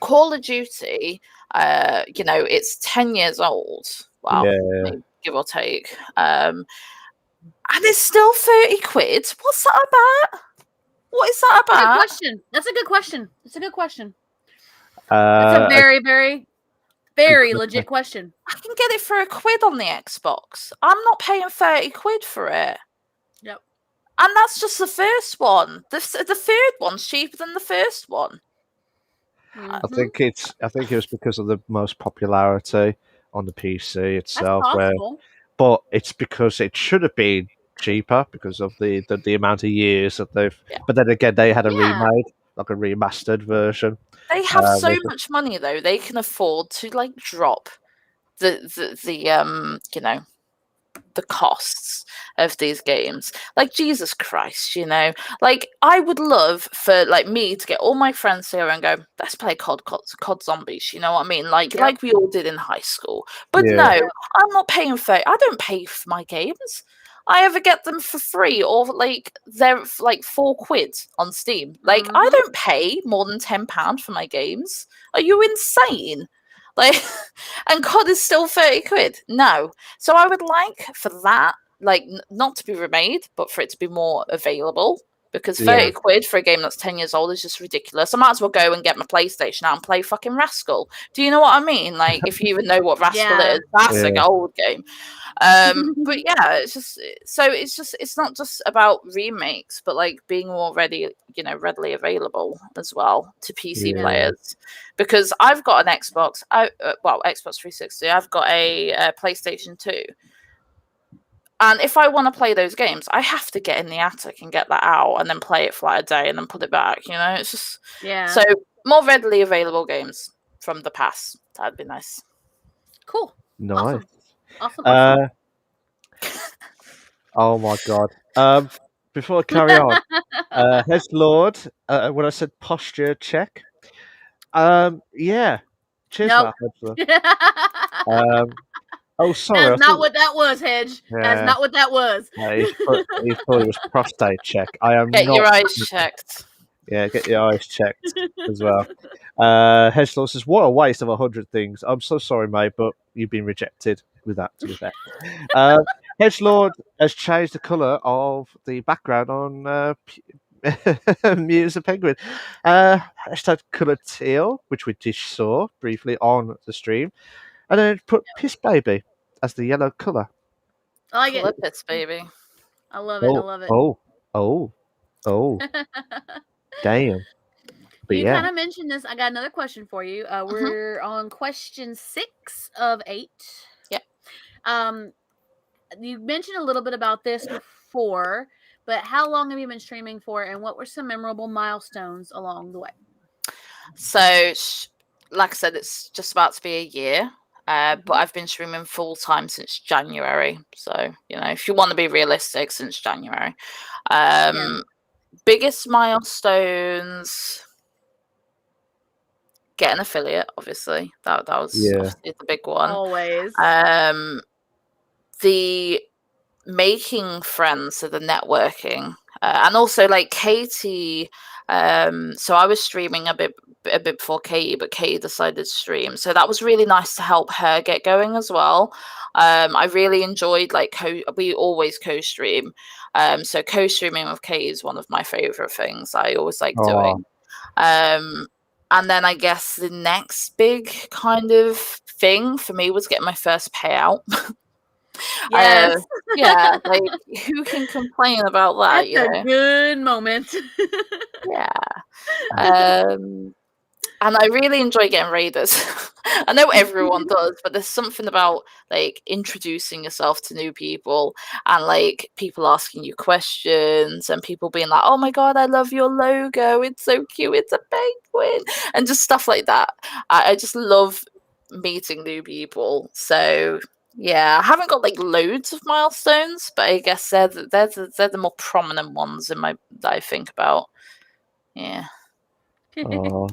Call of Duty, it's 10 years old. Wow, maybe, give or take. And it's still 30 quid. What's that about? What is that about? Good question. That's a good question. It's a good question. It's a very, very, very legit question. I can get it for £1 on the Xbox. I'm not paying 30 quid for it. Yep. And that's just the first one. The third one's cheaper than the first one. I think it was because of the most popularity on the PC itself. But it's because it should have been cheaper because of the amount of years that they've. Yeah. But then again, they had a remade, like a remastered version. They have so much money though; they can afford to drop the costs of these games. Jesus Christ, I would love for me to get all my friends here and go, let's play COD Zombies, you know what I mean? Like we all did in high school. But no, I'm not paying for it. I don't pay for my games. I ever get them for free, or like they're like £4 on Steam. Like I Mhm. don't pay more than £10 for my games. Are you insane? Like, and COD is still £30. No, so I would like for that, like, not to be remade, but for it to be more available. Because Yeah. £30 for a game that's 10 years old is just ridiculous. I might as well go and get my PlayStation out and play fucking Rascal. Do you know what I mean? Like, if you even know what Rascal Yeah. is, that's Yeah. an old game. But yeah, it's just it's not just about remakes, but like being more readily available as well to PC Yeah. players. Because I've got an Xbox, Xbox 360. I've got a PlayStation 2. And if I want to play those games, I have to get in the attic and get that out and then play it for like a day and then put it back. It's just so more readily available games from the past. That'd be nice. Cool. Nice. Awesome. Oh my god. Before I carry on, Lord, when I said posture check, yeah. Cheers Nope. for that, oh, sorry. That's not what that was, Hedge. That's not what that was. He thought it was prostate check. I am Get not. your eyes checked. Yeah, get your eyes checked as well. Hedgelord says, "What a waste of 100 things." I'm so sorry, mate, but you've been rejected with that. To be fair, Hedgelord has changed the colour of the background on MuserPenguin. Hashtag colour teal, which we just saw briefly on the stream, and then put piss baby as the yellow colour. I like it. Clippets, baby. I love it. I love it. Oh, damn. But You yeah. kind of mentioned this. I got another question for you. We're on question 6 of 8. Yeah. You mentioned a little bit about this before, but how long have you been streaming for, and what were some memorable milestones along the way? So, like I said, it's just about to be a year. But I've been streaming full time since January. So, if you want to be realistic, since January. Biggest milestones, get an affiliate, obviously. That was obviously the big one. Always. The making friends, so the networking, and also like Katie. So I was streaming a bit before Katie, but Katie decided to stream, so that was really nice to help her get going as well. I really enjoyed we always co-stream, so co-streaming with Katie is one of my favorite things I always like doing. And then I guess the next big kind of thing for me was getting my first payout. Yes. Yeah, like who can complain about that? That's a good moment. Yeah. And I really enjoy getting raiders. I know everyone does, but there's something about like introducing yourself to new people and like people asking you questions and people being like, "Oh my god, I love your logo. It's so cute. It's a penguin," and just stuff like that. I just love meeting new people. So yeah, I haven't got like loads of milestones, but I guess they're the more prominent ones that I think about. Yeah. Oh.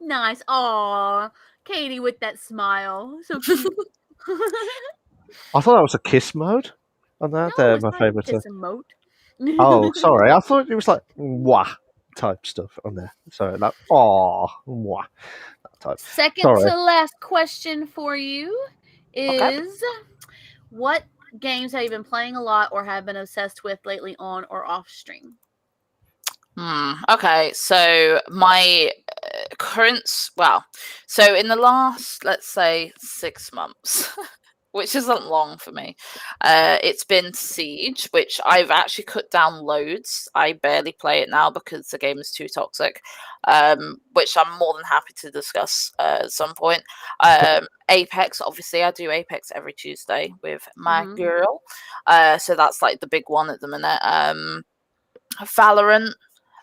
Nice. Aw, Katie with that smile. So cute. I thought that was a kiss mode on that. No, They're it's my not a favourite. kiss emote. Oh, sorry. I thought it was like wah type stuff on there. Sorry, like wah that type. Second Sorry. to last question for you is, what games have you been playing a lot or have been obsessed with lately on or off stream? Okay, so my so in the last, let's say, 6 months, which isn't long for me, it's been Siege, which I've actually cut down loads. I barely play it now because the game is too toxic, which I'm more than happy to discuss at some point. Apex, obviously, I do Apex every Tuesday with my girl, so that's like the big one at the minute. Valorant.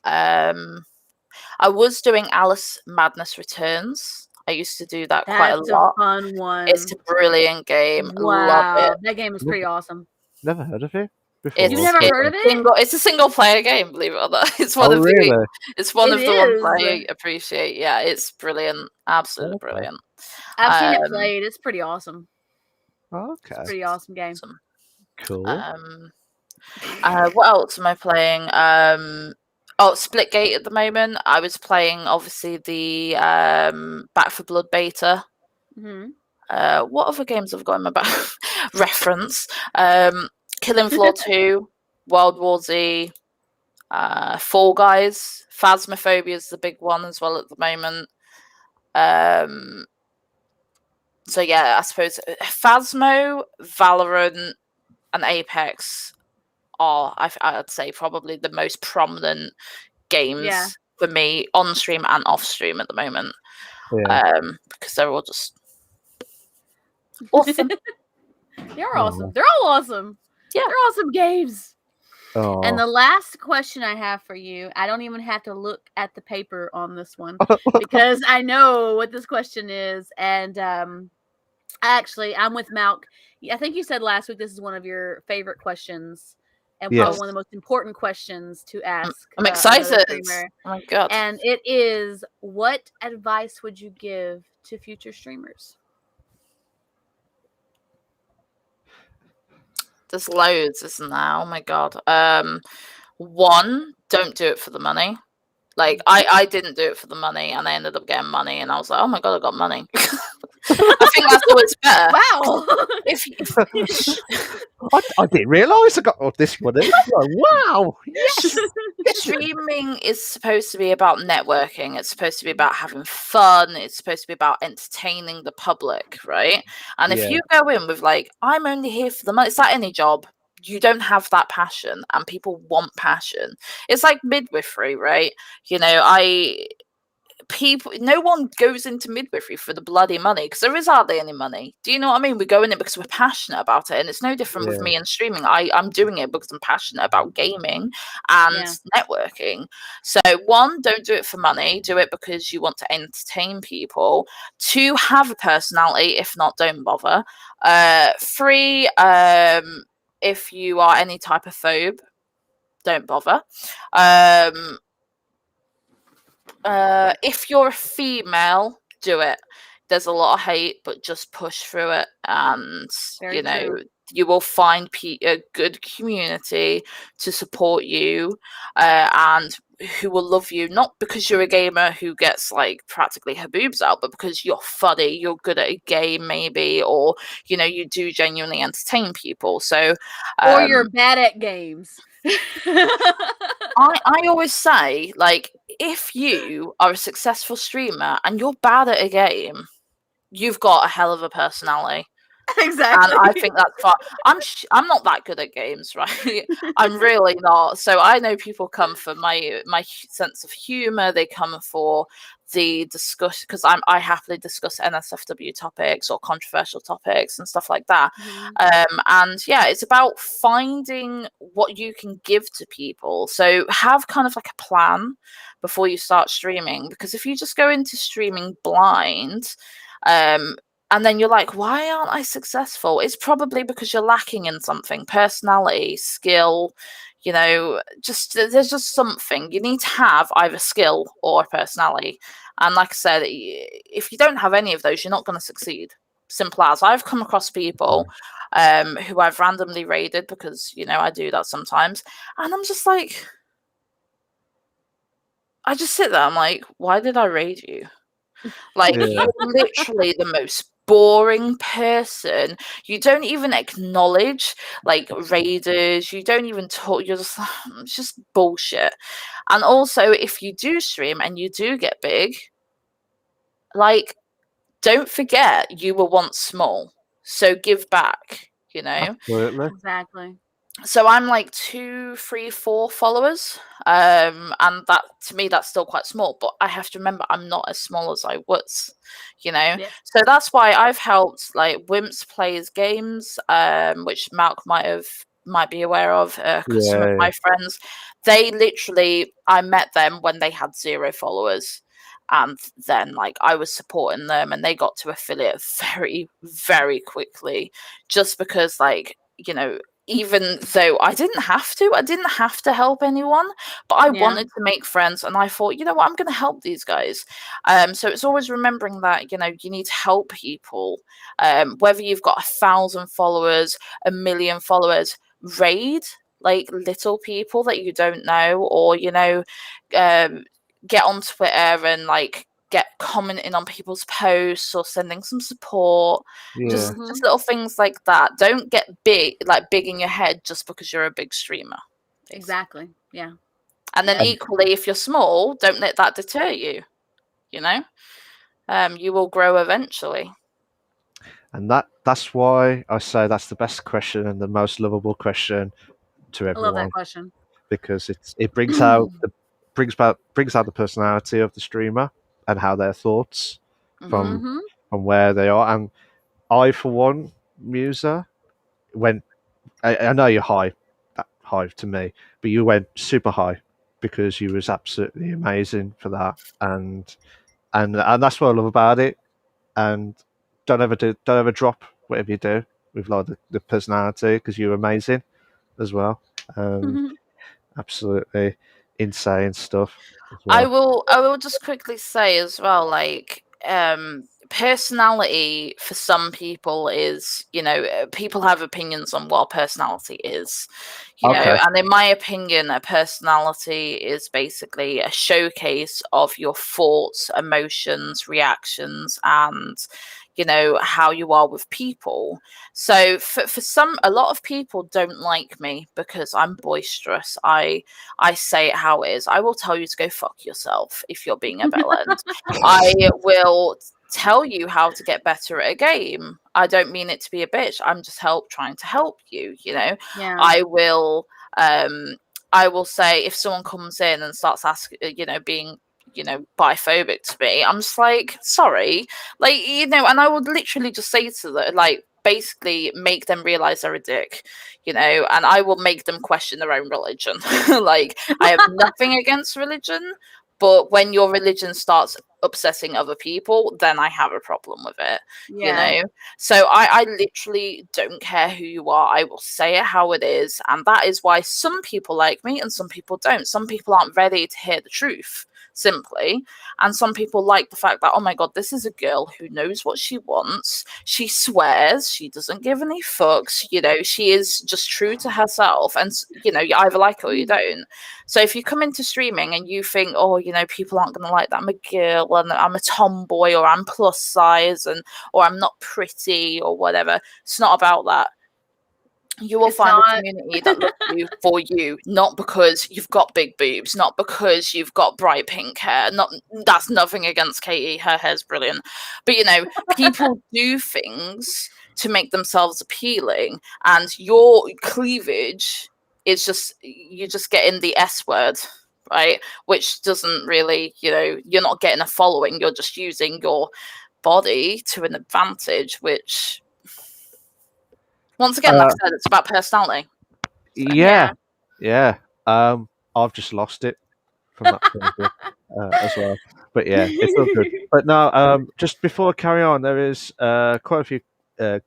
I was doing Alice Madness Returns. I used to do that quite a lot. That's a fun one. It's a brilliant game. Wow, love it. that game is pretty awesome. Never heard of it before. You've never heard of it? It's a single player game, believe it or not. It's one of really? It's one of the ones I appreciate. Yeah, it's brilliant. Absolutely brilliant. I've seen it played. It's pretty awesome. Okay. It's a pretty awesome game. Cool. What else am I playing? Splitgate at the moment. I was playing obviously the Back for Blood beta. Mhm. What other games have I got in my back reference? Killing Floor 2, World War Z, Fall Guys, Phasmophobia is the big one as well at the moment. So yeah, I suppose Phasmo, Valorant, and Apex are, I'd say, probably the most prominent games for me on stream and off stream at the moment. Because they're all just awesome. They're awesome. They're all awesome. Yeah. They're awesome games. Oh. And the last question I have for you, I don't even have to look at the paper on this one because I know what this question is. And actually, I'm with Malk. I think you said last week this is one of your favorite questions and probably one of the most important questions to ask. I'm excited. Streamer. Oh my god. And it is, what advice would you give to future streamers? There's loads, isn't there? Oh my god. One, don't do it for the money. Like I didn't do it for the money, and I ended up getting money, and I was like, oh my god, I got money. I think that's always better. Wow. I didn't realise I got this money. Wow. Yes. Streaming is supposed to be about networking. It's supposed to be about having fun. It's supposed to be about entertaining the public, right? And if you go in with like, I'm only here for the money, it's like any job. You don't have that passion, and people want passion. It's like midwifery, right? You know, no one goes into midwifery for the bloody money, because there is hardly any money. Do you know what I mean? We go in it because we're passionate about it, and it's no different with me and streaming. I'm doing it because I'm passionate about gaming and networking. So one, don't do it for money. Do it because you want to entertain people. Two, have a personality. If not, don't bother. Three, if you are any type of phobe, don't bother. If you're a female, do it. There's a lot of hate, but just push through it, and Very true. You will find a good community to support you, and who will love you, not because you're a gamer who gets like practically her boobs out, but because you're funny, you're good at a game maybe, or you do genuinely entertain people. So or you're bad at games. I always say, like, if you are a successful streamer and you're bad at a game, you've got a hell of a personality. Exactly. And I think that's fine. I'm not that good at games, right? I'm really not. So I know people come for my sense of humor. They come for the discussion, because I happily discuss NSFW topics or controversial topics and stuff like that. And yeah, it's about finding what you can give to people. So have kind of like a plan before you start streaming, because if you just go into streaming blind, and then you're like, why aren't I successful? It's probably because you're lacking in something: personality, skill, there's just something. You need to have either skill or personality. And like I said, if you don't have any of those, you're not going to succeed. Simple as. I've come across people who I've randomly raided, because, I do that sometimes. And I'm just like, I just sit there. I'm like, why did I raid you? Like, you're literally the most boring person. You don't even acknowledge like raiders. You don't even talk. You're just it's just bullshit. And also, if you do stream and you do get big, like, don't forget you were once small. So give back. Absolutely. Exactly. So I'm like 2, 3, 4 followers, and that, to me, that's still quite small. But I have to remember, I'm not as small as I was, So that's why I've helped like Wimps Plays Games, which Malk might be aware of, because some of my friends, they literally, I met them when they had 0 followers. And then like I was supporting them, and they got to affiliate very, very quickly, just because like, even though I didn't have to help anyone, but I wanted to make friends, and I thought, you know what, I'm going to help these guys. So it's always remembering that, you need to help people, whether you've got 1,000 followers, 1 million followers, raid, like little people that you don't know, or get on Twitter and like get commenting on people's posts or sending some support. Yeah. Just little things like that. Don't get big in your head just because you're a big streamer. Basically. Exactly. Yeah. And then equally, if you're small, don't let that deter you. You will grow eventually. And that's why I say that's the best question and the most lovable question to everyone. I love that question. Because it brings out the personality of the streamer and how their thoughts from where they are. And I, for one, Muser, went. I know you're high to me, but you went super high because you was absolutely amazing for that, and that's what I love about it. And don't ever drop whatever you do with like the personality, because you're amazing as well. Absolutely insane stuff as well. I will just quickly say as well, like, personality for some people is, people have opinions on what personality is, and in my opinion, a personality is basically a showcase of your thoughts, emotions, reactions, and how you are with people. So for a lot of people don't like me because I'm boisterous. I say it how it is. I will tell you to go fuck yourself if you're being a villain. I will tell you how to get better at a game. I don't mean it to be a bitch. I'm just trying to help you. Yeah. I will say, if someone comes in and starts asking, being biphobic to me, I'm just like, sorry, like, and I would literally just say to them, like, basically make them realize they're a dick, and I will make them question their own religion. Like, I have nothing against religion, but when your religion starts upsetting other people, then I have a problem with it. So I literally don't care who you are. I will say it how it is, and that is why some people like me and some people don't. Some people aren't ready to hear the truth, simply, and some people like the fact that, oh my god, this is a girl who knows what she wants. She swears, she doesn't give any fucks, she is just true to herself, and you either like her or you don't. So if you come into streaming and you think, oh, people aren't going to like that I'm a girl and I'm a tomboy, or I'm plus size, or I'm not pretty, or whatever, it's not about that. You will find a community that loves you for you, not because you've got big boobs, not because you've got bright pink hair. That's nothing against Katie, her hair's brilliant, but people do things to make themselves appealing, and your cleavage is just, you just get in the S word, right? Which doesn't really, you're not getting a following. You're just using your body to an advantage, which, once again, like I said, it's about personality. So. Yeah. I've just lost it from that point of view, as well. But yeah, it's all good. But no, just before I carry on, there is quite a few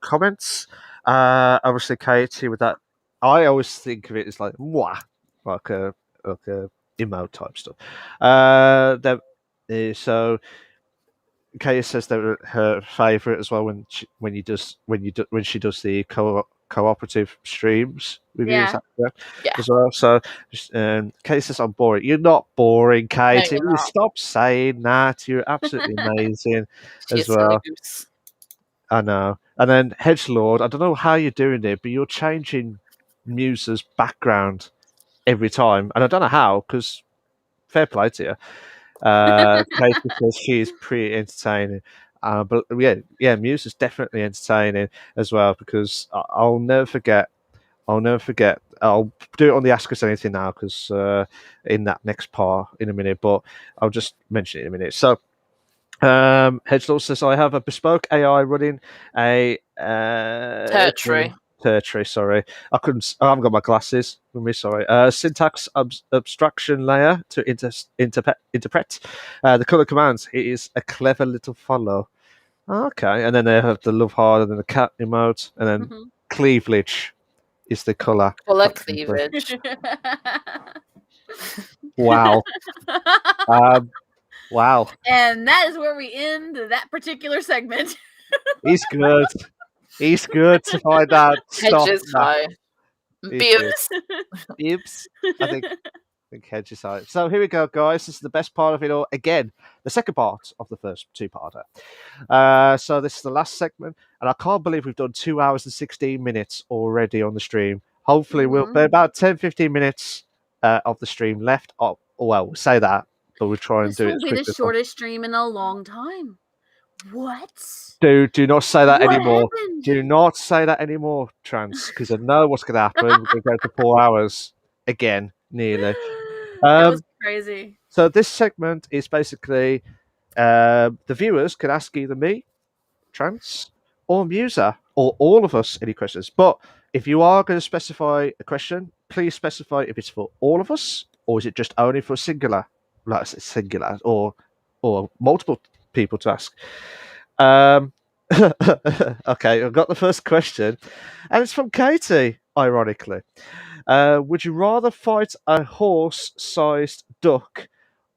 comments. Obviously, Katie, with that, I always think of it as like mwah, like a emote type stuff. So Katie says that her favourite as well when she does the cooperative streams with you, as well. So Katie says I'm boring. You're not boring, Katie. No, stop saying that. You're absolutely amazing as well. I know. And then Hedgelord, I don't know how you're doing it, but you're changing Muser's background every time, and I don't know how, because fair play to you. Katie says she is pretty entertaining. But yeah, Muse is definitely entertaining as well, because I'll never forget. I'll do it on the Ask Us Anything now, because in that next part in a minute, but I'll just mention it in a minute. So, Hedgelord says, I have a bespoke AI running a tertiary, sorry. I haven't got my glasses with me, sorry. Syntax abstraction layer to interpret the color commands. It is a clever little follow. Okay, and then they have the love heart and then the cat emote, and then cleavage is the color. Color cleavage. Wow. Wow. And that is where we end that particular segment. He's good. He's good to find out stuff. Beers. Bibs. I think Hedge decided. So here we go, guys. This is the best part of it all. Again, the second part of the first two-parter. So this is the last segment, and I can't believe we've done 2 hours and 16 minutes already on the stream. Hopefully, we'll be about 10, 15 minutes of the stream left. Oh, well, we'll say that, but we'll try and This do it will as be quickly the as possible. shortest stream in a long time. What? Do not say that What anymore. happened? Do not say that anymore, Trans, because I know what's going to happen. We're going to go to 4 hours again, nearly. That was crazy. So this segment is basically the viewers can ask either me, Trans, or Muser, or all of us any questions. But if you are going to specify a question, please specify if it's for all of us or is it just only for singular, like singular, or multiple people to ask. Okay, I've got the first question, and it's from Katie. Ironically, would you rather fight a horse-sized duck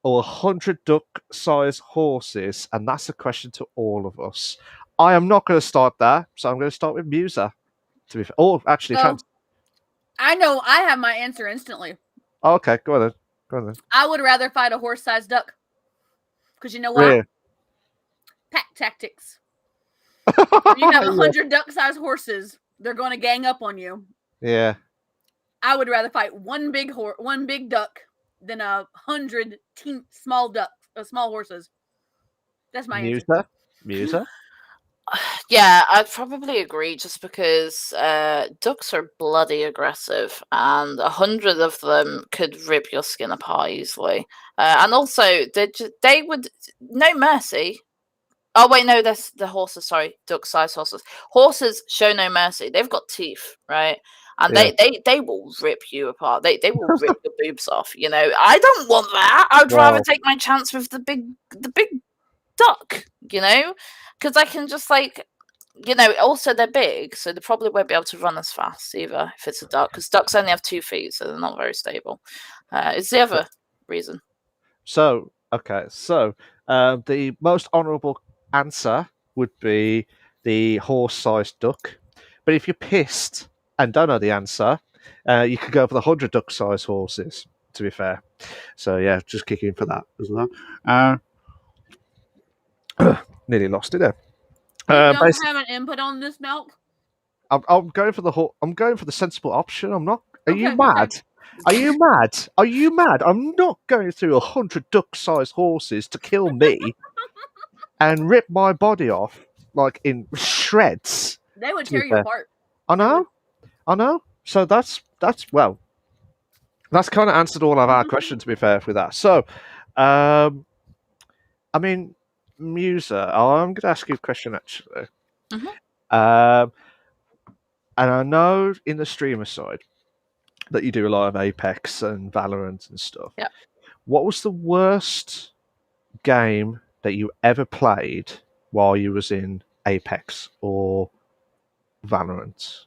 or 100 duck-sized horses? And that's a question to all of us. I am not going to start there, so I'm going to start with Muser. To be fair. Oh, actually, So, I know I have my answer instantly. Oh, okay, go on then. I would rather fight a horse-sized duck. Because you know why? Really? Pack tactics. You have 100 duck-sized horses. They're going to gang up on you. Yeah. I would rather fight one big duck than 100 small horses. That's my answer. Muser? Yeah, I'd probably agree just because ducks are bloody aggressive and 100 of them could rip your skin apart easily. And also, they would, no mercy. Oh, wait, no, that's the horses, sorry, duck-sized horses. Horses show no mercy. They've got teeth, right? And they will rip you apart. They will rip your boobs off, you know. I don't want that. I'd rather take my chance with the big duck, you know? Because I can just also they're big, so they probably won't be able to run as fast either if it's a duck, because ducks only have 2 feet, so they're not very stable. Is the other reason. So, the most honourable answer would be the horse-sized duck. But if you're pissed and don't know the answer, you could go for the 100 duck-sized horses, to be fair. So, yeah, just kick in for that as well. Nearly lost it there. You don't have an input on this, Milk? I'm going for the sensible option. I'm not. Are you mad? Okay. Are you mad? Are you mad? I'm not going through 100 duck-sized horses to kill me and rip my body off like in shreds. They would tear you apart. I know. So that's kind of answered all of our questions. To be fair with that. So, I mean, Muser, I'm going to ask you a question actually. And I know in the streamer side that you do a lot of Apex and Valorant and stuff. Yeah. What was the worst game that you ever played while you was in Apex or Valorant?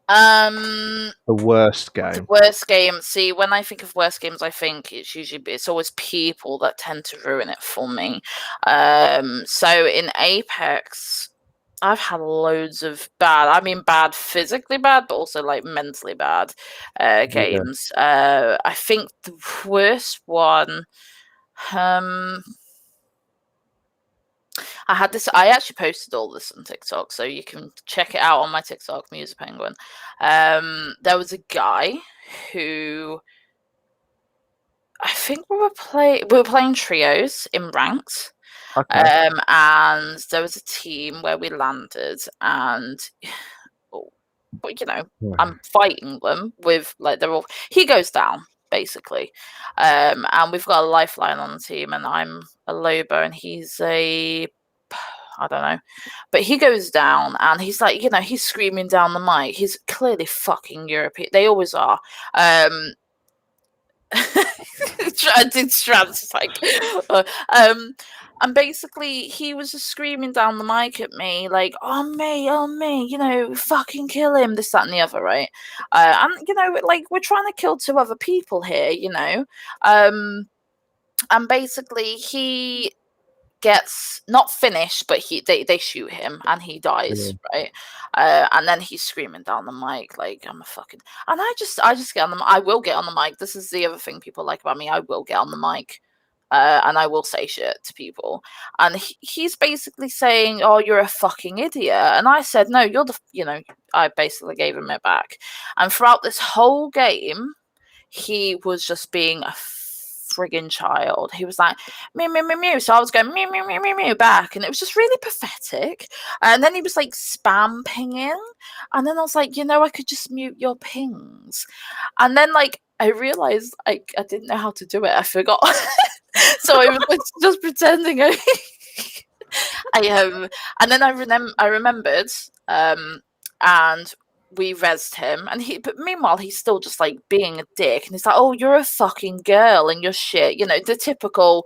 The worst game. The worst game. See, when I think of worst games, I think it's always people that tend to ruin it for me. So in Apex, I've had loads of bad physically bad, but also like mentally bad games. Yeah. I think the worst one. I actually posted all this on TikTok, so you can check it out on my TikTok, MuserPenguin. There was a guy who I think we were playing trios in ranked. Okay. And there was a team where we landed, and I'm fighting them with he goes down basically, and we've got a lifeline on the team, and I'm a Loba and he's I don't know, but he goes down and he's like, he's screaming down the mic. He's clearly fucking European. They always are. Strats like, and basically he was just screaming down the mic at me like, on me, fucking kill him, this, that, and the other, right? And we're trying to kill 2 other people here, and basically he gets not finished, but they shoot him and he dies, right? And then he's screaming down the mic like, I'm a fucking, and I just get on the, I will get on the mic. This is the other thing people like about me. I will get on the mic. And I will say shit to people. And he's basically saying, oh, you're a fucking idiot. And I said, no, you're the, I basically gave him it back. And throughout this whole game, he was just being a friggin' child. He was like, mew, mew, mew, mew. So I was going, mew, mew, mew, mew, mew back. And it was just really pathetic. And then he was like spam pinging. And then I was like, I could just mute your pings. And then like, I realized I didn't know how to do it. I forgot. So I was just pretending. And then I remembered, and we rezzed him, but meanwhile he's still just like being a dick, and he's like, "Oh, you're a fucking girl, and you're shit." The typical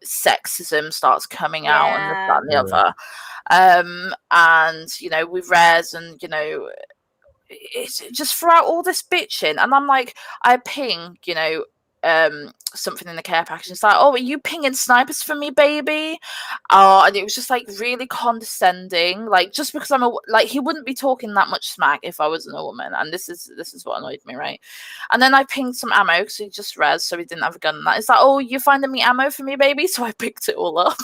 sexism starts coming out, and this, that, and the other. And we res, and it's just throughout all this bitching, and I'm like, I ping, something in the care package. It's like, oh, are you pinging snipers for me, baby? And it was just like really condescending, like just because I'm he wouldn't be talking that much smack if I wasn't a woman, and this is what annoyed me, right? And then I pinged some ammo because he just res, so he didn't have a gun. And that, it's like, oh, you finding me ammo for me, baby? So I picked it all up.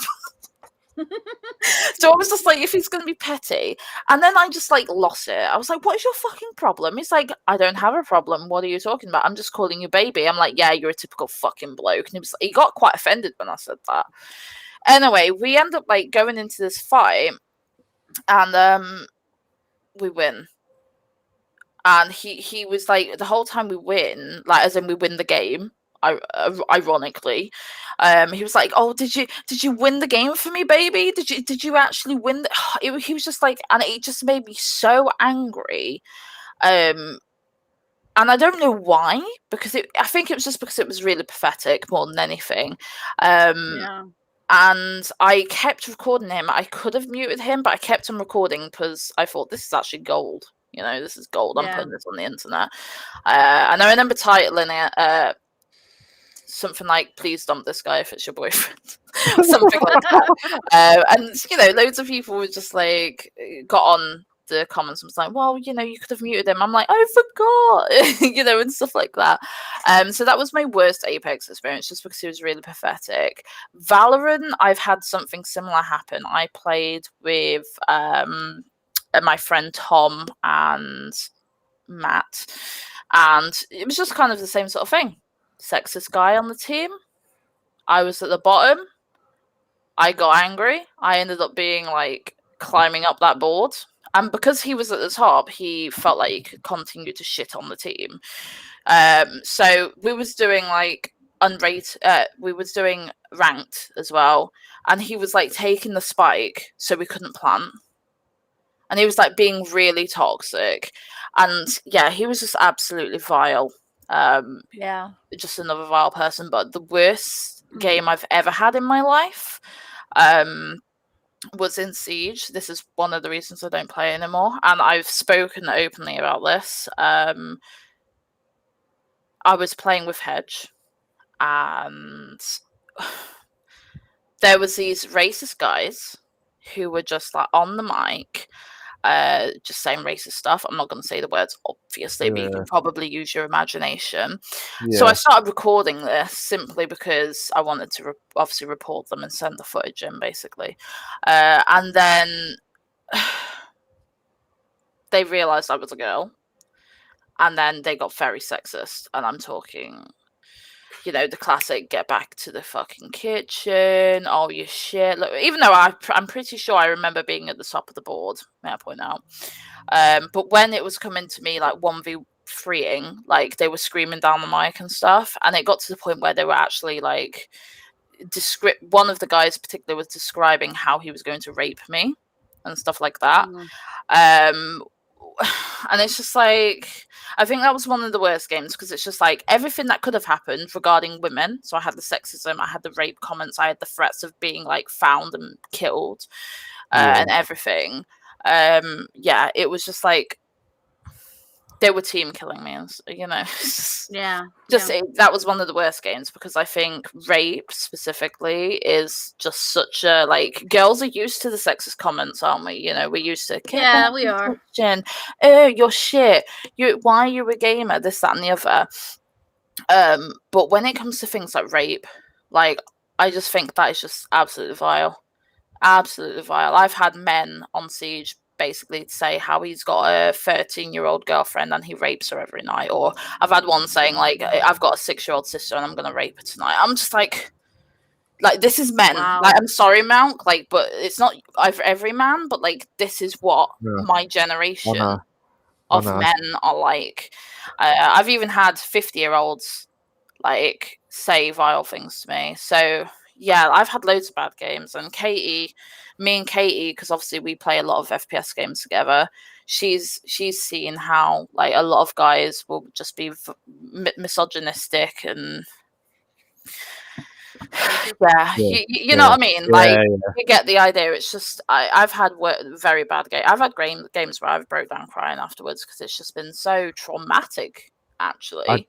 So I was just like, if he's going to be petty. And then I just like lost it. I was like, what is your fucking problem? He's like, I don't have a problem. What are you talking about? I'm just calling you baby. I'm like, yeah, you're a typical fucking bloke. And he got quite offended when I said that. Anyway, we end up like going into this fight, and we win. And he was like, the whole time we win, like as in we win the game, ironically, he was like, oh, did you win the game for me, baby? Did you actually win he was just like, and it just made me so angry, and I don't know why, because I think it was just because it was really pathetic more than anything. And I kept recording him. I could have muted him, but I kept him recording because I thought, this is actually gold. This is gold. I'm putting this on the internet. And I remember titling it something like, please dump this guy if it's your boyfriend. Something like that. And loads of people were just like, got on the comments and was like, well, you could have muted him. I'm like, I forgot. And stuff like that. So that was my worst Apex experience, just because it was really pathetic. Valorant, I've had something similar happen. I played with my friend Tom and Matt, and it was just kind of the same sort of thing. Sexist guy on the team. I was at the bottom. I got angry. I ended up being like climbing up that board, and because he was at the top, he felt like he could continue to shit on the team. So we was doing like unrated. We was doing ranked as well, and he was like taking the spike, so we couldn't plant. And he was like being really toxic, and yeah, he was just absolutely vile. Just another vile person. But the worst game I've ever had in my life was in Siege. This is one of the reasons I don't play anymore, and I've spoken openly about this. I was playing with Hedge, and there was these racist guys who were just like on the mic, just saying racist stuff. I'm not going to say the words, obviously, but you can probably use your imagination. So I started recording this simply because I wanted to obviously report them and send the footage in, basically. And then they realized I was a girl, and then they got very sexist, and I'm talking, the classic, get back to the fucking kitchen, oh, you shit. Look, even though I'm pretty sure I remember being at the top of the board, may I point out. But when it was coming to me, like 1v3ing, like they were screaming down the mic and stuff, and it got to the point where they were actually like, one of the guys particularly was describing how he was going to rape me and stuff like that. And it's just like, I think that was one of the worst games, because it's just like everything that could have happened regarding women. So I had the sexism, I had the rape comments, I had the threats of being like found and killed, and everything. It was just like, they were team killing me, and you know, Yeah. that was one of the worst games, because I think rape specifically is just such a, like, girls are used to the sexist comments, aren't we? You know, we're used to Yeah, we are. Oh, you're shit. Why are you a gamer? This, that, and the other. But when it comes to things like rape, like, I just think that is just absolutely vile. Absolutely vile. I've had men on Siege basically say how he's got a 13-year-old girlfriend and he rapes her every night. Or I've had one saying, like, I've got a 6-year-old sister and I'm going to rape her tonight. I'm just like, this is men. Wow. Like, I'm sorry, Mount, like, but it's not every man, but, like, this is what my generation of men are like. I've even had 50-year-olds, like, say vile things to me. So yeah, I've had loads of bad games. And me and Katie, because obviously we play a lot of FPS games together, she's seen how, like, a lot of guys will just be misogynistic and you know what I mean? Like, you get the idea. It's just I've had very bad games. I've had games where I've broke down crying afterwards because it's just been so traumatic, actually.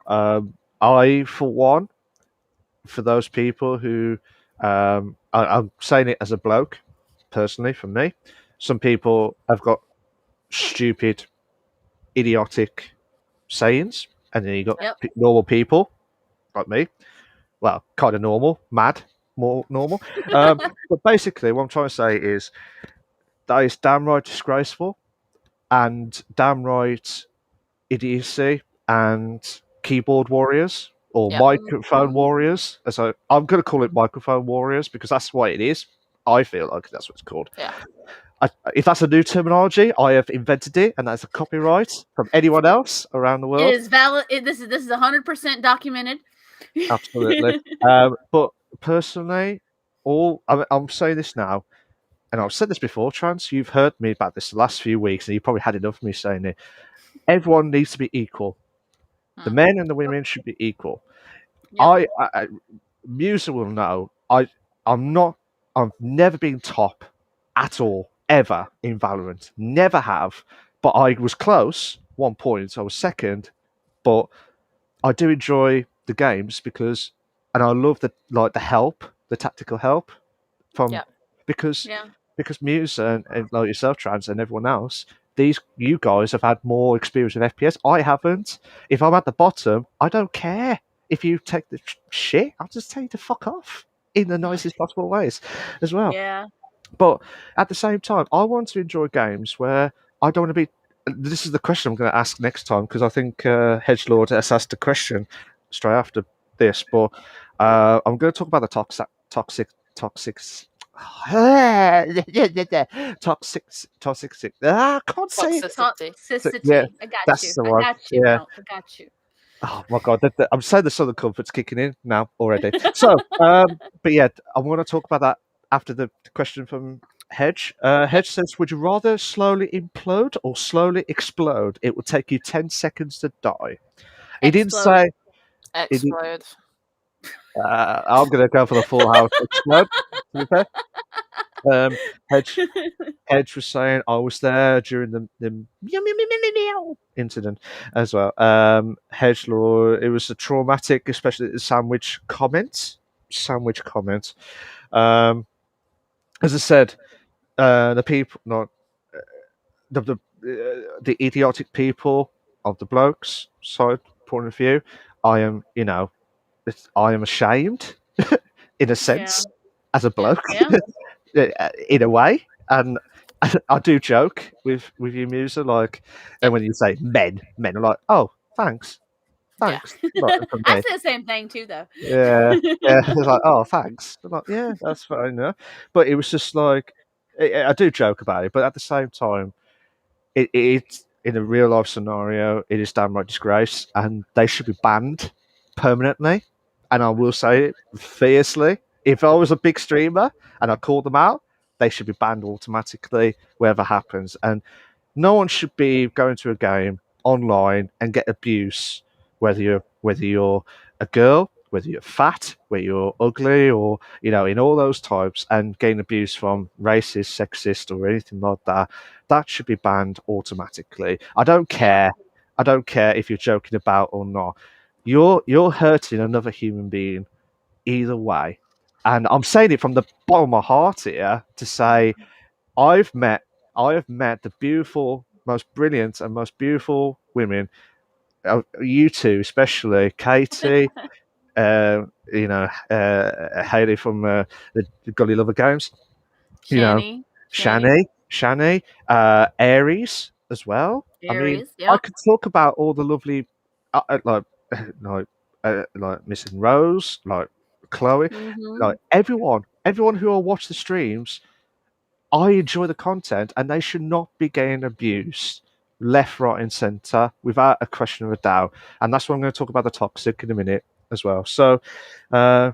I, for one, for those people who, I'm saying it as a bloke, personally, for me, some people have got stupid, idiotic sayings, and then you got normal people like me. Well, kind of normal, mad, more normal. But basically, what I'm trying to say is that is damn right disgraceful and damn right idiocy and keyboard warriors or microphone warriors. So I'm going to call it microphone warriors because that's what it is. I feel like that's what it's called. Yeah. If that's a new terminology, I have invented it, and that's a copyright from anyone else around the world. It is valid. This is 100% documented. Absolutely. But personally, I'm saying this now, and I've said this before, Trans. You've heard me about this the last few weeks, and you've probably had enough of me saying it. Everyone needs to be equal. The men and the women should be equal. Yep. Muser will know. I've never been top at all, ever, in Valorant. Never have. But I was close. 1 point. I was second. But I do enjoy the games because, and I love the help, the tactical help from because Muser and like yourself, Trans, and everyone else. You guys have had more experience with FPS. I haven't. If I'm at the bottom, I don't care. If you take the shit, I'll just tell you to fuck off in the nicest possible ways as well. Yeah. But at the same time, I want to enjoy games where I don't want to be. This is the question I'm going to ask next time because I think Hedgelord has asked a question straight after this. But I'm going to talk about the toxic. Toxic. I can't say it. Toxicity. Yeah, I got that's you. the one. I got you. Yeah. I got you. Oh my god, I'm saying the Southern Comfort's kicking in now already. So, but yeah, I want to talk about that after the question from Hedge. Hedge says, "Would you rather slowly implode or slowly explode? It would take you 10 seconds to die." He didn't say explode. I'm going to go for the full house explode. To be fair. Hedge was saying I was there during the incident as well. Hedge law, it was a traumatic, especially the sandwich comment. As I said, the people, not the idiotic people of the blokes side point of view. I am ashamed in a sense as a bloke. In a way, and I do joke with you, Muser, like, and when you say men are like, oh, thanks. I say the same thing too, though. Yeah. It's like, oh, thanks. I'm like, yeah, that's fine. Yeah. But it was just like, I do joke about it, but at the same time, it's in a real life scenario, it is downright disgrace, and they should be banned permanently. And I will say it fiercely. If I was a big streamer and I called them out, they should be banned automatically, wherever happens. And no one should be going to a game online and get abuse, whether you're a girl, whether you're fat, whether you're ugly, or in all those types, and getting abuse from racist, sexist, or anything like that, that should be banned automatically. I don't care. I don't care if you're joking about or not. You're hurting another human being either way. And I'm saying it from the bottom of my heart here to say I have met the beautiful, most brilliant, and most beautiful women. You two, especially Katie, Haley from the Gully Lover Games. Shani. Shani, Aries as well. I mean, Aries, I yep. could talk about all the lovely, like, like Missing Rose, like Chloe, like everyone who will watch the streams. I enjoy the content, and they should not be getting abused left, right, and centre without a question of a doubt. And that's what I'm going to talk about the toxic in a minute as well. So, okay,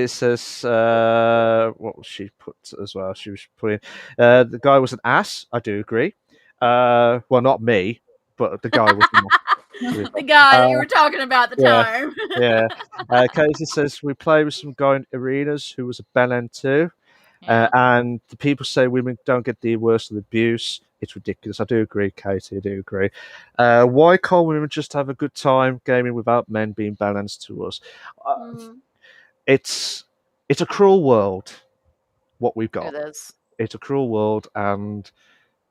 it says what was she put as well? She was putting the guy was an ass. I do agree. Well, not me, but the guy was an ass. The guy that you were talking about at the yeah. time. Yeah. Casey says we play with some guy in arenas who was a bellend too. And the people say women don't get the worst of the abuse. It's ridiculous. I do agree, Katie. I do agree. Why can't women just have a good time gaming without men being balanced to us? It's a cruel world. What we've got. It is. It's a cruel world, and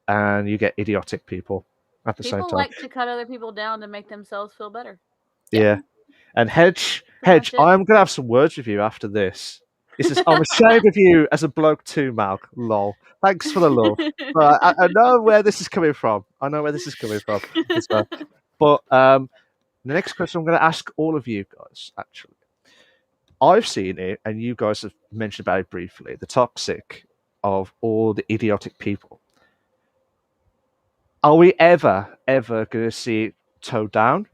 you get idiotic people at the same time. People like to cut other people down to make themselves feel better. Yeah. And Hedge, I'm going to have some words with you after this. He says, I'm ashamed of you as a bloke too, Malk. Lol. Thanks for the love. But I know where this is coming from. But the next question I'm going to ask all of you guys, actually. I've seen it, and you guys have mentioned about it briefly, the toxic of all the idiotic people. Are we ever going to see it towed down?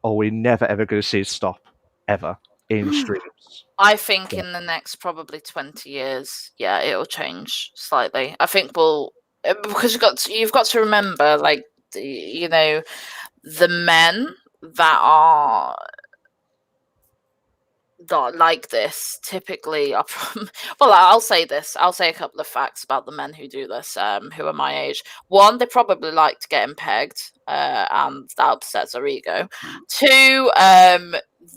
Or are we never, ever going to see it stop? Ever in streams? I think in the next probably 20 years, it'll change slightly. I think because you've got to remember, like, the men that are like this typically are from, well, I'll say this. I'll say a couple of facts about the men who do this, who are my age. One, they probably like to get pegged, and that upsets their ego. Two,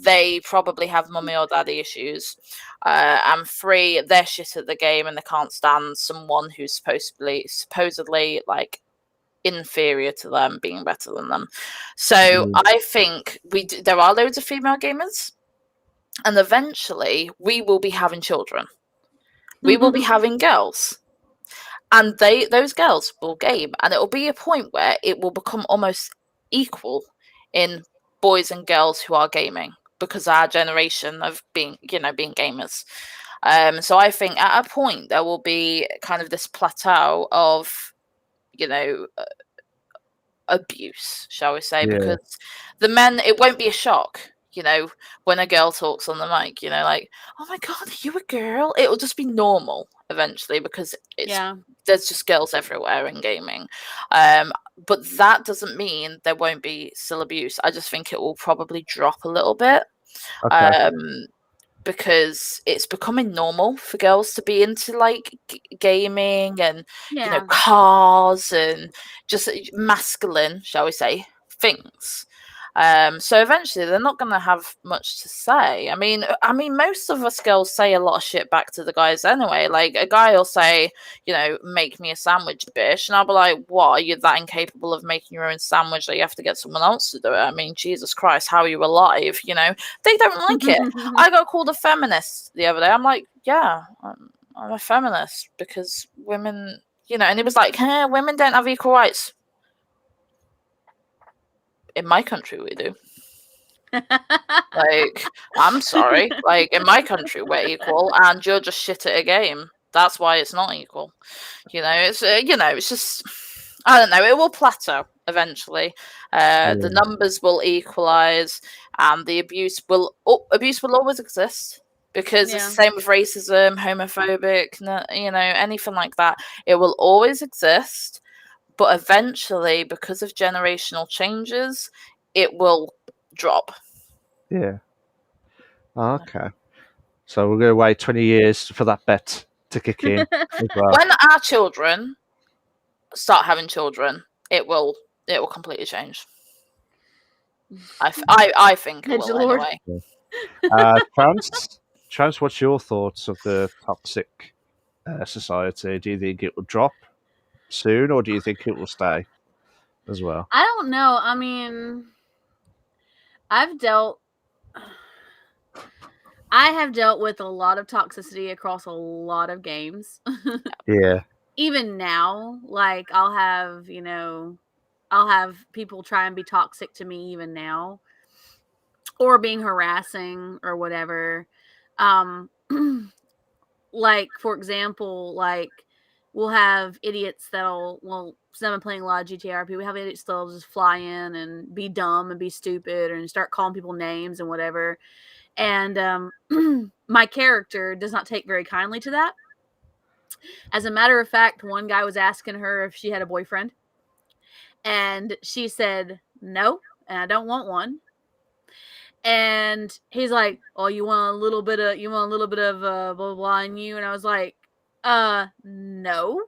they probably have mummy or daddy issues. And three, they're shit at the game and they can't stand someone who's supposedly like inferior to them being better than them. So I think there are loads of female gamers. And eventually, we will be having children. We will be having girls. And those girls will game. And it will be a point where it will become almost equal in boys and girls who are gaming. Because our generation of being gamers. So I think at a point, there will be kind of this plateau of, abuse, shall we say. Yeah. Because the men, it won't be a shock. When a girl talks on the mic, like, oh my God, are you a girl? It'll just be normal eventually because there's just girls everywhere in gaming. But that doesn't mean there won't be still abuse. I just think it will probably drop a little bit. Okay. Because it's becoming normal for girls to be into like gaming and cars and just masculine, shall we say, things. So eventually they're not going to have much to say. I mean, most of us girls say a lot of shit back to the guys anyway. Like a guy will say, make me a sandwich, bitch. And I'll be like, what? Are you that incapable of making your own sandwich that you have to get someone else to do it? I mean, Jesus Christ, how are you alive? They don't like it. I got called a feminist the other day. I'm like, yeah, I'm a feminist because women, and it was like, hey, women don't have equal rights. In my country, we do. Like, I'm sorry. Like, in my country, we're equal, and you're just shit at a game. That's why it's not equal. It's it's just, I don't know. It will plateau eventually. The numbers will equalize, and the abuse will always exist because it's the same with racism, homophobic, anything like that. It will always exist. But eventually, because of generational changes, it will drop. Yeah. Okay. So we're going to wait 20 years for that bet to kick in as well. When our children start having children, it will completely change. I think it will Lord. anyway. Trans, what's your thoughts of the toxic society? Do you think it will drop soon, or do you think it will stay as well? I don't know. I mean, I have dealt with a lot of toxicity across a lot of games. Yeah. Even now, like I'll have people try and be toxic to me even now, or being harassing or whatever. Like for example, like we'll have idiots that'll since I'm playing a lot of GTRP, we have idiots that'll just fly in and be dumb and be stupid and start calling people names and whatever. And my character does not take very kindly to that. As a matter of fact, one guy was asking her if she had a boyfriend, and she said no, and I don't want one. And he's like, "Oh, you want a little bit of blah blah blah in you?" And I was like, no."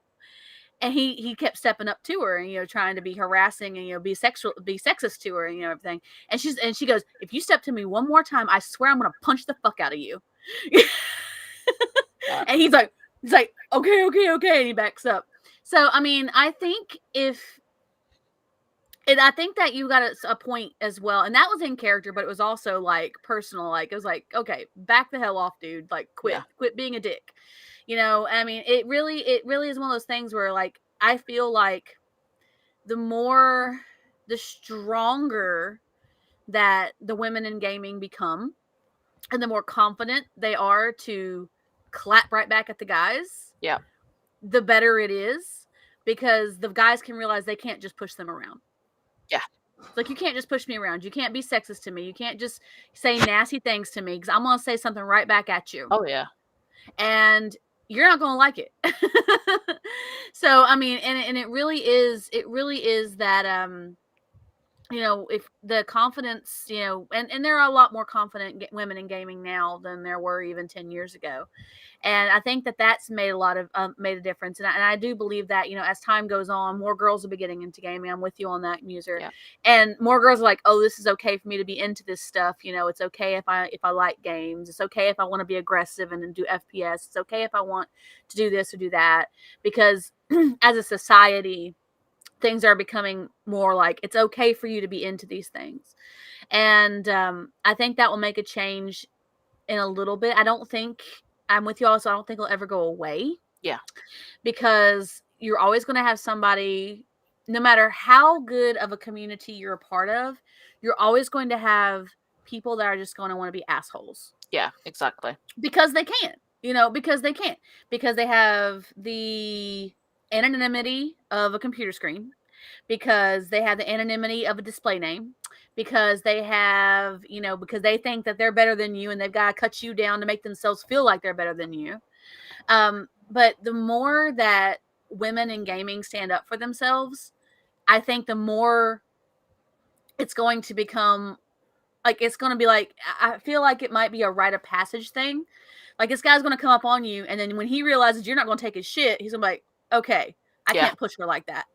And he kept stepping up to her and trying to be harassing and be sexist to her and everything. And she goes, "If you step to me one more time, I swear I'm gonna punch the fuck out of you." And he's like, okay, and he backs up. So I mean, I think I think that you got a point as well, and that was in character, but it was also like personal. Like it was like, okay, back the hell off, dude. Like quit being a dick. I mean, it really is one of those things where like I feel like the stronger that the women in gaming become, and the more confident they are to clap right back at the guys, the better it is, because the guys can realize they can't just push them around. Yeah. It's like, you can't just push me around. You can't be sexist to me. You can't just say nasty things to me, because I'm going to say something right back at you. Oh, yeah. And you're not going to like it. So, I mean, and it really is that, if the confidence, and there are a lot more confident women in gaming now than there were even 10 years ago. And I think that that's made a difference. And I do believe that, as time goes on, more girls will be getting into gaming. I'm with you on that, Muser. Yeah. And more girls are like, oh, this is okay for me to be into this stuff. It's okay if I like games. It's okay if I want to be aggressive and do FPS. It's okay if I want to do this or do that. Because as a society, things are becoming more like it's okay for you to be into these things. And I think that will make a change in a little bit. I don't think, I'm with you also, I don't think it'll ever go away. Yeah. Because you're always going to have somebody, no matter how good of a community you're a part of, you're always going to have people that are just going to want to be assholes. Yeah, exactly. Because they can't, because they have the anonymity of a computer screen, because they have the anonymity of a display name, because they have, because they think that they're better than you and they've got to cut you down to make themselves feel like they're better than you. But the more that women in gaming stand up for themselves, I think the more it's going to become like, it's going to be like, I feel like it might be a rite of passage thing. Like, this guy's going to come up on you, and then when he realizes you're not going to take his shit, he's going to be like, okay, I can't push her like that.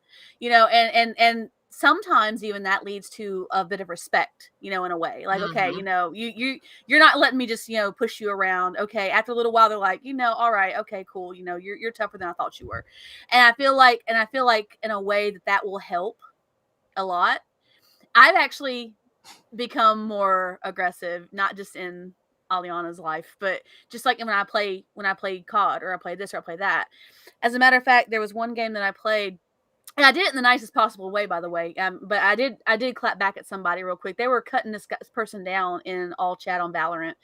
And sometimes even that leads to a bit of respect, in a way. Like, okay, you're not letting me just, push you around. Okay, after a little while, they're like, all right, okay, cool. You're tougher than I thought you were. And I feel like in a way that will help a lot. I've actually become more aggressive, not just in Aliana's life, but just like when I play COD, or I play this or I play that. As a matter of fact, there was one game that I played, and I did it in the nicest possible way, by the way. But I did clap back at somebody real quick. They were cutting this person down in all chat on Valorant,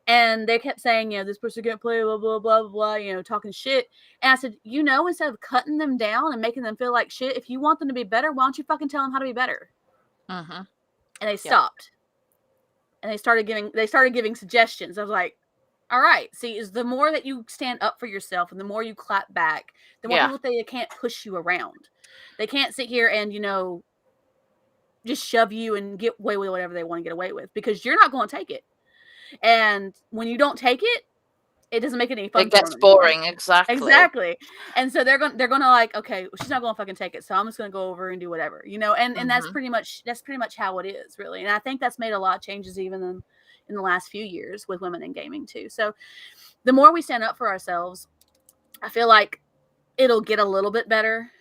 and they kept saying, this person can't play, blah blah blah blah, talking shit. And I said, instead of cutting them down and making them feel like shit, if you want them to be better, why don't you fucking tell them how to be better? Mm-hmm. And they stopped. And they started giving suggestions. I was like, all right, see, is the more that you stand up for yourself and the more you clap back, the more people think they can't push you around. They can't sit here and, just shove you and get away with whatever they want to get away with, because you're not going to take it. And when you don't take it, it doesn't make it any fun. It gets boring. Exactly. And so they're going to like, okay, she's not going to fucking take it, so I'm just going to go over and do whatever, you know. And that's pretty much how it is, really. And I think that's made a lot of changes even in the last few years with women in gaming too. So the more we stand up for ourselves, I feel like it'll get a little bit better,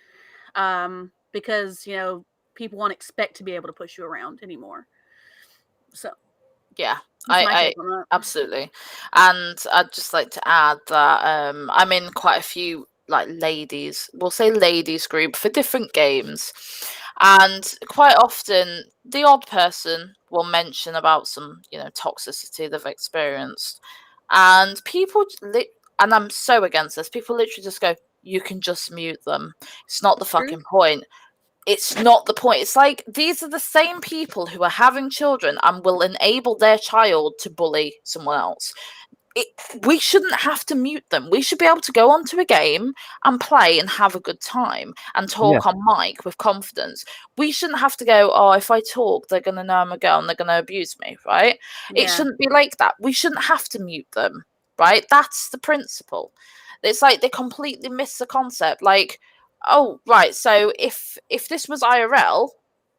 because, you know, people won't expect to be able to push you around anymore. So yeah, I absolutely. And I'd just like to add that I'm in quite a few like we'll say ladies group for different games, and quite often the odd person will mention about some, you know, toxicity they've experienced, and people and I'm so against this, people literally just go, you can just mute them, it's not the fucking point. It's not the point. It's like, these are the same people who are having children and will enable their child to bully someone else. We shouldn't have to mute them. We should be able to go onto a game and play and have a good time and talk on mic with confidence. We shouldn't have to go, oh, if I talk, they're going to know I'm a girl and they're going to abuse me, right? Yeah. It shouldn't be like that. We shouldn't have to mute them, right? That's the principle. It's like they completely miss the concept. Like, oh, right, so if this was IRL,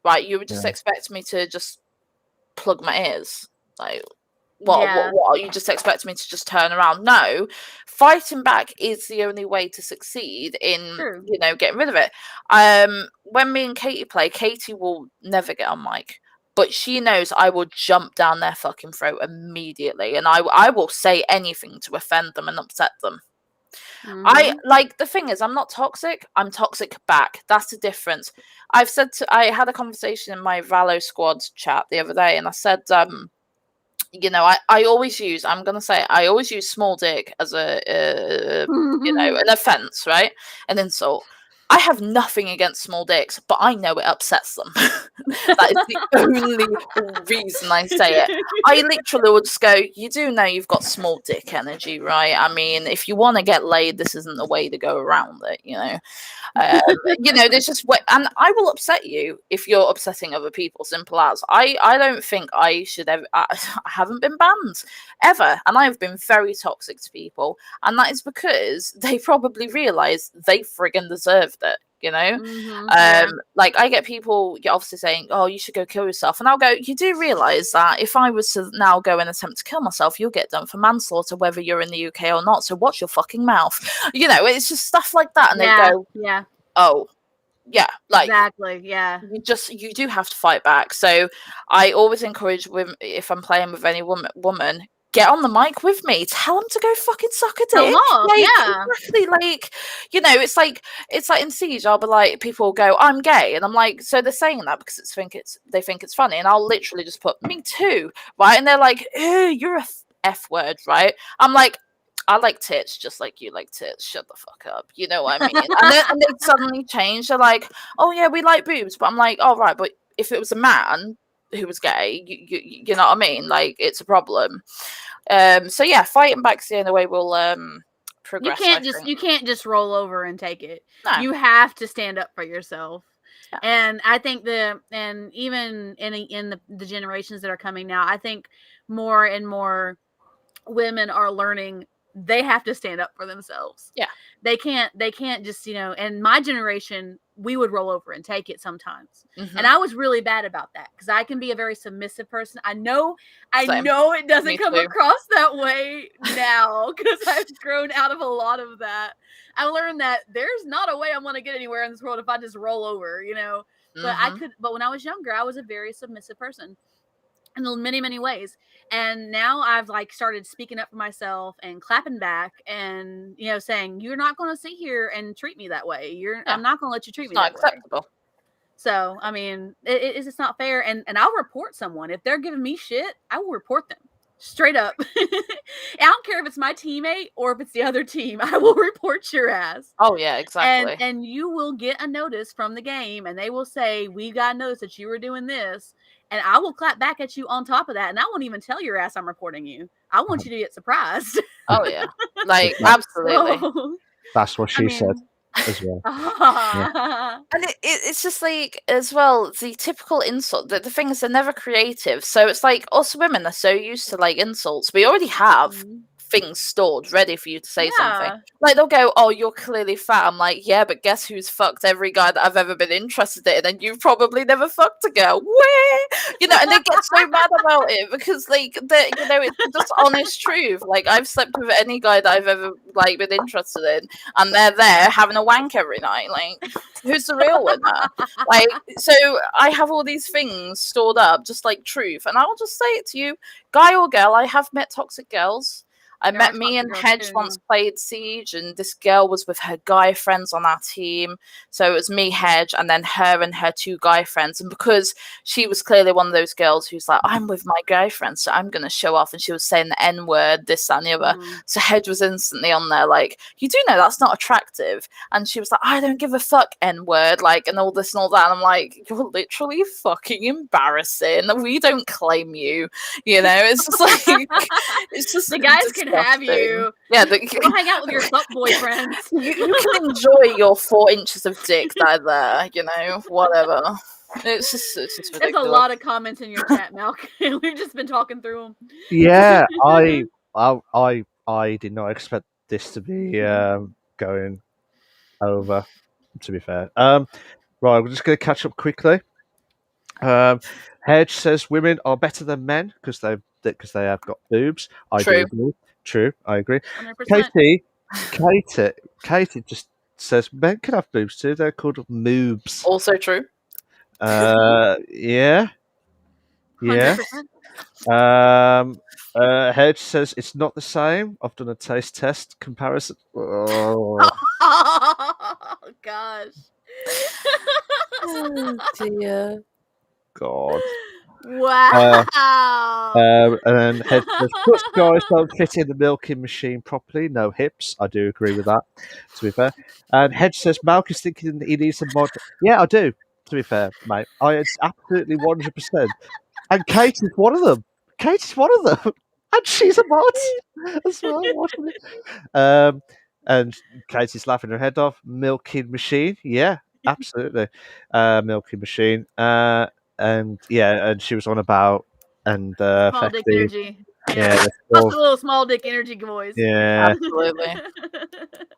right, you would just expect me to just plug my ears. Like, what you just expect me to just turn around? No, fighting back is the only way to succeed in, you know, getting rid of it. When me and Katie play, Katie will never get on mic, but she knows I will jump down their fucking throat immediately, and I will say anything to offend them and upset them. I like, the thing is, I'm not toxic, I'm toxic back. That's the difference. I had a conversation in my Valo squad chat the other day, and I said, you know, I always use, I'm gonna say, I always use small dick as a you know, an offense, right? An insult. I have nothing against small dicks, but I know it upsets them. That is the only reason I say it. I literally would just go, you do know you've got small dick energy, right? I mean, if you want to get laid, this isn't the way to go around it, you know? You know, there's just and I will upset you if you're upsetting other people. Simple as. I don't think I should ever. I haven't been banned ever, and I have been very toxic to people, and that is because they probably realise they friggin' deserved it. You know, like, I get people obviously saying, "Oh, you should go kill yourself," and I'll go, "You do realise that if I was to now go and attempt to kill myself, you'll get done for manslaughter, whether you're in the UK or not. So watch your fucking mouth." You know, it's just stuff like that, and they go, "Oh, yeah, like, exactly, yeah." You do have to fight back. So I always encourage women, if I'm playing with any woman, get on the mic with me, tell them to go fucking suck a dick. Like, exactly, like, you know, it's like in Siege, I'll be like, people will go, "I'm gay," and I'm like, so they're saying that because they think it's funny, and I'll literally just put, "Me too," right? And they're like, "Ew, you're a F word," right? I'm like, I like tits just like you like tits. Shut the fuck up. You know what I mean? and they suddenly change. They're like, "Oh yeah, we like boobs," but I'm like, "Oh right, but if it was a man who was gay, you know what I mean? Like, it's a problem." So yeah, fighting back's the only way we'll progress. You can't just roll over and take it. No. You have to stand up for yourself. Yeah. And I think even in the generations that are coming now, I think more and more women are learning they have to stand up for themselves. Yeah. They can't just, you know, and my generation, we would roll over and take it sometimes. And I was really bad about that because I can be a very submissive person. I know it doesn't come across that way now because I've grown out of a lot of that. I learned that there's not a way I'm going to get anywhere in this world if I just roll over, you know. But when I was younger, I was a very submissive person in many, many ways. And now I've like started speaking up for myself and clapping back and, you know, saying, "You're not going to sit here and treat me that way. I'm not going to let you treat me that way. It's not acceptable." So, I mean, it's not fair. And I'll report someone. If they're giving me shit, I will report them straight up. I don't care if it's my teammate or if it's the other team. I will report your ass. Oh yeah, exactly. And you will get a notice from the game and they will say, "We got notice that you were doing this." And I will clap back at you on top of that. And I won't even tell your ass I'm reporting you. I want you to get surprised. Oh, yeah. Like, absolutely. That's what she said. as well. And it's just like, as well, the typical insult. The thing is, they're never creative. So it's like, us women are so used to like insults. We already have things stored ready for you to say something. Like, they'll go, "Oh, you're clearly fat." I'm like, "Yeah, but guess who's fucked every guy that I've ever been interested in, and you've probably never fucked a girl." Where, and they get so mad about it because, like, it's just honest truth. Like, I've slept with any guy that I've ever like been interested in, and they're there having a wank every night. Like, who's the real winner? Like, so I have all these things stored up, just like truth, and I'll just say it to you, guy or girl. I have met toxic girls. Me and Hedge once played Siege, and this girl was with her guy friends on our team. So it was me, Hedge, and then her and her 2 guy friends. And because she was clearly one of those girls who's like, I'm with my guy friends, so I'm going to show off. And she was saying the N-word, this, that, and the other. So Hedge was instantly on there like, you do know that's not attractive. And she was like, I don't give a fuck, N-word, like, and all this and all that. And I'm like, you're literally fucking embarrassing. We don't claim you. It's just like, it's just the guys can have you. Yeah, go hang out with your fuck boyfriends. you can enjoy your 4 inches of dick that are there, whatever. It's just ridiculous. There's a lot of comments in your chat, Malk. We've just been talking through them. Yeah, I did not expect this to be going over. To be fair, right, we're just going to catch up quickly. Hedge says women are better than men because they have got boobs. I do agree. True, I agree. 100%. Katie just says men can have boobs too. They're called moobs. Also true. Yeah. 100%. Hedge says it's not the same. I've done a taste test comparison. Oh gosh. Oh dear. God. Wow. And then Hedge says, plus guys don't fit in the milking machine properly. No hips. I do agree with that, to be fair. And Hedge says, Malk is thinking he needs a mod. Yeah, I do, to be fair, mate. I absolutely 100%. And Kate is one of them. And she's a mod as well. And Katie's laughing her head off. Milking machine. Yeah, absolutely. Milking machine. And she was on about small dick energy. Yeah, small dick energy boys. Yeah, absolutely.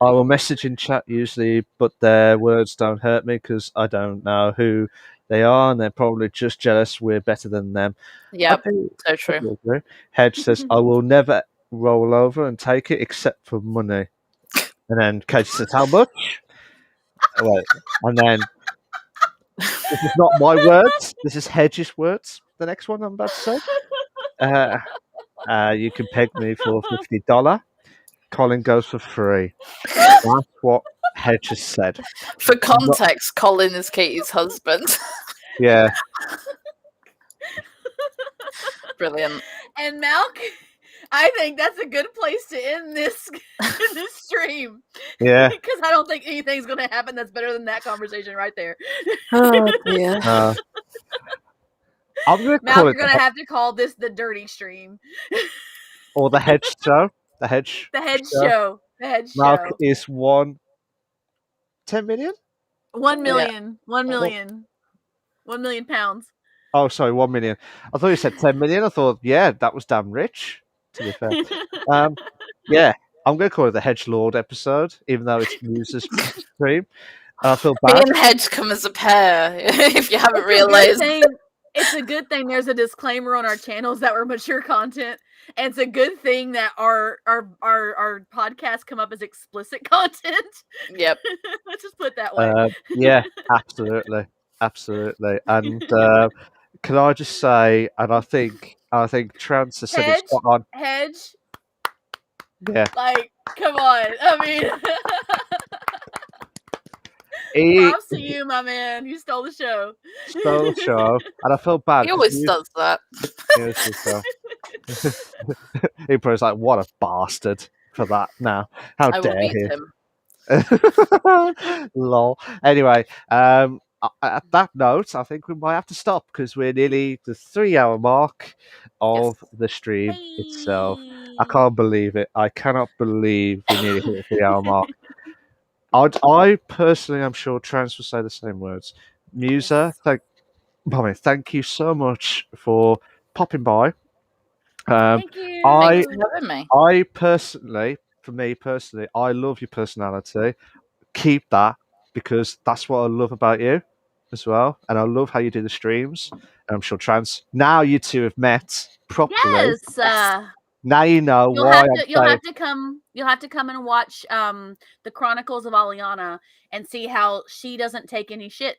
I will message in chat usually, but their words don't hurt me because I don't know who they are, and they're probably just jealous we're better than them. Yeah, so true. Hedge says, I will never roll over and take it except for money. And then Katie says, how much? Wait, and then this is not my words. This is Hedge's words. The next one I'm about to say. You can peg me for $50. Colin goes for free. That's what Hedge has said. For context, Colin is Katie's husband. Yeah. Brilliant. And Malk, I think that's a good place to end this stream. Yeah. Because I don't think anything's going to happen that's better than that conversation right there. Oh, dear. I'm going to call you're going to have to call this the dirty stream. Or the Hedge show. The Hedge show. The Hedge Malk show. is 10 million? 1 million. Yeah. 1 million. 1 million pounds. Oh, sorry, 1 million. I thought you said 10 million. I thought, yeah, that was damn rich, to be fair. Yeah, I'm going to call it the Hedge Lord episode, even though it's Muser's stream. I feel bad. Me and Hedge come as a pair, if you haven't realised. It's a good thing there's a disclaimer on our channels that we're mature content. And it's a good thing that our podcasts come up as explicit content. Yep. Let's just put it that way. Yeah, absolutely. And can I just say, and I think Trans has said it's spot on. Hedge. Yeah. Like, come on. I mean, props to you, my man. You stole the show. And I feel bad. He always does that. He probably like, what a bastard for that now. How dare he? Lol. Anyway, at that note, I think we might have to stop because we're nearly the 3-hour mark of the stream itself. I can't believe it. I cannot believe we nearly hit the 3-hour mark. I personally, I'm sure Trans will say the same words. Musa, thank you so much for popping by. Thank you. I Thanks for having me. I personally, for me personally, I love your personality. Keep that because that's what I love about you as well, and I love how you do the streams. And I'm sure Trans. Now you two have met properly. Yes. Now you know You'll why have I'm to you'll saying. have to come you'll have to come and watch the Chronicles of Aliana and see how she doesn't take any shit.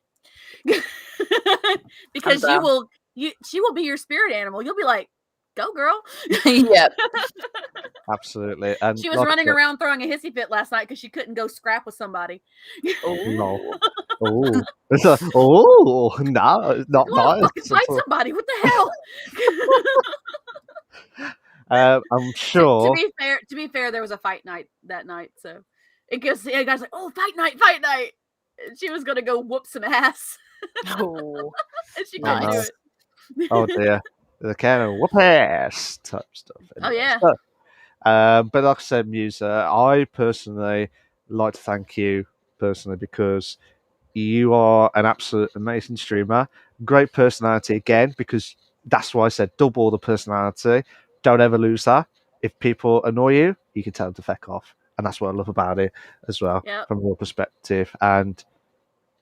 Because she will be your spirit animal. You'll be like, go girl. Yep. Absolutely. And She was like I running said, around throwing a hissy fit last night because she couldn't go scrap with somebody. no. Oh, oh, no, not Come on, nice. fucking fight somebody. What the hell? I'm sure. To be fair, there was a fight night that night, so it goes. The guy's like, "Oh, fight night!" And she was gonna go whoop some ass, Oh, and she Oh, couldn't no. do it. Oh dear, the kind of whoop ass type stuff. Oh yeah. So, but like I said, Musa, I personally like to thank you personally because you are an absolute amazing streamer. Great personality again, because that's why I said double the personality. Don't ever lose that. If people annoy you, you can tell them to feck off. And that's what I love about it as well, Yep. from your perspective. And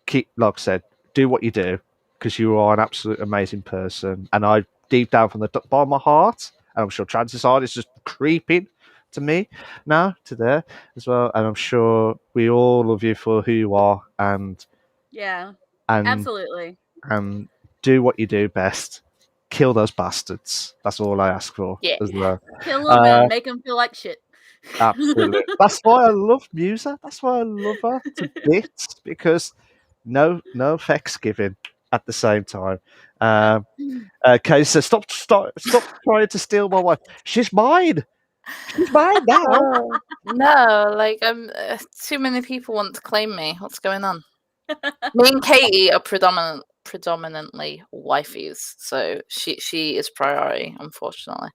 keep, like I said, do what you do because you are an absolute amazing person. And I, deep down from the bottom of my heart, and I'm sure Trance's heart is just creeping to me now, to there as well. And I'm sure we all love you for who you are and Yeah. and Absolutely. and do what you do best. Kill those bastards. That's all I ask for Yeah. as well. Kill them and make them feel like shit. Absolutely. That's why I love Musa. That's why I love her to bits because no effects given at the same time. Okay, so stop trying to steal my wife. She's mine. She's mine now. Oh, no, like too many people want to claim me. What's going on? Me and Katie are predominantly wifeys, so she is priority, unfortunately.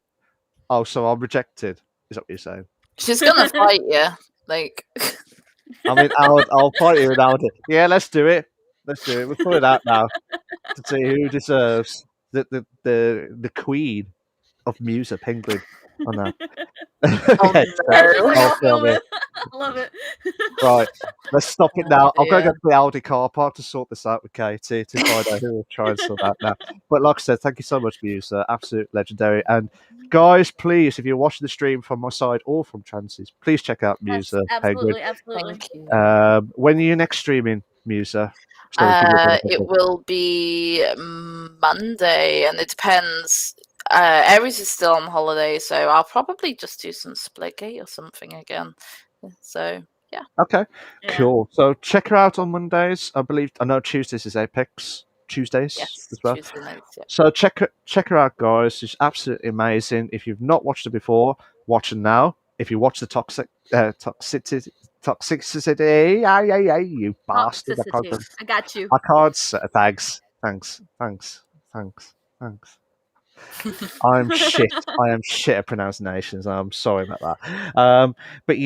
Oh, so I'm rejected. Is that what you're saying? She's gonna fight you. Like, I mean, I'll fight you without it. Yeah, let's do it. Let's do it. We'll put it out now to see who deserves the queen of MuserPenguin. Oh no. Okay, That's just like I'll I'll film film it. it. I love it. Right, let's stop it now. I'll go dear. get to the Audi car park to sort this out with Katie to find out who will try and sort that now. But like I said, thank you so much, Musa. Absolute legendary. And guys, please, if you're watching the stream from my side or from Chance's, please check out Yes, MuserPenguin. absolutely. Thank you. When are you next streaming, Musa? So we can give it a It bit. will be Monday, and it depends. Aries is still on holiday, so I'll probably just do some Splitgate or something again. So yeah. Okay, Yeah. cool. So check her out on Mondays. I know Tuesdays is Apex Tuesdays Yes, as well. Tuesday nights. Yeah. So check her out, guys. She's absolutely amazing. If you've not watched her before, watch her now. If you watch the toxicity, you bastard! Toxicity. I got you. I can't say thanks. I'm shit. I am shit at pronunciations. I'm sorry about that. But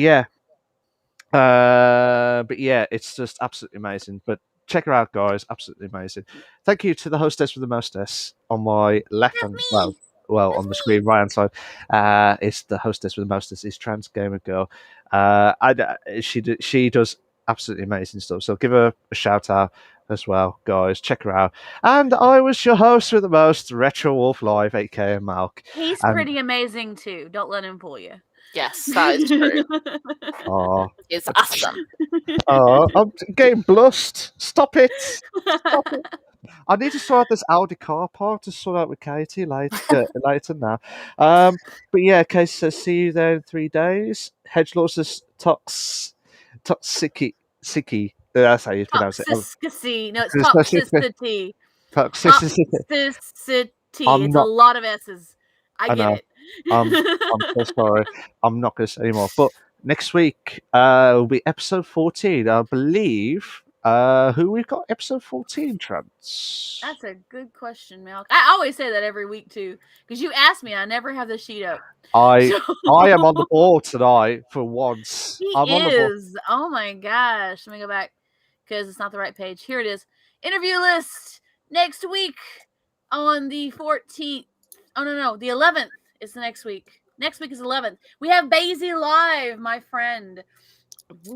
yeah, it's just absolutely amazing. But check her out, guys. Absolutely amazing. Thank you to the hostess with the mostess on my left hand. Well, on the screen, right hand side, it's the hostess with the mostess. Is Trans Gamer Girl. She does absolutely amazing stuff. So give her a shout out as well, guys. Check her out. And I was your host with the most, Retro Wolf Live, aka Malk. He's pretty amazing too. Don't let him fool you. Yes, that is true. Oh, It's awesome. I'm getting blussed. Stop it. Stop it. I need to sort out this Audi car park to sort out with Katie later now. But yeah, Katie says, see you there in 3 days. Hedgelord says, toxicity. That's how you pronounce it. Toxicity. No, it's Toxicity. toxicity. Toxicity. Toxicity. I'm It's not- a lot of S's. I get know. it. I'm so sorry. I'm not going to say anymore. But next week will be episode 14. I believe Who we've got episode 14, Trans? That's a good question, Malk. I always say that every week too, because you ask me. I never have the sheet up. I So- I am on the ball tonight for once. He I'm on the ball. is. Oh my gosh. Let me go back because it's not the right page. Here it is. Interview list next week on the 14th. Oh, no. The 11th is the next week. Next week is 11th. We have Basie live, my friend.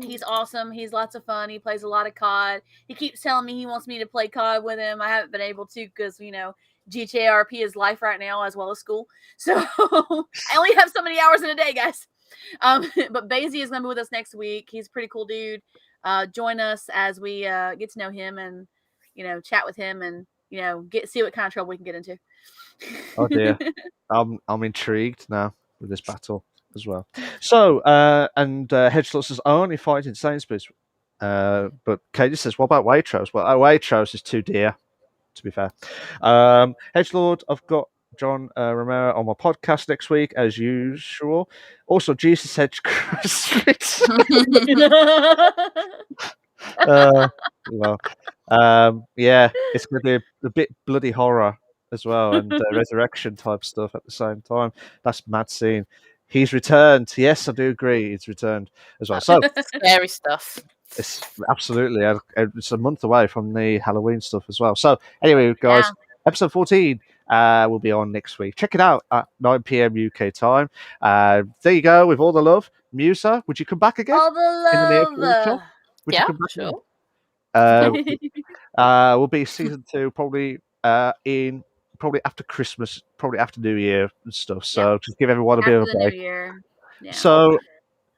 He's awesome. He's lots of fun. He plays a lot of COD. He keeps telling me he wants me to play COD with him. I haven't been able to because, GTARP is life right now as well as school. So I only have so many hours in a day, guys. But Basie is going to be with us next week. He's a pretty cool dude. Join us as we get to know him and, chat with him and, see what kind of trouble we can get into. Oh dear. I'm intrigued now with this battle as well. So, Hedgelord says, I only fight in Sainsbury's. But Katie says, what about Waitrose? Well, Waitrose is too dear, to be fair. Hedgelord, I've got John Romero on my podcast next week, as usual. Also, Jesus Hedge Christmas. Yeah, it's going to be a bit bloody horror as well, and resurrection type stuff at the same time. That's mad scene. He's returned. Yes, I do agree. He's returned as well. So Scary stuff. it's absolutely. It's a month away from the Halloween stuff as well. So anyway, guys, episode 14 will be on next week. Check it out at 9 p.m. UK time. There you go. With all the love, Musa, would you come back again? All the love. Would Yeah, you come back sure. Will be season 2 probably after Christmas, probably after New Year and stuff. So just give everyone a bit of a break. New Year. Yeah. So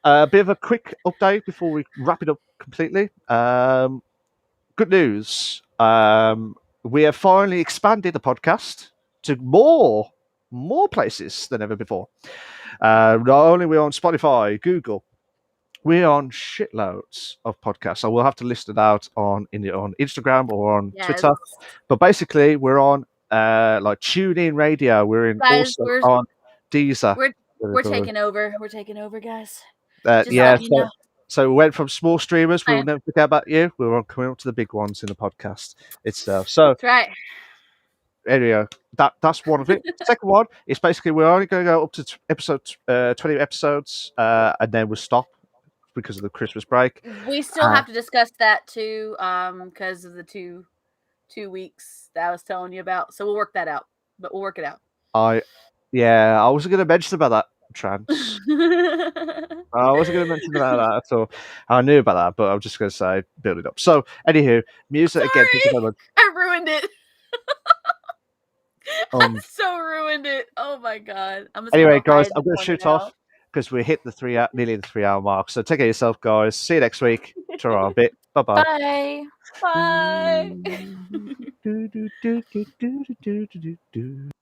a bit of a quick update before we wrap it up completely. Good news. We have finally expanded the podcast to more places than ever before. Not only are we on Spotify, Google, we're on shitloads of podcasts. So we'll have to list it out on Instagram or on Twitter. But basically, we're on like TuneIn Radio. We're in guys, also on Deezer. We're taking over. We're taking over, guys. So we went from small streamers. We'll never forget about you. We're coming up to the big ones in the podcast itself. So that's right. Anyway, that's one of it. Second one is basically we're only going to go up to episode 20 episodes, and then we'll stop because of the Christmas break. We still have to discuss that too, because of the two weeks that I was telling you about. So we'll work that out. But we'll work it out. I wasn't going to mention about that, Trans. I wasn't going to mention about that at all. I knew about that, but I was just going to say build it up. So, anywho, music again. I ruined it. I so ruined it. Oh my god. Anyway, guys, I'm going to shoot off because we hit nearly the 3 hour mark. So take care of yourself, guys. See you next week. Ta-ra a bit. Bye-bye. Bye. Bye.